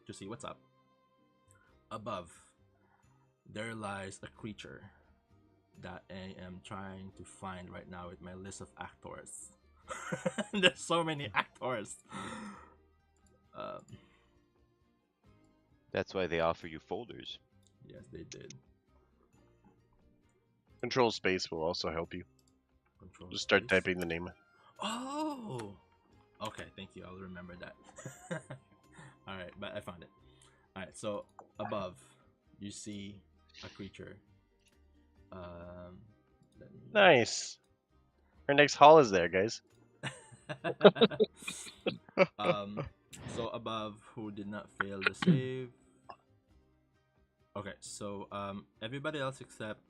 To see what's up. Above, there lies a creature that I am trying to find right now with my list of actors. There's so many actors. That's why they offer you folders. Yes, they did. Control space will also help you. Control Just start space. typing the name. Oh! Okay, thank you. I'll remember that. Alright, but I found it. Alright, so above, you see a creature. Nice. Our next hall is there, guys. So above, who did not fail the save? Okay, so everybody else except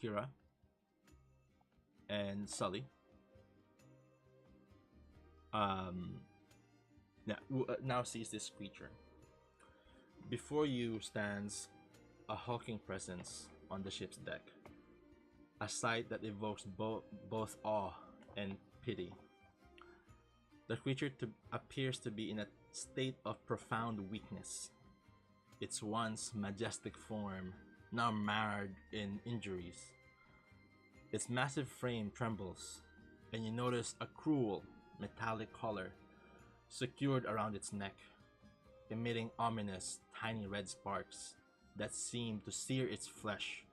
Kira and Sully. Now sees this creature. Before you stands a hulking presence on the ship's deck. A sight that evokes both awe and pity. The creature appears to be in a state of profound weakness. Its once majestic form now marred in injuries. Its massive frame trembles, and you notice a cruel metallic collar secured around its neck, emitting ominous tiny red sparks that seem to sear its flesh,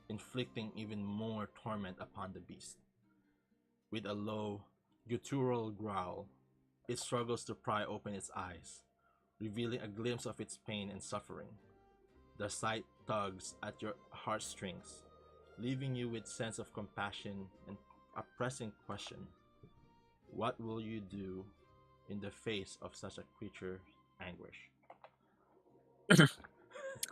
inflicting even more torment upon the beast. With a low, guttural growl, it struggles to pry open its eyes, revealing a glimpse of its pain and suffering. The sight tugs at your heartstrings, leaving you with sense of compassion and a pressing question. What will you do in the face of such a creature's anguish?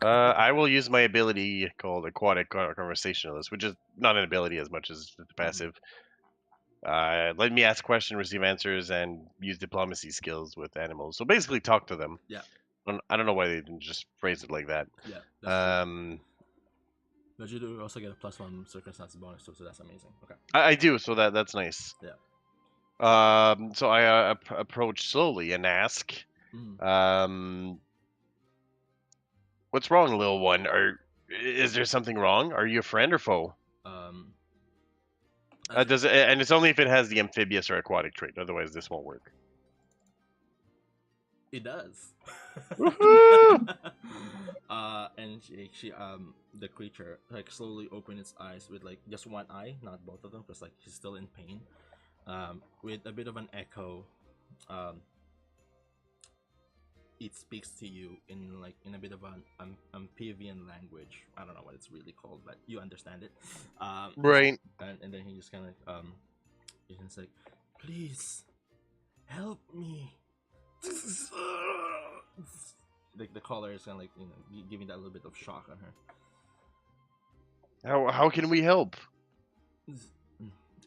I will use my ability called Aquatic Conversationalist, which is not an ability as much as the passive. Let me ask questions, receive answers, and use diplomacy skills with animals. So basically, talk to them. Yeah. I don't know why they didn't just phrase it like that. Yeah. That's but you do also get a +1 circumstance bonus, so that's amazing. Okay. I do, so that's nice. Yeah. So I approach slowly and ask, what's wrong, little one? Is there something wrong? Are you a friend or foe? Does it, and it's only if it has the amphibious or aquatic trait. Otherwise, this won't work. It does. And she the creature like slowly opened its eyes with like just one eye, not both of them, because like he's still in pain. With a bit of an echo, it speaks to you in a bit of an amphibian language. I don't know what it's really called, but you understand it. Right. And then he just kind of he's just like, please help me. The collar is kind of like giving that little bit of shock on her. How can we help?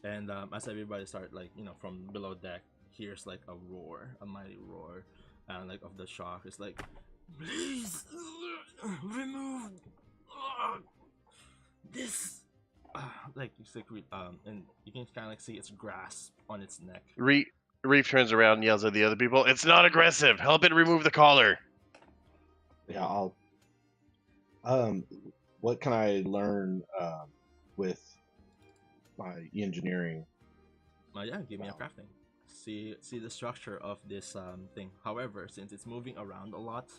And as everybody started from below deck, hears like a roar, a mighty roar, and like of the shock. It's like, please remove this. Like you and you can kind of like see its grasp on its neck. Reef turns around and yells at the other people, "It's not aggressive. Help it remove the collar." Yeah, I'll. What can I learn with my engineering? Yeah, give me a crafting. See the structure of this thing. However, since it's moving around a lot,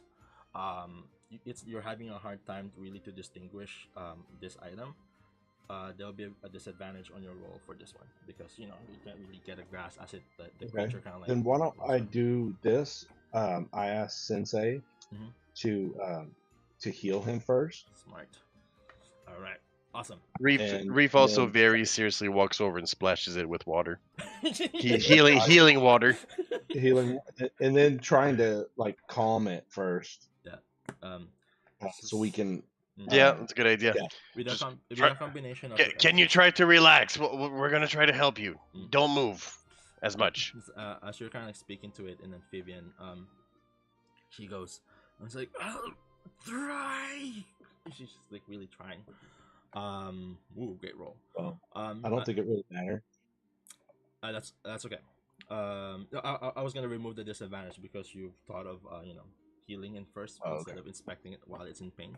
you're having a hard time to distinguish this item. There'll be a disadvantage on your roll for this one because you can't really get a grasp as the creature kind of like. Then why don't I do this? I asked Sensei to heal him first. Smart. All right. Awesome. Reef also very seriously walks over and splashes it with water. Healing water. Healing, and then trying to like calm it first. Yeah. So we can. Yeah, that's a good idea. Yeah. With a combination of. Can you try to relax? We're gonna try to help you. Don't move as much. As you're kind of speaking to it in amphibian, she goes, I was like, "I'll try." She's just like really trying. Ooh, great roll. Well, I don't think it really matters. That's okay. I was gonna remove the disadvantage because you thought of healing in first instead of inspecting it while it's in pain.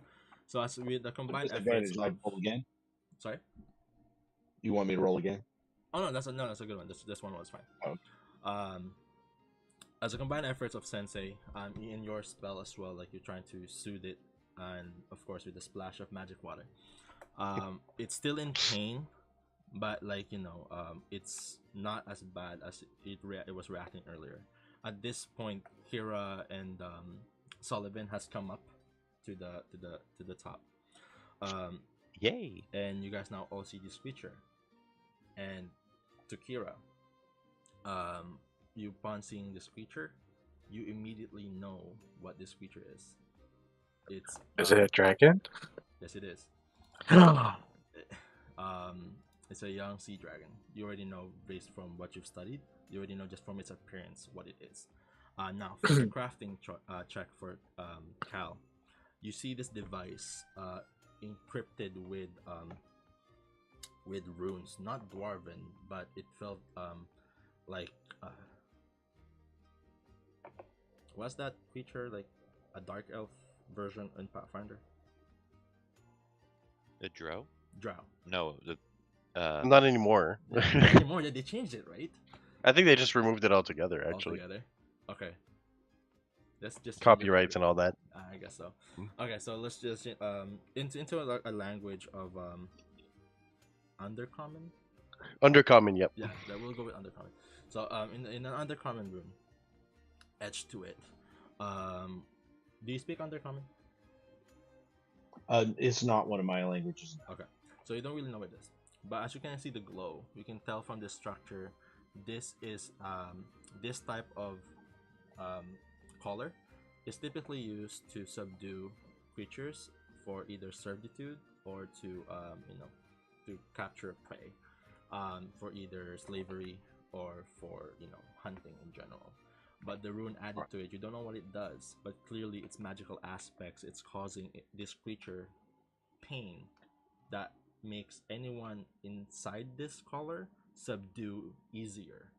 So as with the combined efforts, I roll again. Sorry. You want me to roll again? Oh no, that's a good one. This one was fine. Oh. As a combined efforts of Sensei, in your spell as well, like you're trying to soothe it, and of course with a splash of magic water. It's still in pain, but like it's not as bad as it was reacting earlier. At this point, Kira and Sullivan has come up to the top. Yay! And you guys now all see this creature. And to Kira, you upon seeing this creature, you immediately know what this creature is. Is it a dragon? Yes, it is. It's a young sea dragon. You already know based from what you've studied. You already know just from its appearance what it is. Now for the crafting check for Cal, you see this device encrypted with runes, not dwarven, but it felt like was that creature like a dark elf version in Pathfinder? The drow? Drow. No, the not anymore. Not anymore. They changed it, right? I think they just removed it altogether. Actually. Altogether. Okay. Let's just copyrights and all that. I guess so. Okay, so let's just into a language of undercommon. Undercommon, yep. Yeah, that will go with undercommon. So in an undercommon room, etched to it, do you speak undercommon? It's not one of my languages. Okay, so you don't really know what it is, but as you can see the glow, you can tell from the structure, this is this type of collar is typically used to subdue creatures for either servitude or to to capture prey, for either slavery or for hunting in general. But the rune added to it, you don't know what it does, but clearly its magical aspects, it's causing this creature pain that makes anyone inside this collar subdue easier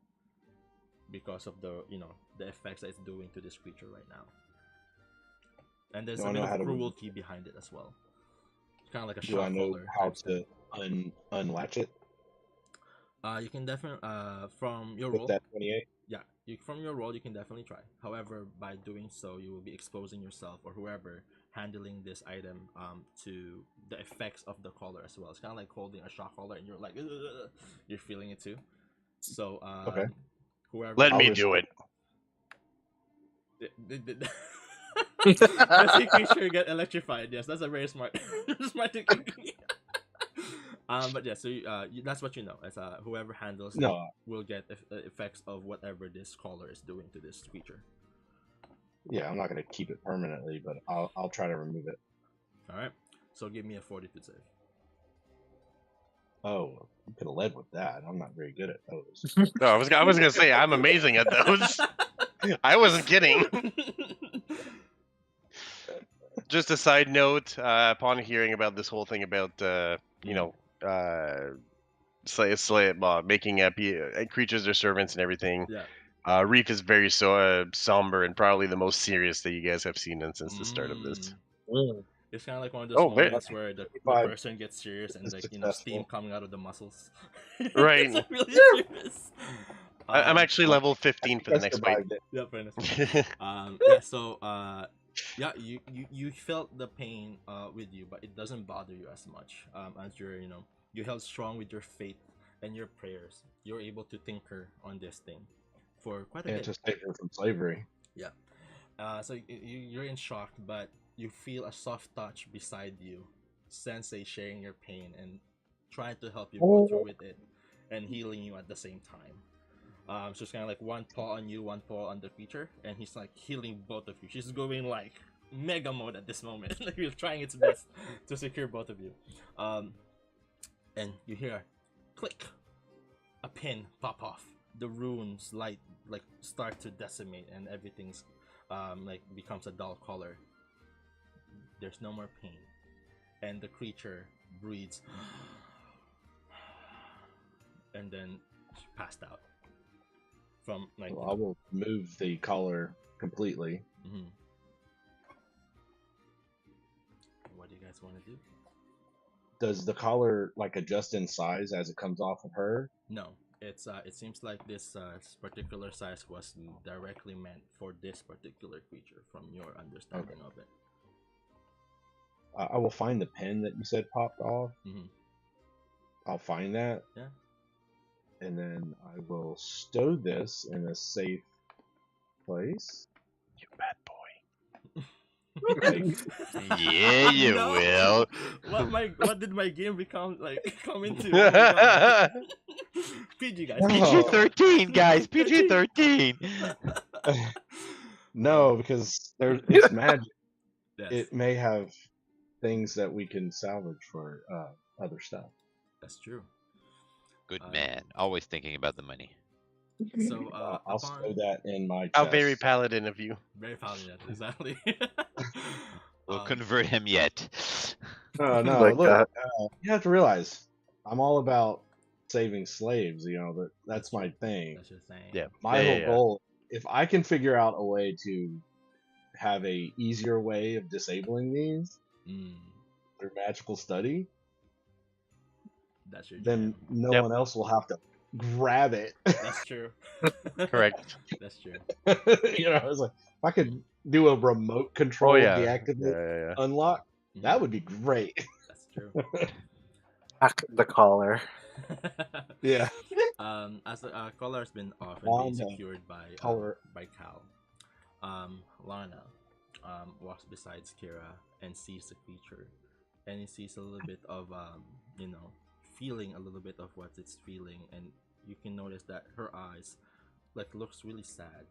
because of the the effects that it's doing to this creature right now. And there's a bit of cruelty behind it as well. It's kind of like a shock collar. Do I know how to unlatch it? You can definitely from your roll. That 28. Yeah, from your roll you can definitely try. However, by doing so, you will be exposing yourself or whoever handling this item to the effects of the collar as well. It's kind of like holding a shock collar, and you're like, ugh, you're feeling it too. So okay. Whoever. Let me do it. Does the creature get electrified? Yes, that's a very smart technique. But yeah, so that's what you know. As whoever handles it will get effects of whatever this collar is doing to this creature. Yeah, I'm not gonna keep it permanently, but I'll try to remove it. All right. So give me a fortitude save. Oh, you could have led with that. I'm not very good at those. No, I was gonna say I'm amazing at those. I wasn't kidding. Just a side note, upon hearing about this whole thing about making creatures their servants and everything. Yeah. Reef is very somber and probably the most serious that you guys have seen since the start of this. It's kind of like one of those Oh, moments where the person gets serious and It's like steam successful. coming out of the muscles. Right. It's really serious. I'm actually level 15 for the next fight. Yeah, fairness. Yeah. So yeah, you felt the pain with you, but it doesn't bother you as much. As you're you held strong with your faith and your prayers. You're able to tinker on this thing for quite a bit. To save her from slavery. Yeah. So you're in shock, but you feel a soft touch beside you, Sensei sharing your pain and trying to help you go through with it and healing you at the same time. So it's kind of like one paw on you, one paw on the creature, and he's like healing both of you. She's going like mega mode at this moment. Like he's trying its best to secure both of you. And you hear click, a pin pop off. The runes light like start to decimate, and everything's like becomes a dull color. There's no more pain, and the creature breathes, and then she passed out. From like, I will move the collar completely. What do you guys want to do? Does the collar like adjust in size as it comes off of her? No, it's it seems like this particular size was directly meant for this particular creature, from your understanding of it. I will find the pin that you said popped off. I'll find that. Yeah. And then I will stow this in a safe place. You bad boy. Yeah, you will. What did my game become like come into? Oh PG guys. PG-13 guys. PG-13. No, because it's magic. Yes. It may have things that we can salvage for other stuff. That's true. Good man. Always thinking about the money. So I'll stow that in my chest. How very paladin of you. Very paladin, exactly. We'll convert him yet. No, look, you have to realize, I'm all about saving slaves. That's my thing. That's your thing. Yeah. My whole goal, if I can figure out a way to have a easier way of disabling these through magical study, that's your then jam. no one else will have to grab it. That's true. Correct. That's true. It's like if I could do a remote control deactivate unlock, that would be great. That's true. Hack the collar. Yeah. As the collar has been off and being secured by Cal, Lana walks beside Kira and sees the creature, and he sees a little bit of feeling a little bit of what it's feeling, and you can notice that her eyes like looks really sad,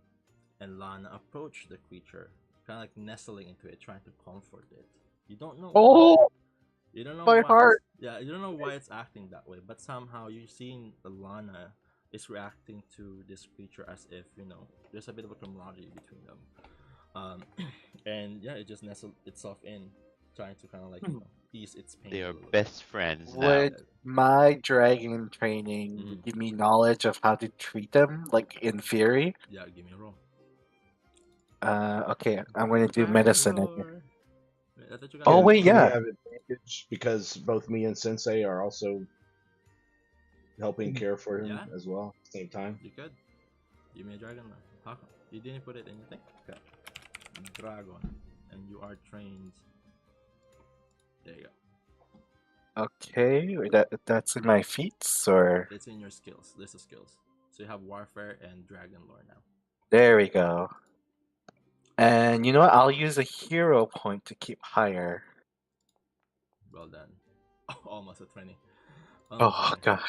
and Lana approached the creature, kind of like nestling into it, trying to comfort it. You don't know why. You don't know my heart. Yeah, you don't know why it's acting that way, but somehow you're seeing Lana is reacting to this creature as if there's a bit of a camaraderie between them, and yeah, it just nestled itself in, trying to kind of like ease its pain. They are best friends now. Would my dragon training give me knowledge of how to treat them, like in theory? Yeah, give me a roll. Okay, I'm going to do medicine. Oh wait, yeah. We have advantage because both me and Sensei are also helping care for him as well at the same time. You could. Give me a dragon. How come? You didn't put it in your thing? Okay. Dragon. And you are trained. There you go. Okay, that's in my feats, or? It's in your skills, list of skills. So you have warfare and dragon lore now. There we go. And you know what? I'll use a hero point to keep higher. Well done. Almost a 20. Oh god.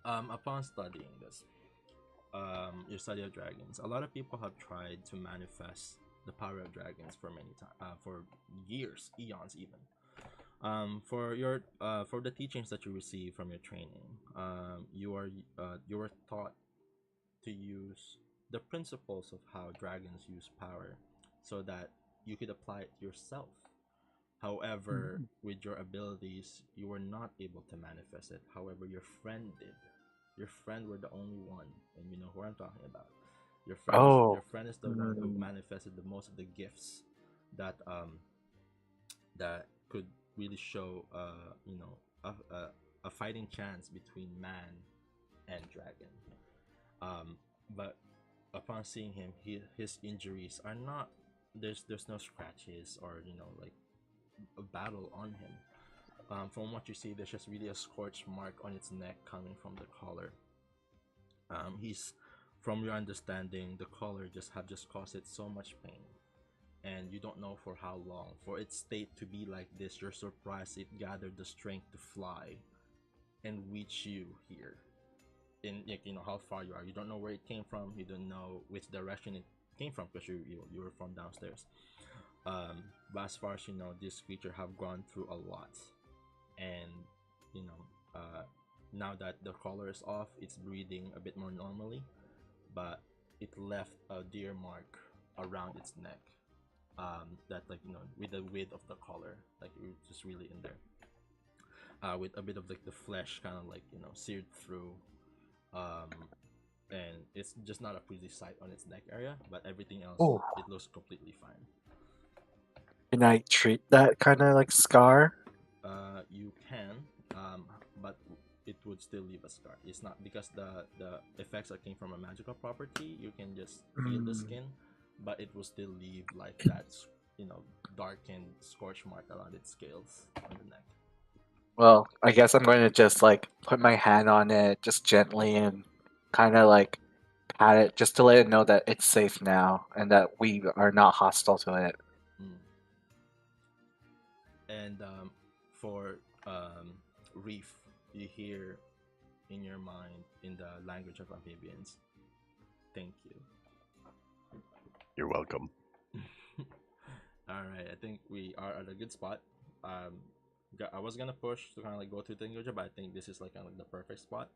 Upon studying this, your study of dragons, a lot of people have tried to manifest the power of dragons for many times, for years, eons even. For the teachings that you receive from your training, you were taught to use the principles of how dragons use power, so that you could apply it yourself. However, with your abilities, you were not able to manifest it. However, your friend did. your friend were the only one, and you know who I'm talking about. Oh. Your friend is the one who manifested the most of the gifts that that could really show you know a fighting chance between man and dragon. But upon seeing him, his injuries are not, there's no scratches or you know like a battle on him. From what you see, there's just really a scorch mark on its neck coming from the collar. He's, from your understanding, the collar just caused it so much pain, and you don't know for how long. For its state to be like this, you're surprised it gathered the strength to fly and reach you here. In like, you know how far you are. You don't know where it came from. You don't know which direction it came from because you were from downstairs. But as far as you know, this creature have gone through a lot, and you know, now that the collar is off, it's breathing a bit more normally, but it left a deer mark around its neck. That like you know, with the width of the collar, like it was just really in there. With a bit of like the flesh kind of like you know seared through, um, and it's just not a pretty sight on its neck area, but everything else Oh. it looks completely fine. Can I treat that kind of like scar? You can, but it would still leave a scar. It's not because the effects that came from a magical property. You can just feel the skin, but it will still leave like that, you know, darkened scorch mark around its scales on the neck. Well, I guess I'm going to just like put my hand on it just gently and kind of like pat it just to let it know that it's safe now and that we are not hostile to it. And for Reef, you hear in your mind in the language of amphibians, "Thank you." You're welcome. All right, I think we are at a good spot. I was gonna push to kind of like go to the Tingoja, but I think this is like kind of like the perfect spot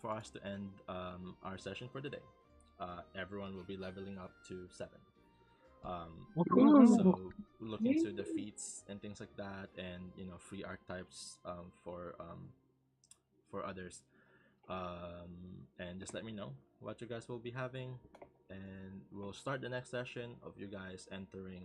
for us to end our session for today. Everyone will be leveling up to 7. So look into the feats and things like that, and you know free archetypes for others. And just let me know what you guys will be having, and we'll start the next session of you guys entering